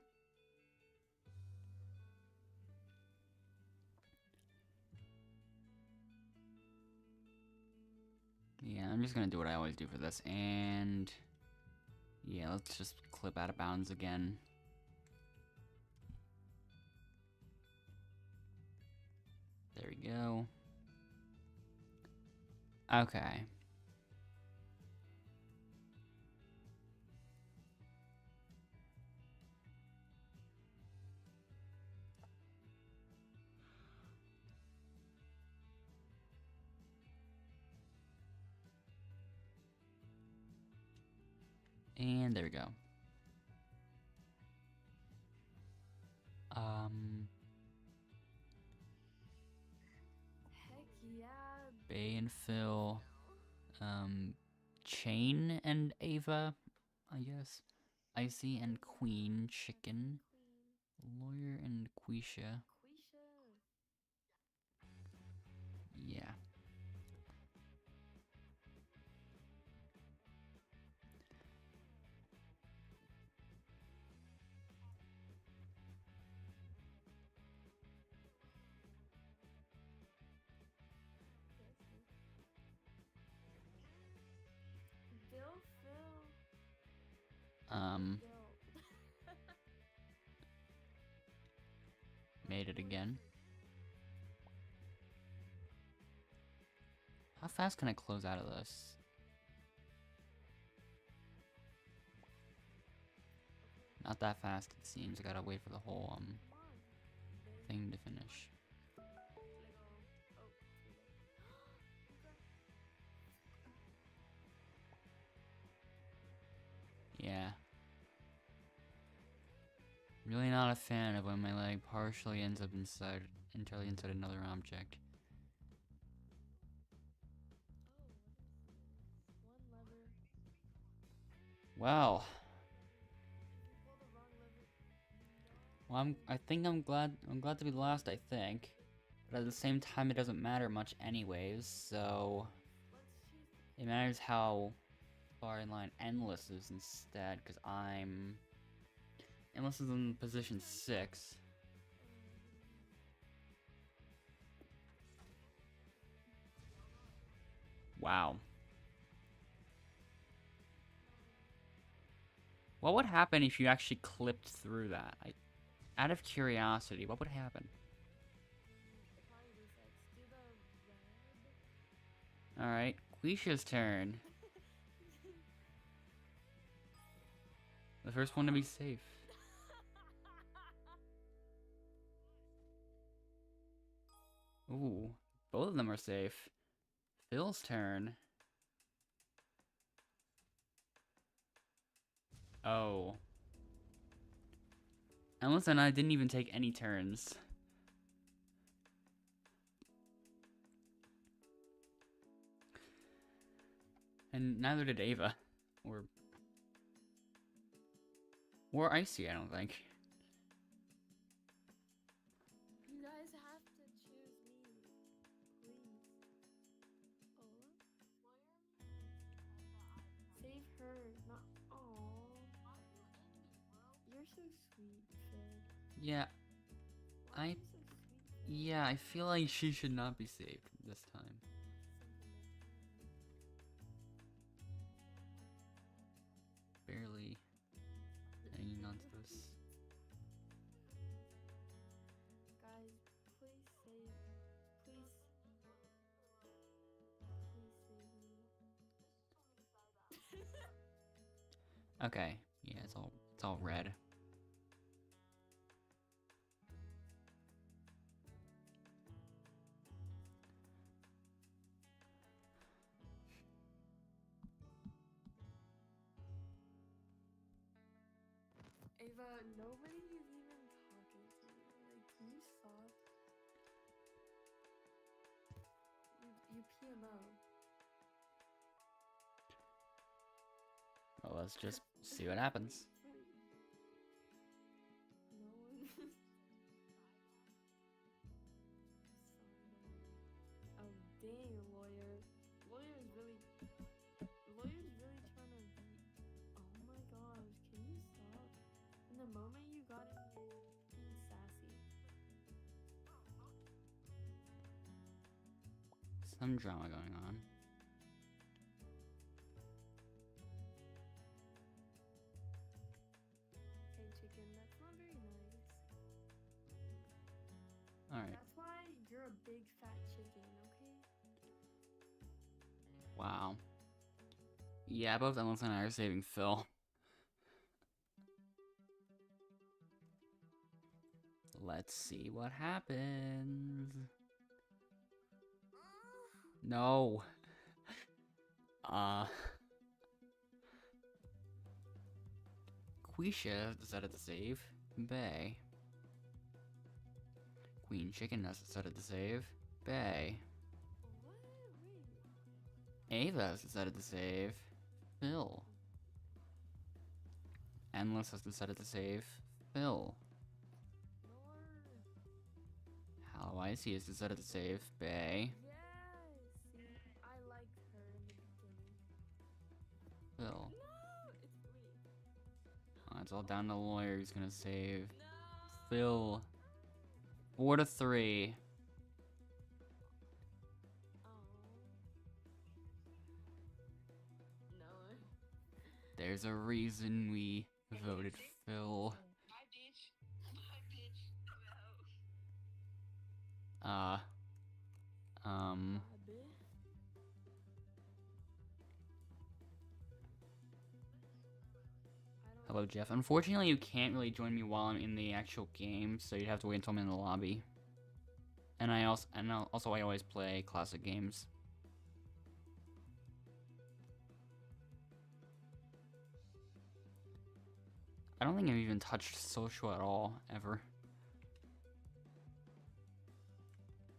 Yeah, I'm just gonna do what I always do for this, and yeah, let's just clip out of bounds again. There we go. Okay. And there we go. Heck yeah. Bay and Phil. Chain and Ava, I guess. Icy and Queen Chicken. Lawyer and Quisha. Yeah. Bill, Phil. Made it again. How fast can I close out of this? Not that fast, it seems. I gotta wait for the whole thing to finish. a fan of when my leg partially ends up entirely inside another object. One lever. Well, If you pull the wrong lever, I think I'm glad to be the last, I think. But at the same time, it doesn't matter much anyways, so let's choose it matters how far in line Endless is instead, because Endless is in position 6. Wow. What would happen if you actually clipped through that? Out of curiosity, what would happen? it probably resets. Do the red. Alright, Quisha's turn. The first one to be safe. Ooh, both of them are safe. Phil's turn. Oh. Emma and I didn't even take any turns. And neither did Ava. Or Icy, I don't think. You guys have to choose me, please. Save her, not. Aww. You're so sweet, Fred. Yeah, Why are I- you so sweet, Fred? yeah, I feel like she should not be saved this time. Barely hanging on to this. Guys, please save. Please. Please save me. Okay, yeah, it's all red. Ava, nobody is even talking to you. Like, can you stop? You PMO. Well, let's just see what happens. No one. Oh dang, lawyer. Lawyer's really trying to be. Oh my gosh, can you stop? In the moment you got in here, being sassy. Some drama going on. Hey chicken, that's not very nice. Alright, That's why you're a big fat chicken, okay? wow. Yeah, both Emma and I are saving Phil. Let's see what happens. No. Quisha decided to save Bay. Queen Chicken has decided to save Bay. What? Wait. Ava has decided to save Phil. Endless has decided to save Phil. No. How Icy has decided to save Bay. Yes. See, I liked her in the beginning. Phil. No, it's me. It's all down to the lawyer who's gonna save No. Phil. 4-3. Oh. No. There's a reason we voted Phil. My bitch. My bitch. I'm out. Bobby. Hello, Jeff. Unfortunately, you can't really join me while I'm in the actual game, so you'd have to wait until I'm in the lobby. And I always play classic games. I don't think I've even touched social at all, ever.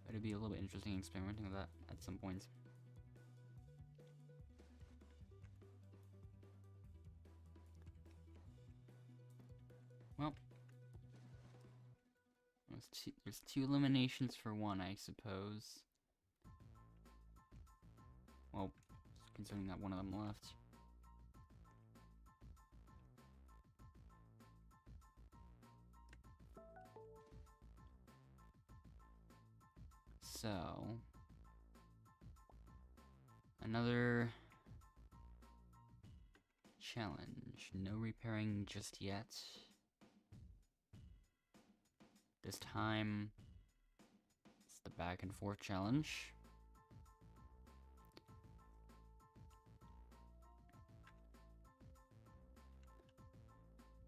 It'd be a little bit interesting experimenting with that at some points. Well, there's two eliminations for one, I suppose. Well, considering that one of them left. So, another challenge. No repairing just yet. This time, it's the back and forth challenge.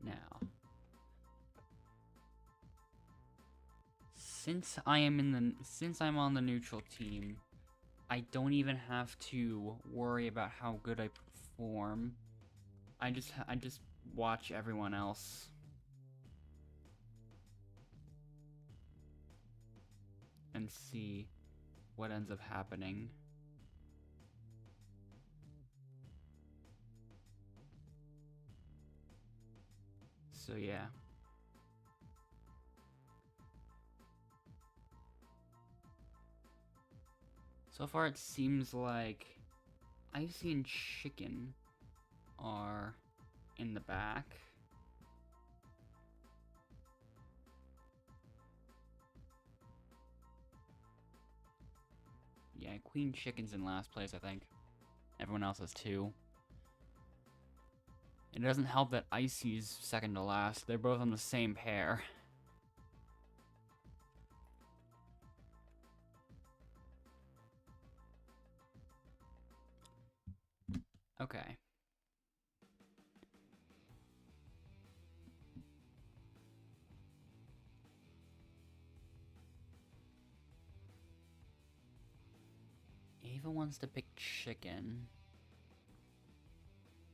Now, since I'm on the neutral team, I don't even have to worry about how good I perform. I just watch everyone else. And see what ends up happening. So yeah. So far it seems like Icy and Chicken are in the back. Yeah, Queen Chicken's in last place, I think. Everyone else has 2. It doesn't help that Icy's second to last. They're both on the same pair. Okay. Ava wants to pick Chicken.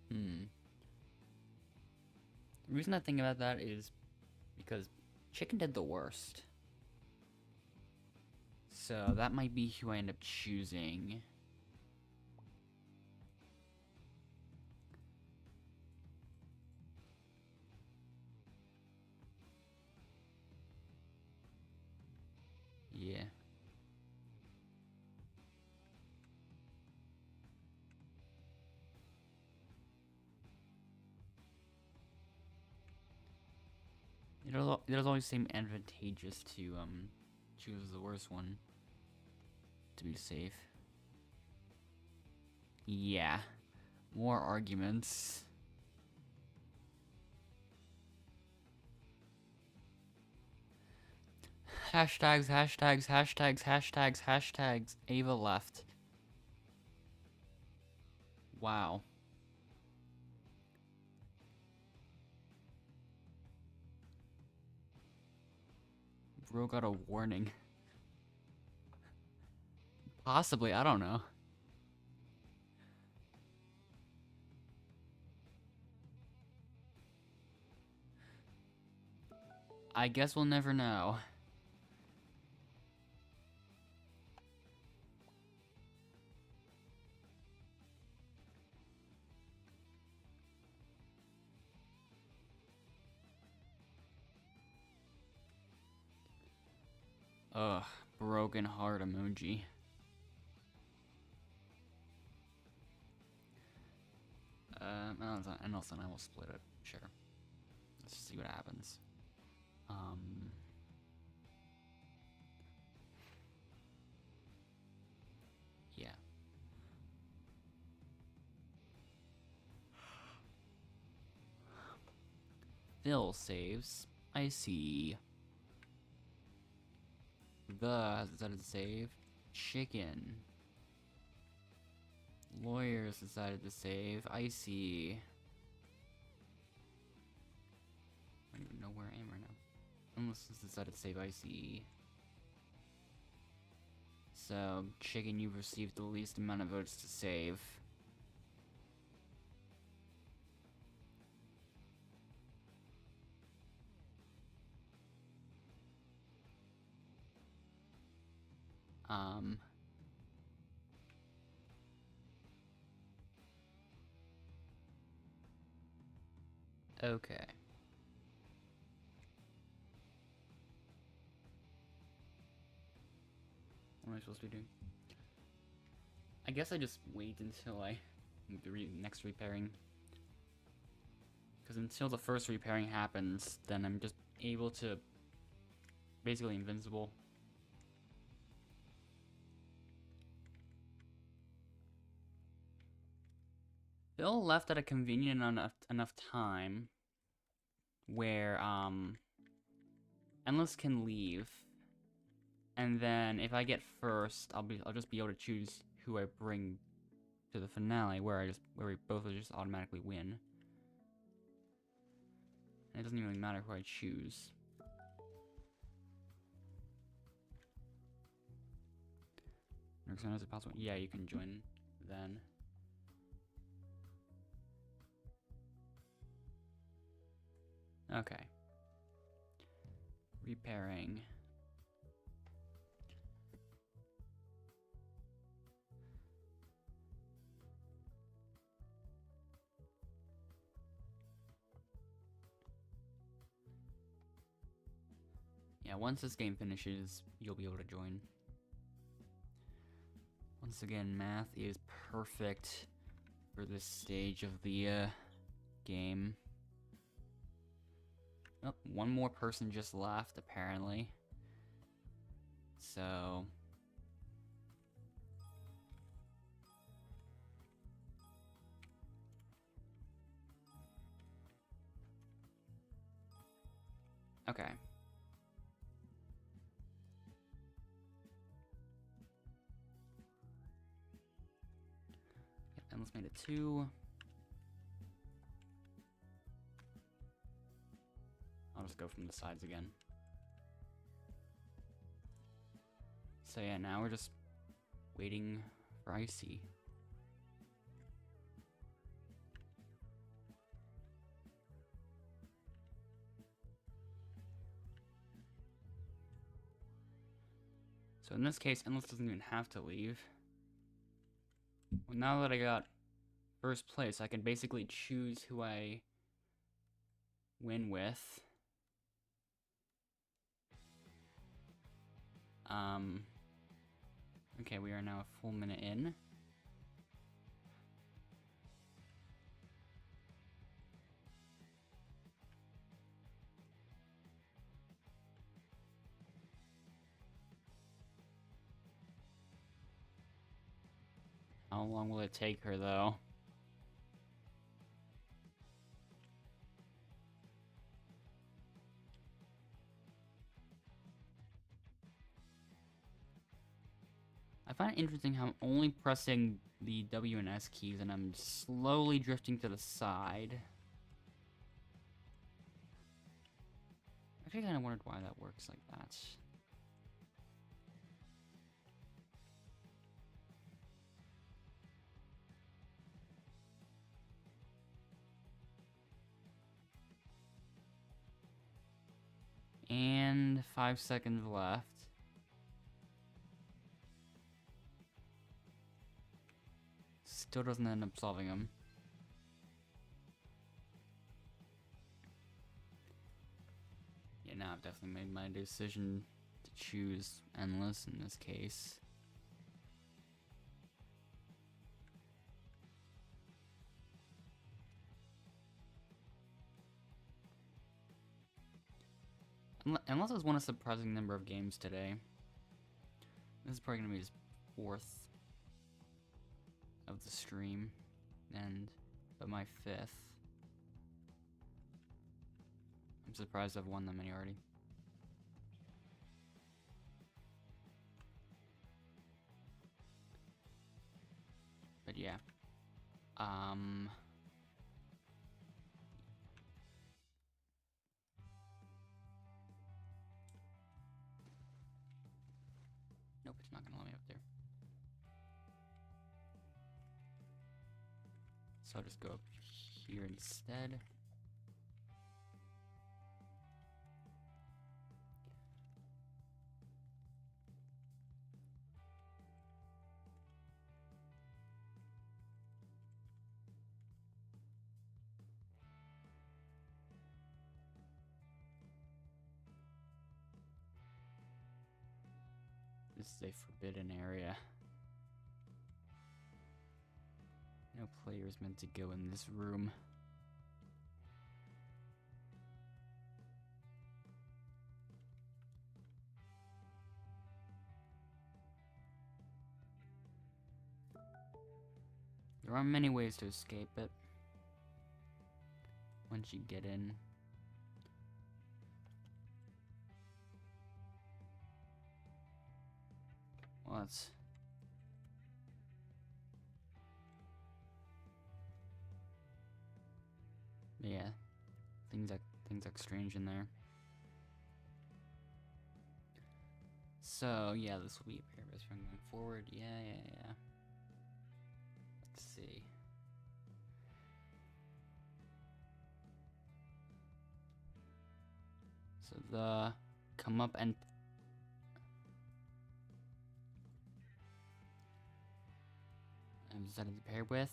The reason I think about that is because Chicken did the worst. So that might be who I end up choosing. Yeah. It does always seem advantageous to choose the worst one to be safe. Yeah. More arguments. Hashtags, hashtags, hashtags, hashtags, hashtags. Ava left. Wow. Bro got a warning. Possibly, I don't know. I guess we'll never know. Ugh, broken heart emoji. And also I will split it. Sure. Let's see what happens. Yeah. Phil saves. I see. Has decided to save. Chicken. Lawyers decided to save. I see. I don't even know where I am right now. Unless it's decided to save ICE. So, Chicken, you've received the least amount of votes to save. Okay. What am I supposed to be doing? I guess I just wait until I do the next repairing. Because until the first repairing happens, then I'm just able to basically invincible. Bill left at a convenient enough time where Endless can leave, and then if I get first, I'll just be able to choose who I bring to the finale, where we both will just automatically win. And it doesn't even matter who I choose. As soon as it's possible, yeah, you can join then. Okay. Repairing. Yeah, once this game finishes, you'll be able to join. Once again, math is perfect for this stage of the game. Oh, one more person just left, apparently. So... okay. Yep, Endless made it 2. I'll just go from the sides again. So yeah, now we're just waiting for Icy. So in this case, Endless doesn't even have to leave. Well, now that I got first place, I can basically choose who I win with. Okay, we are now a full minute in. How long will it take her, though? I find it interesting how I'm only pressing the W and S keys and I'm slowly drifting to the side. I actually kind of wondered why that works like that. And 5 seconds left. Still doesn't end up solving them. Yeah, now I've definitely made my decision to choose Endless in this case. Endless has won a surprising number of games today. This is probably going to be his 4th of the stream, but my 5th. I'm surprised I've won that many already. But yeah. Nope, it's not gonna let me up there. So I'll just go up here instead. This is a forbidden area. No player is meant to go in this room. There are many ways to escape it. Once you get in. Well, that's... Yeah. Things look strange in there. So, yeah, this will be a pair of us going forward. Yeah. Let's see. So the come up and decided to pair with.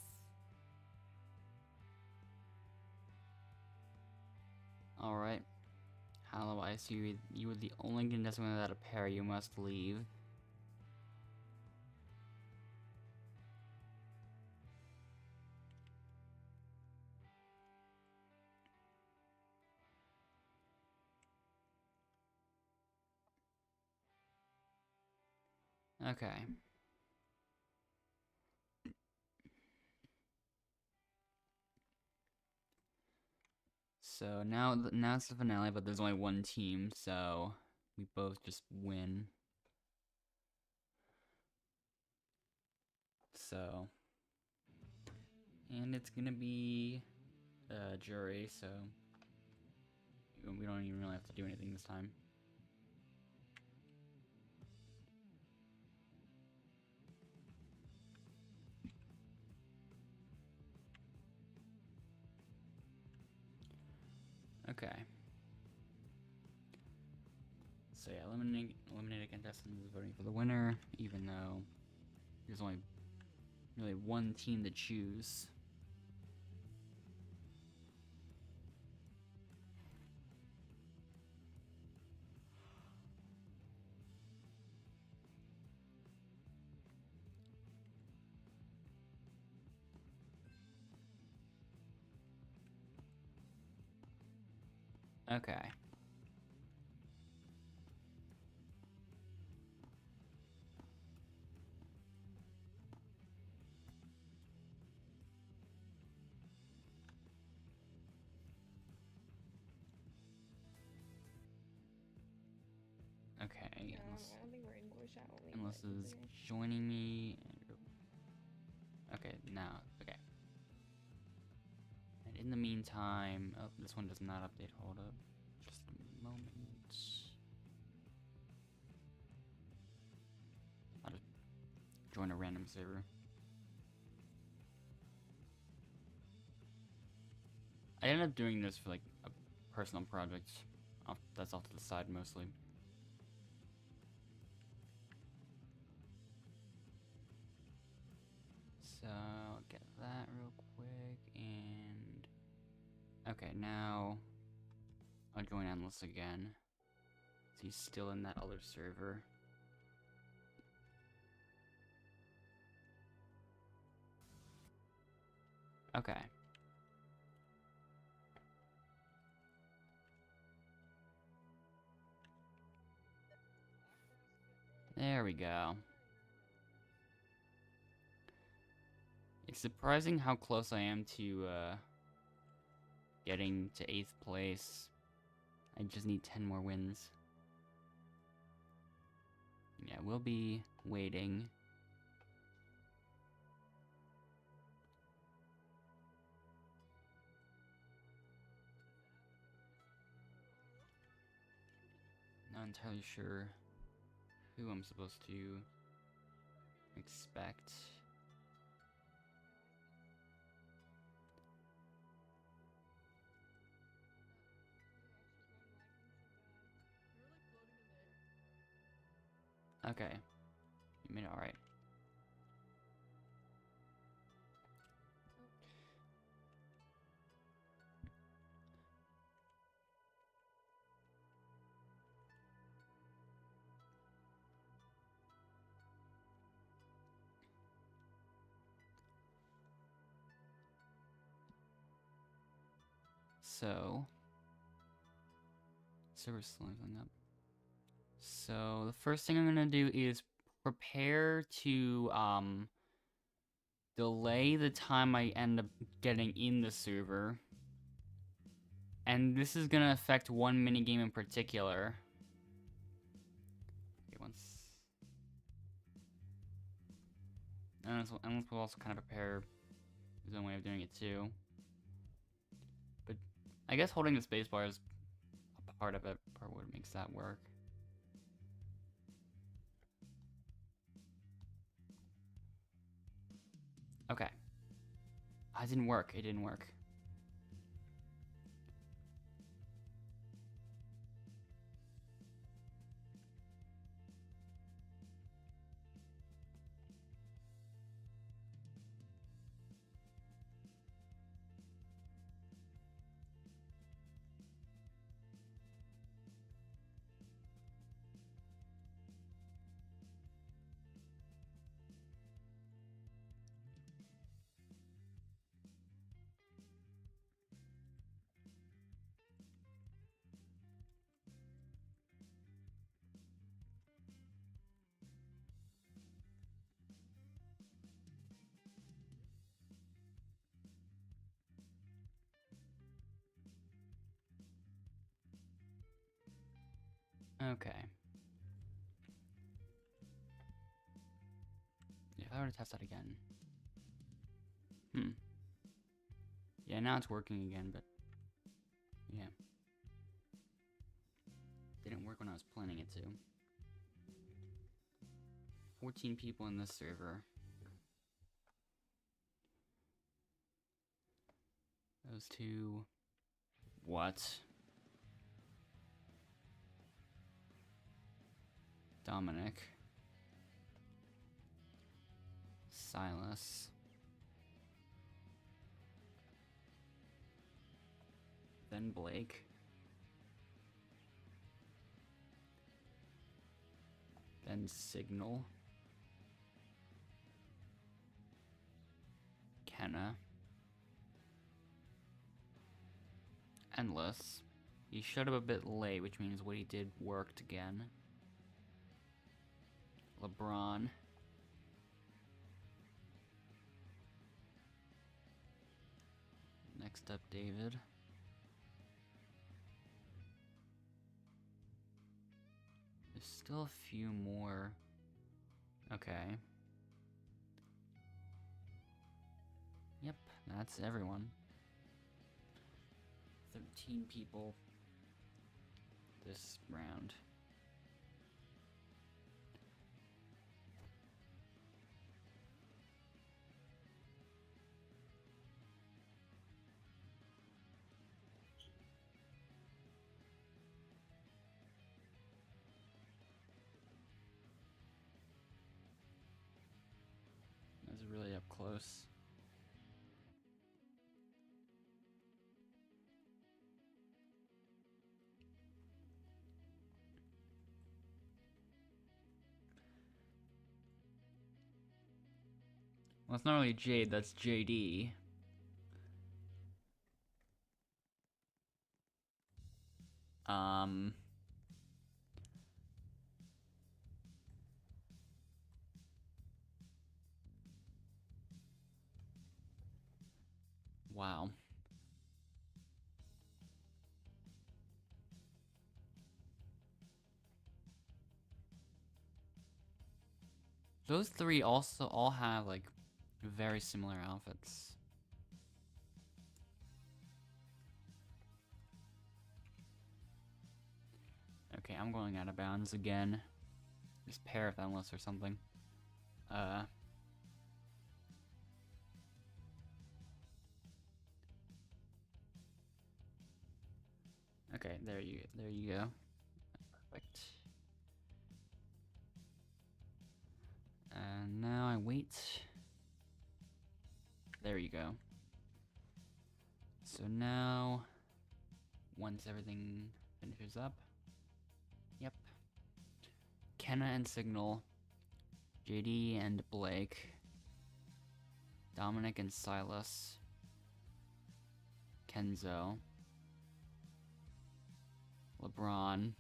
Alright. Hello, I see you were the only contestant without a pair. You must leave. Okay. So now it's the finale, but there's only one team, so we both just win. So, and it's gonna be a jury, so we don't even really have to do anything this time. Okay. So yeah, eliminated contestants is voting for the winner, even though there's only really one team to choose. Okay. Okay, I don't think we're English only. unless but is okay. joining me. Okay, now, okay. And in the meantime, oh, this one does not update. Hold up, just a moment. I'll just join a random server. I ended up doing this for like a personal project. That's off to the side mostly. So I'll get that real quick, and okay, now I'll join Endless again. So he's still in that other server. Okay. There we go. It's surprising how close I am to getting to 8th place. I just need 10 more wins. Yeah, we'll be waiting. Not entirely sure who I'm supposed to expect. Okay. You made it alright. So, server's slowing something up. So the first thing I'm gonna do is prepare to delay the time I end up getting in the server. And this is gonna affect one minigame in particular. Okay, and we'll also kind of prepare his own way of doing it too. But I guess holding the spacebar is a part of it, part of what makes that work. Okay. It didn't work. It didn't work. Okay. If I were to test that again. Yeah, now it's working again, but yeah. Didn't work when I was planning it to. 14 people in this server. Those two. What? Dominic. Silas. Then Blake. Then Signal. Kenna. Endless. He showed up a bit late, which means what he did worked again. LeBron. Next up, David. There's still a few more. Okay. Yep, that's everyone. 13 people this round. That's really up close. Well, it's not really Jade, that's JD. Wow. Those three also all have like very similar outfits. Okay, I'm going out of bounds again. Just pair of endless or something. Okay, there you go. Perfect. And now I wait. There you go. So now, once everything finishes up, yep. Kenna and Signal, JD and Blake, Dominic and Silas, Kenzo, LeBron,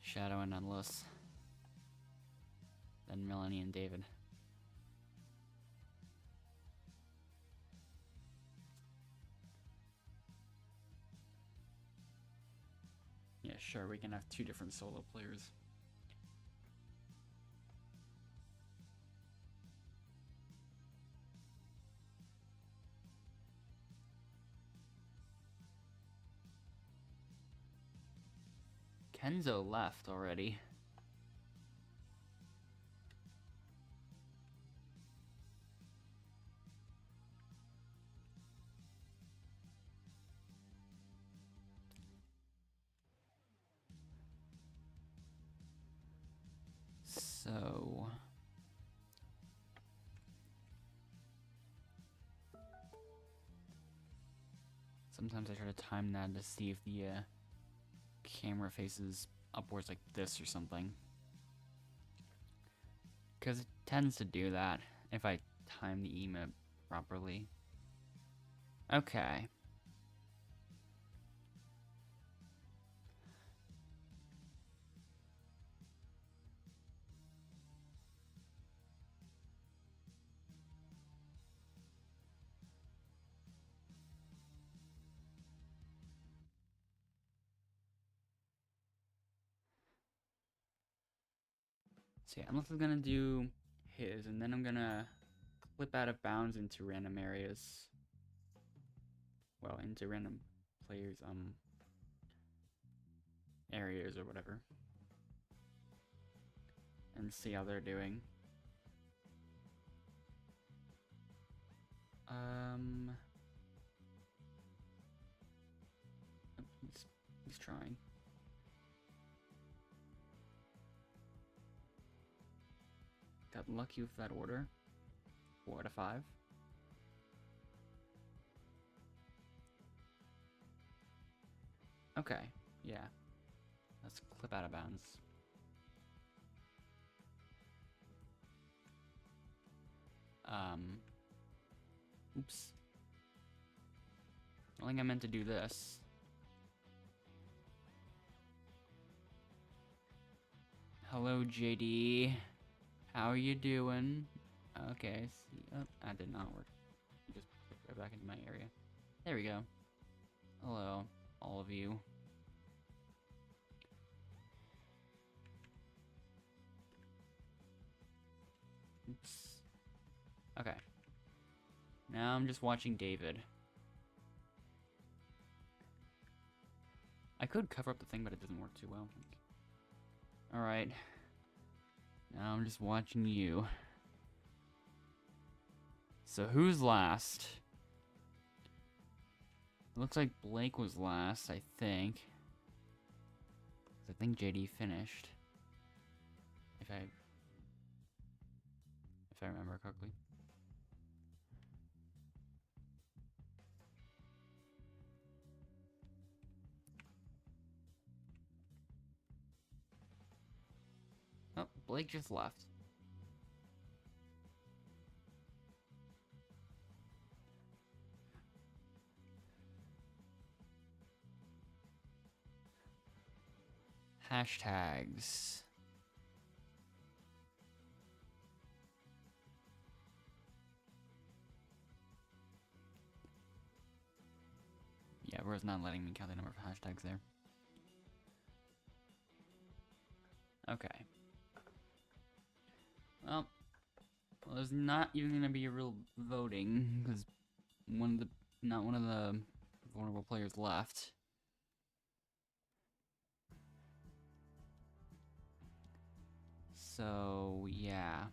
Shadow and Endless, then Melanie and David. Yeah, sure, we can have 2 different solo players. Kenzo left already. So sometimes I try to time that to see if the camera faces upwards like this or something, because it tends to do that if I time the emote properly. Okay. So yeah, Endless is gonna do his, and then I'm gonna clip out of bounds into random areas. Well, into random players' areas or whatever, and see how they're doing. He's trying. Got lucky with that order. 4 out of 5. Okay, yeah. Let's clip out of bounds. Oops. I think I meant to do this. Hello, JD. How are you doing? Okay, I see. Oh, that did not work. Just put it right back into my area. There we go. Hello, all of you. Oops. Okay. Now I'm just watching David. I could cover up the thing, but it doesn't work too well. Alright. Now I'm just watching you. So who's last? Looks like Blake was last, I think. 'Cause I think JD finished. If I remember correctly. Oh, Blake just left. Hashtags. Yeah, Ro's not letting me count the number of hashtags there. Okay. Well, there's not even gonna be a real voting because not one of the vulnerable players left. So yeah.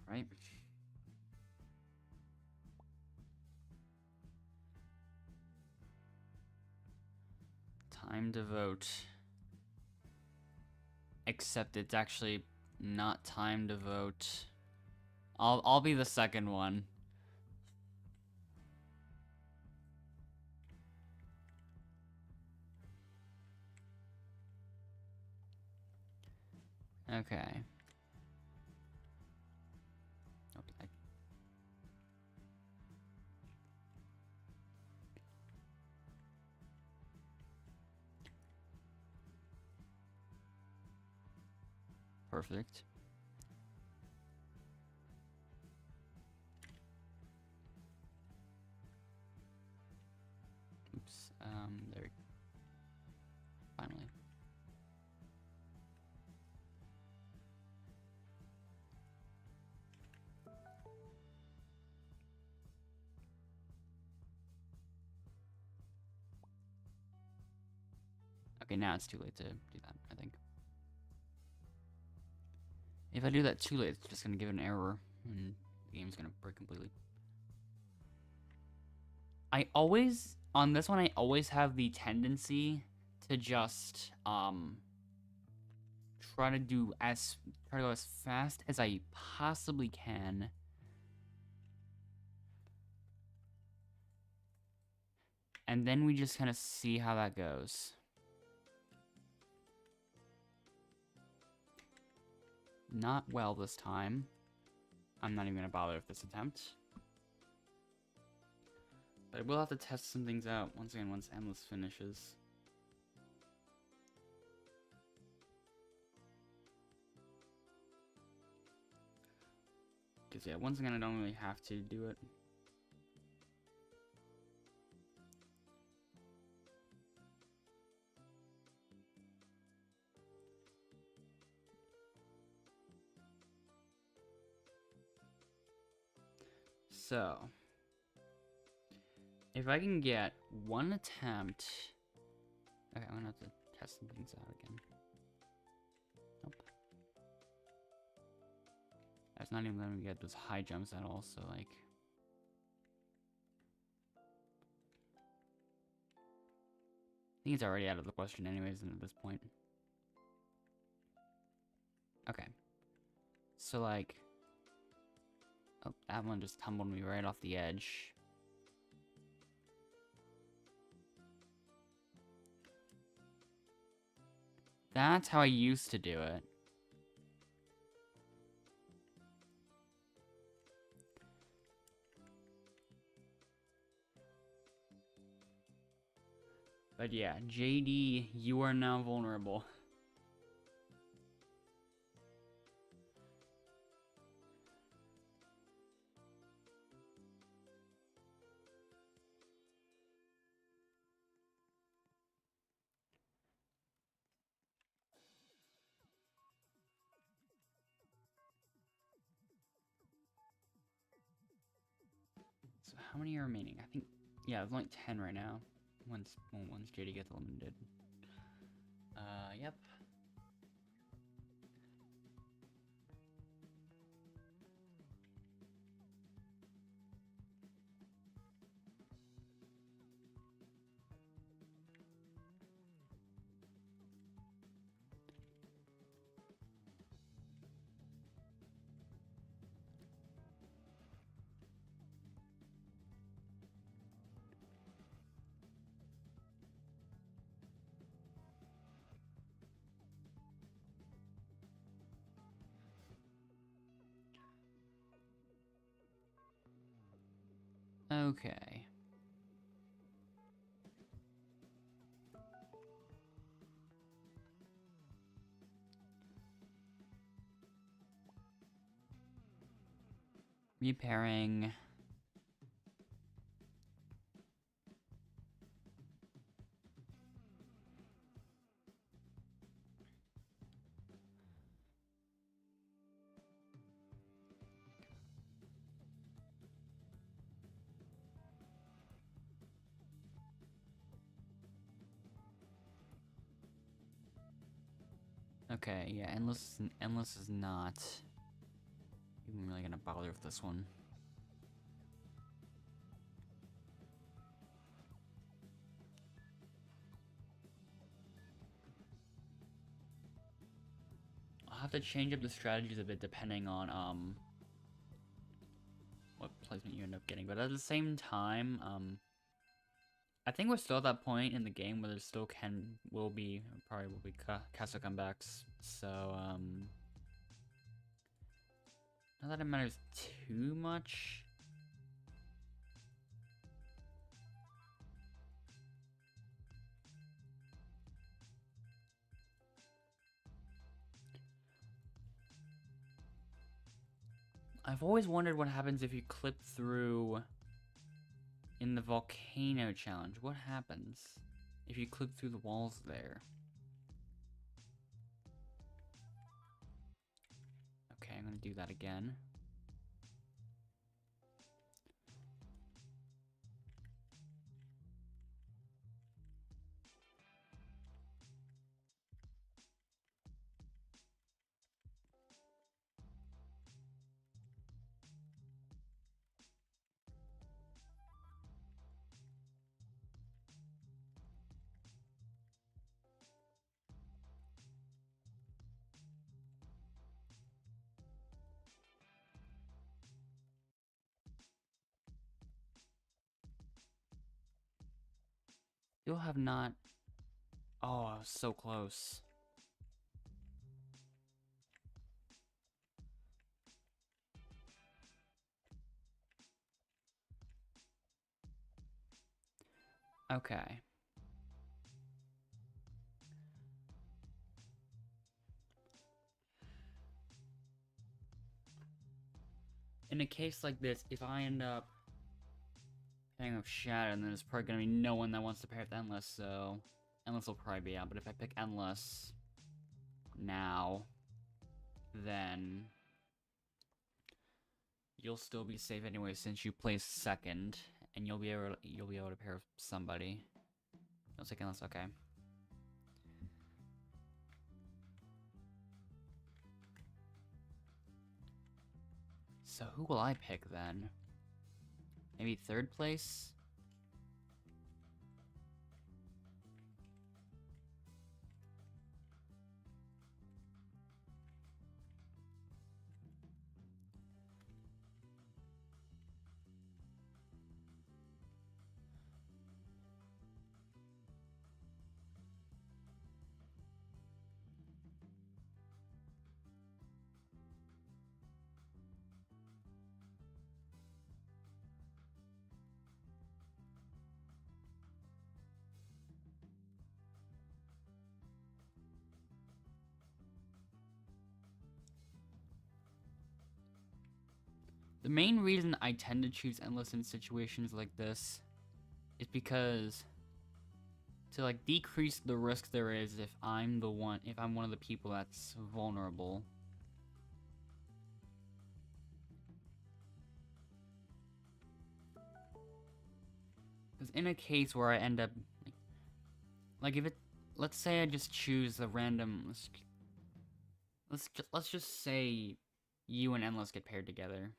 Right. Time to vote. Except it's actually not time to vote. I'll be the second one. Okay. Okay. Perfect. Oops. There. Finally. Okay, now it's too late to do that, I think. If I do that too late, it's just gonna give it an error, and the game's gonna break completely. On this one, I always have the tendency to just, try to go as fast as I possibly can. And then we just kind of see how that goes. Not well this time. I'm not even gonna bother with this attempt. But I will have to test some things out once again once Endless finishes. Because yeah, once again I don't really have to do it. So, if I can get one attempt... Okay, I'm gonna have to test some things out again. Nope. That's not even letting me get those high jumps at all, so like... I think it's already out of the question anyways at this point. Okay. So like... Oh, that one just tumbled me right off the edge. That's how I used to do it. But yeah, JD, you are now vulnerable. So how many are remaining? I think, yeah, there's only 10 right now. Once JD gets eliminated. Yep. Okay. Repairing. Okay, yeah, Endless is not even really gonna bother with this one. have to change up the strategies a bit depending on what placement you end up getting. But at the same time, I think we're still at that point in the game where there still probably will be castle comebacks. So not that it matters too much. I've always wondered what happens if you clip through in the volcano challenge. What happens if you clip through the walls there? Okay, I'm gonna do that again. You'll have not. Oh, I was so close. Okay. In a case like this, if I end up pairing with Shadow, then there's probably gonna be no one that wants to pair with Endless, so Endless will probably be out. But if I pick Endless now, then you'll still be safe anyway since you placed second, and you'll be able to pair with somebody. You'll take Endless, okay. So who will I pick then? Maybe third place? The main reason I tend to choose Endless in situations like this is because to like decrease the risk there is if I'm one of the people that's vulnerable. Because in a case where I end up like if it, let's say I just choose a random, let's just say you and Endless get paired together.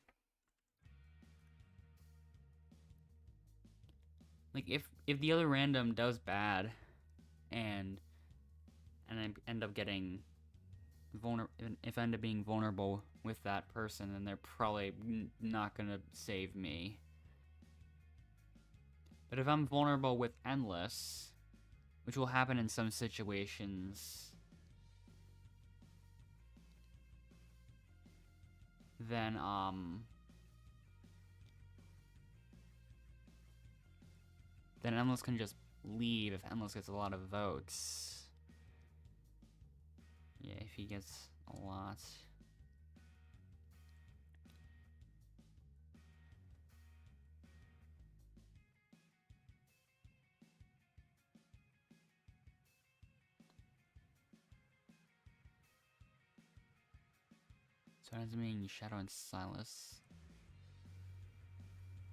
Like if the other random does bad, and I end up getting if I end up being vulnerable with that person, then they're probably not gonna save me. But if I'm vulnerable with Endless, which will happen in some situations, then Endless can just leave if Endless gets a lot of votes. Yeah, if he gets a lot. So it ends up being Shadow and Silas.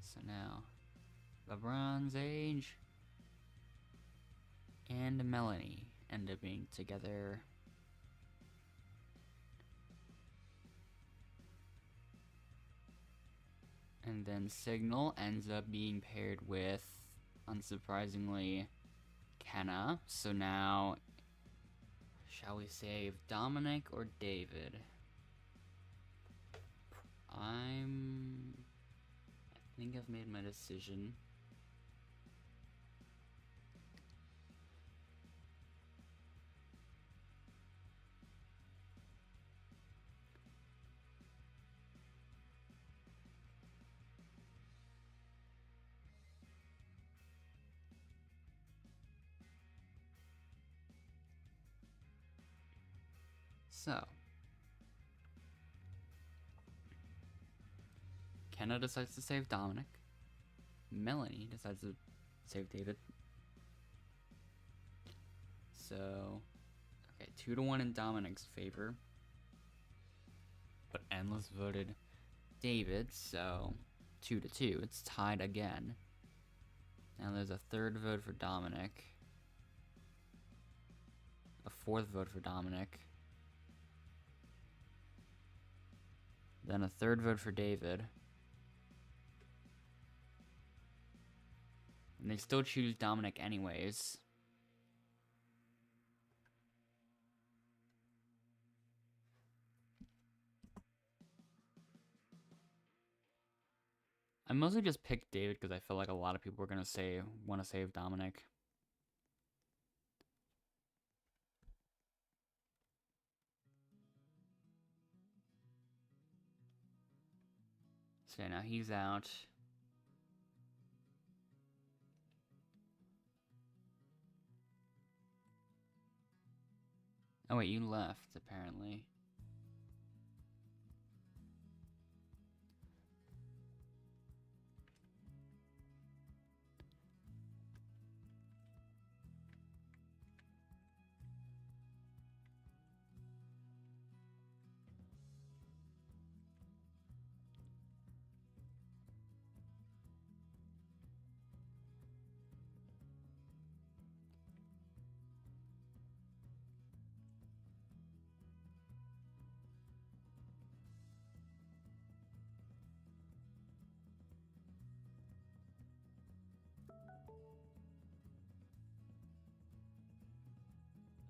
So now, the Bronze Age and Melanie end up being together. And then Signal ends up being paired with, unsurprisingly, Kenna. So now Shall we save Dominic or David? I think I've made my decision. So, Kenna decides to save Dominic. Melanie decides to save David. So, okay, 2-1 in Dominic's favor. But Endless voted David, so 2-2. It's tied again. Now there's a third vote for Dominic. A fourth vote for Dominic. Then a third vote for David. And they still choose Dominic anyways. I mostly just picked David because I feel like a lot of people are gonna want to save Dominic. So now he's out. Oh wait, you left, apparently.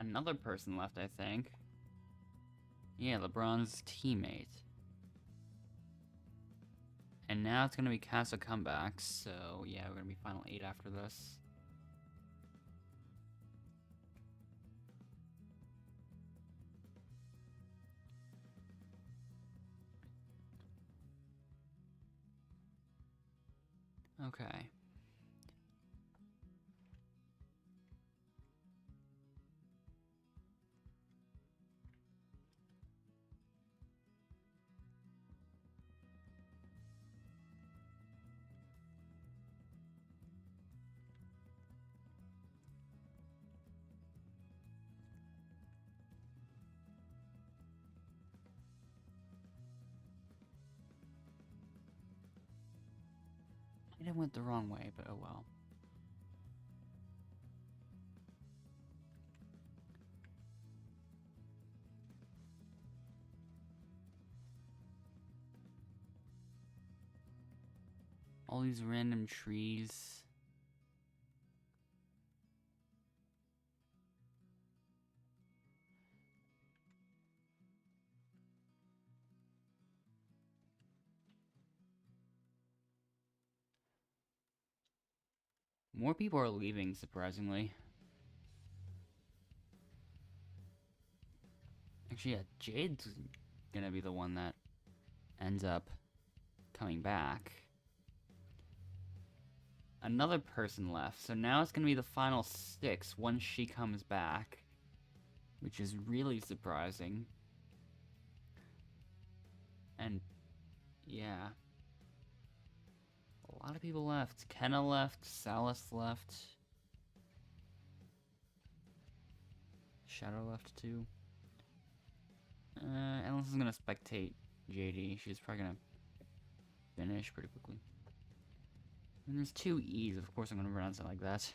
Another person left, I think. Yeah, LeBron's teammate. And now it's gonna be cast of comebacks, so yeah, we're gonna be final 8 after this. Okay. It went the wrong way, but oh well. All these random trees. More people are leaving, surprisingly. Actually, yeah, Jade's gonna be the one that ends up coming back. Another person left, so now it's gonna be the final 6 once she comes back, which is really surprising. And yeah, a lot of people left. Kenna left, Salas left, Shadow left too. Ellis is gonna spectate JD. She's probably gonna finish pretty quickly. And there's 2 E's, of course I'm gonna pronounce it like that.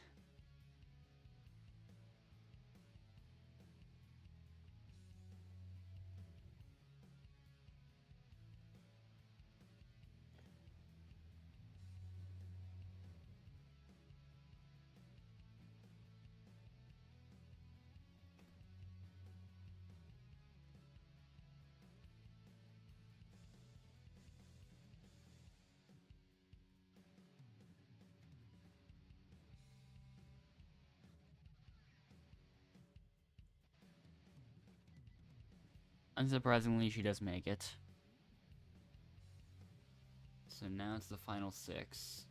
Unsurprisingly, she does make it. So now it's the final 6.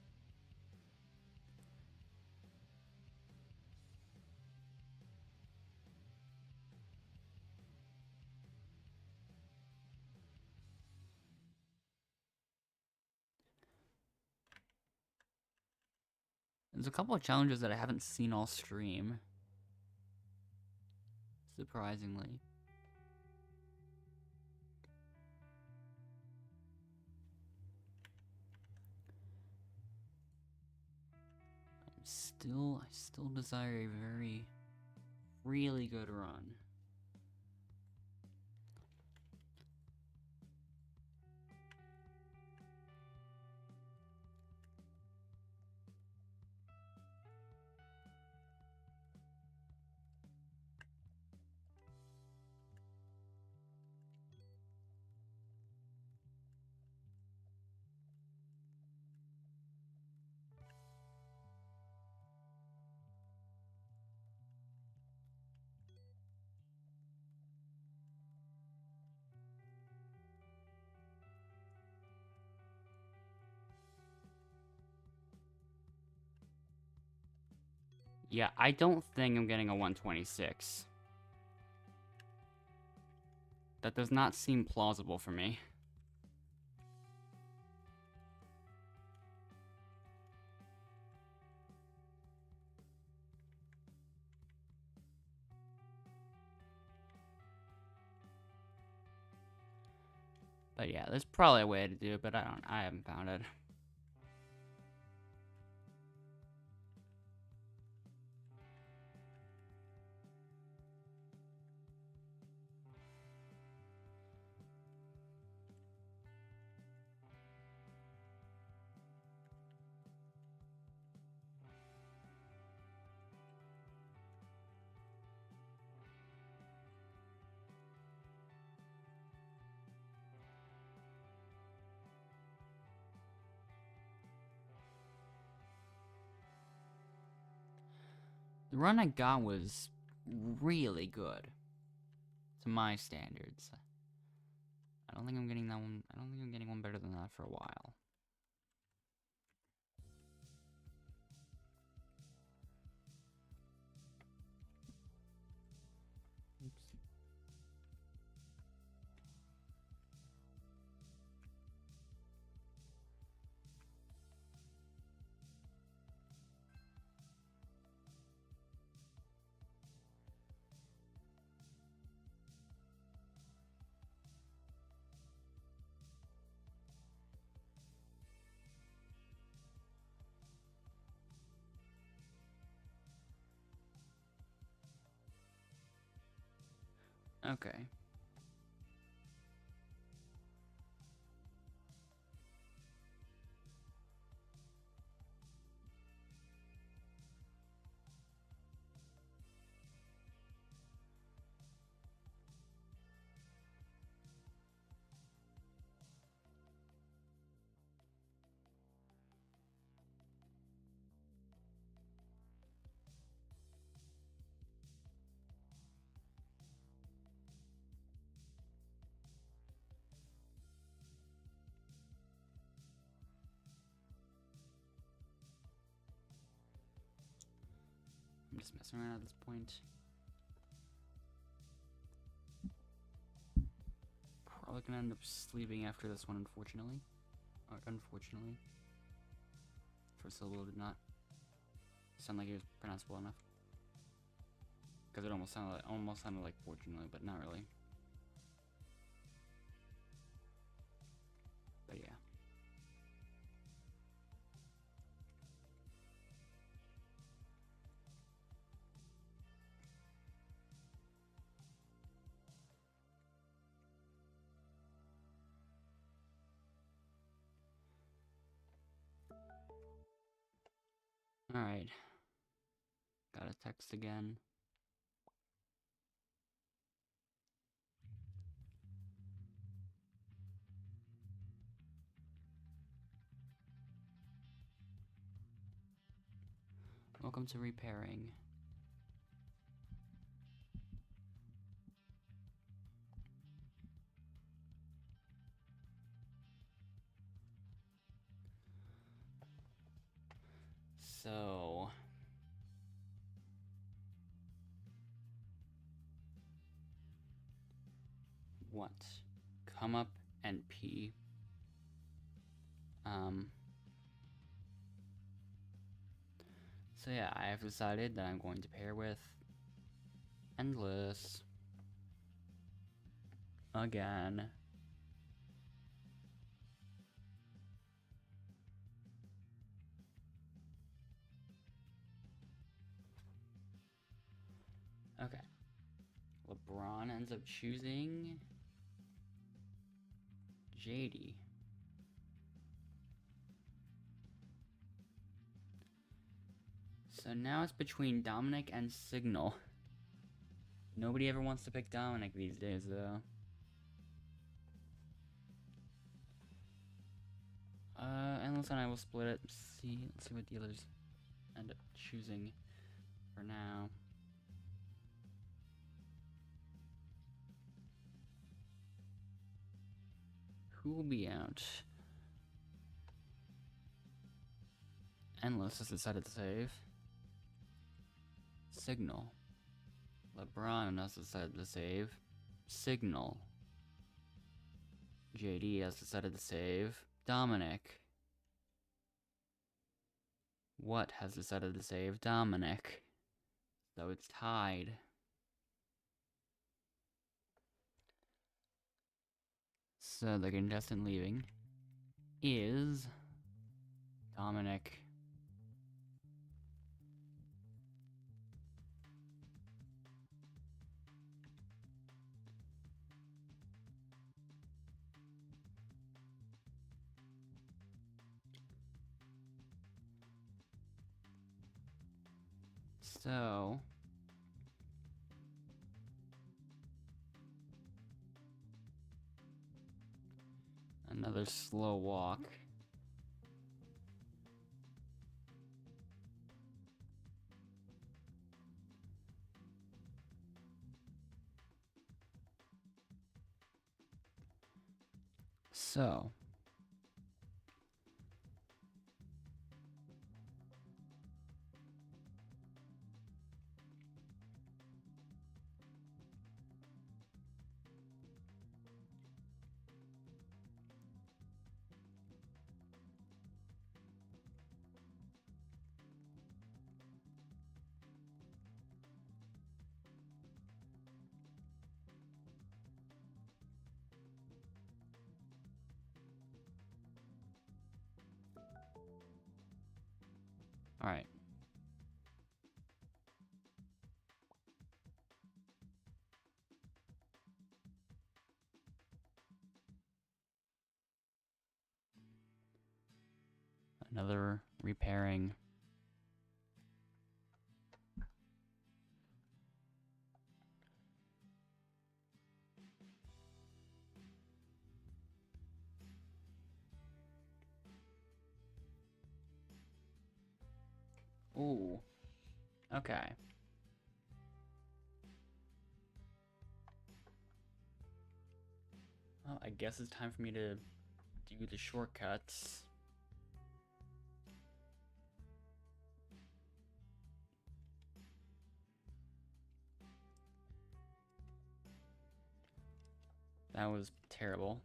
There's a couple of challenges that I haven't seen all stream. Surprisingly. I still desire a very, really good run. Yeah, I don't think I'm getting a 126. That does not seem plausible for me. But yeah, there's probably a way to do it, but I haven't found it. The run I got was really good. To my standards. I don't think I'm getting that one. I don't think I'm getting one better than that for a while. Oops. Okay. I'm just messing around at this point. Probably gonna end up sleeping after this one, unfortunately. Or unfortunately. First syllable did not sound like it was pronounceable enough. Because it almost sounded like fortunately, but not really. But yeah. Alright. Got a text again. Welcome to repairing. So what? Come up and pee. So yeah, I have decided that I'm going to pair with Endless again. Okay. LeBron ends up choosing JD. So now it's between Dominic and Signal. Nobody ever wants to pick Dominic these days, though. Endless and I will split it. Let's see what the others end up choosing for now. Who will be out? Endless has decided to save. Signal. LeBron has decided to save. Signal. JD has decided to save. Dominic. What has decided to save Dominic? So it's tied. So the contestant leaving is Dominic. So another slow walk. So all right. Another repairing. Ooh. Okay. Well, I guess it's time for me to do the shortcuts. That was terrible.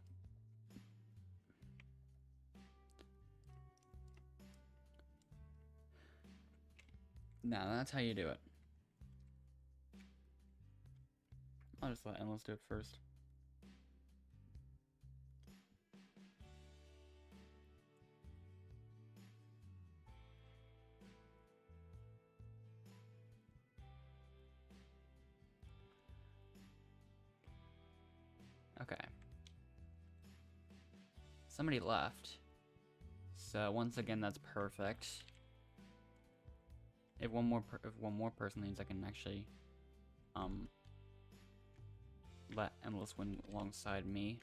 Now that's how you do it. I'll just let Endless do it first. Okay. Somebody left. So once again, that's perfect. If one more person leaves, I can actually let Endless win alongside me.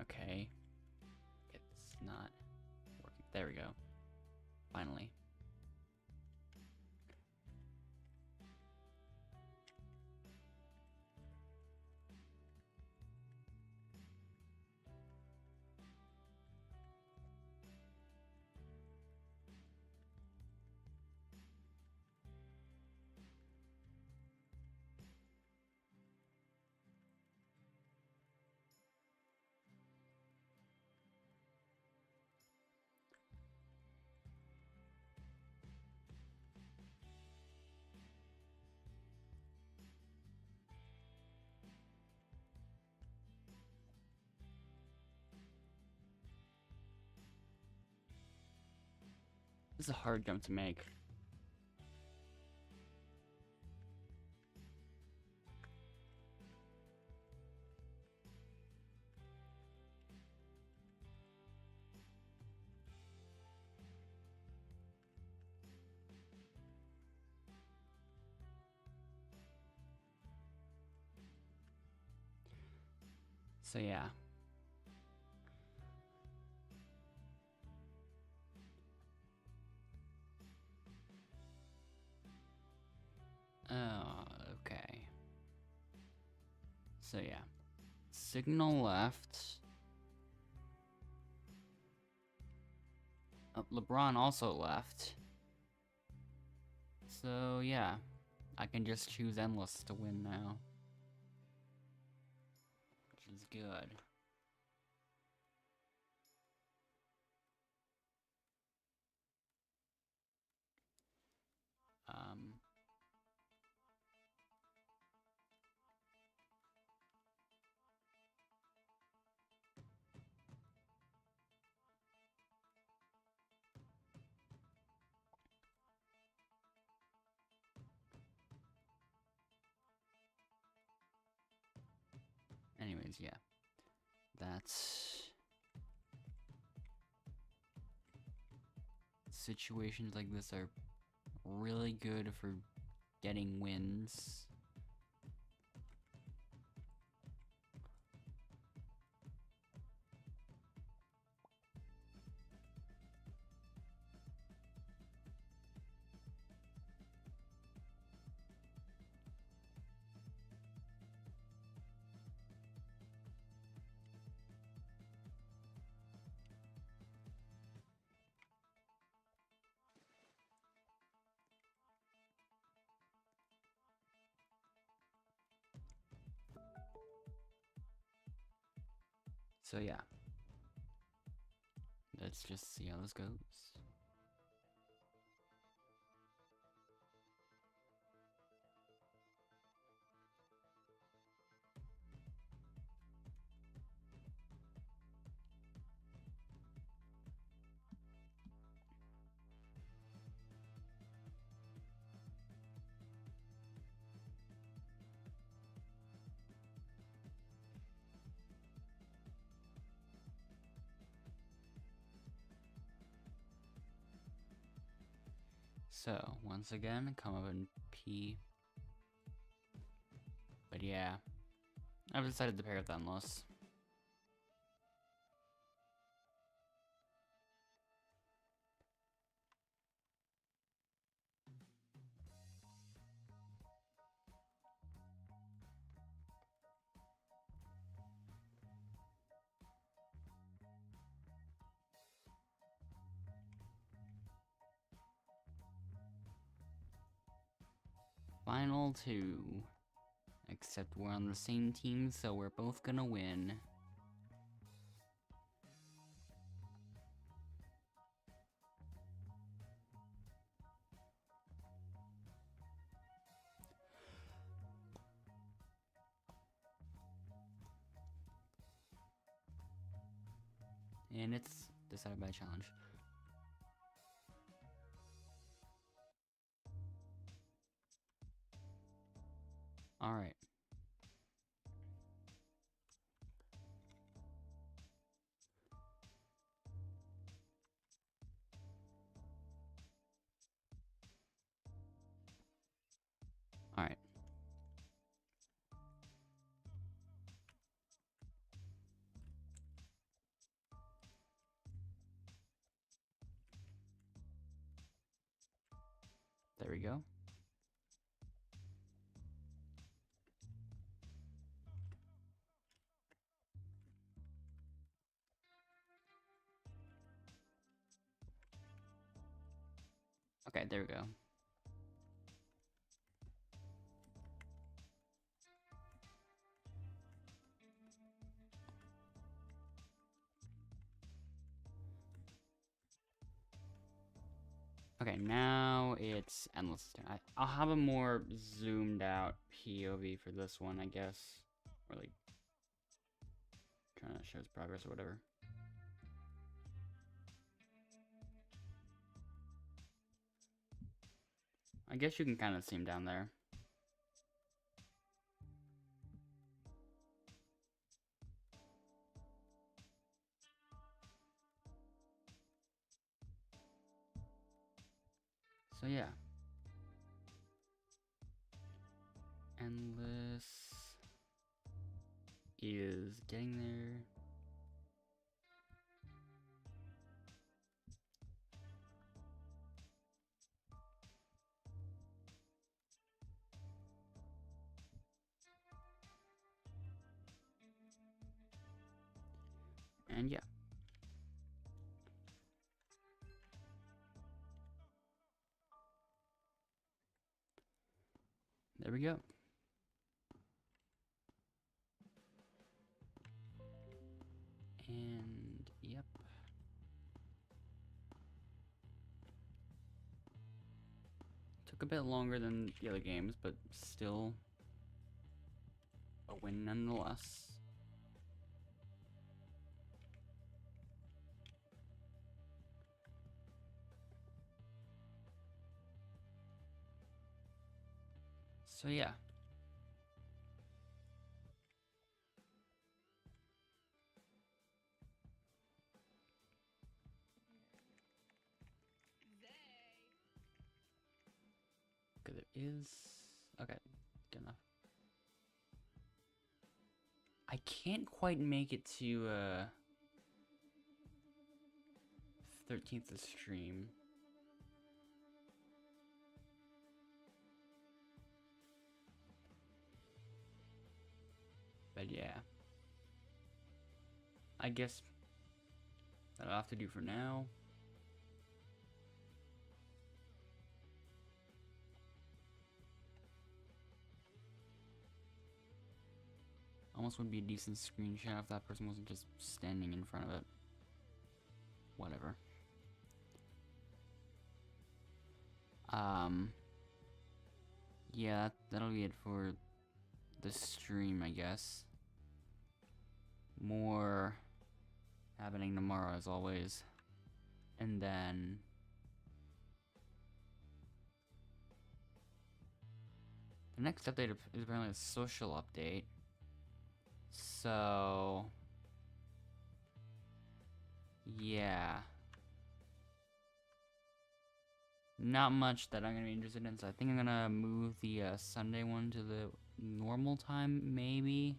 Okay. It's not working. There we go. Finally. This is a hard jump to make. So yeah. Oh, okay. So yeah. Signal left. Oh, LeBron also left. So yeah. I can just choose Endless to win now. Which is good. Anyways, yeah. That's... Situations like this are really good for getting wins. So yeah. Let's just see how this goes. So, once again, come up in P. But yeah, I've decided to pair with Endless. Final two. Except we're on the same team, so we're both gonna win. And it's decided by challenge. Alright. Alright. There we go. Okay, there we go. Okay, now it's Endless. I'll have a more zoomed out POV for this one, I guess. Or like, trying to show its progress or whatever. I guess you can kind of see him down there. So yeah. Endless is getting there. And yeah. There we go. And yep. Took a bit longer than the other games, but still a win nonetheless. So yeah. Okay, there is. Okay, good enough. I can't quite make it to 13th to stream. But yeah. I guess that'll have to do for now. Almost would be a decent screenshot if that person wasn't just standing in front of it. Whatever. Yeah, that'll be it for the stream, I guess. More happening tomorrow, as always. And then the next update is apparently a social update. So yeah. Not much that I'm gonna be interested in, so I think I'm gonna move the Sunday one to the normal time, maybe.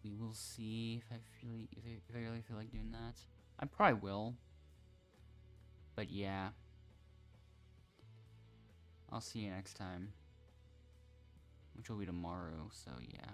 We will see if I really feel like doing that. I probably will. But yeah. I'll see you next time. Which will be tomorrow, so yeah.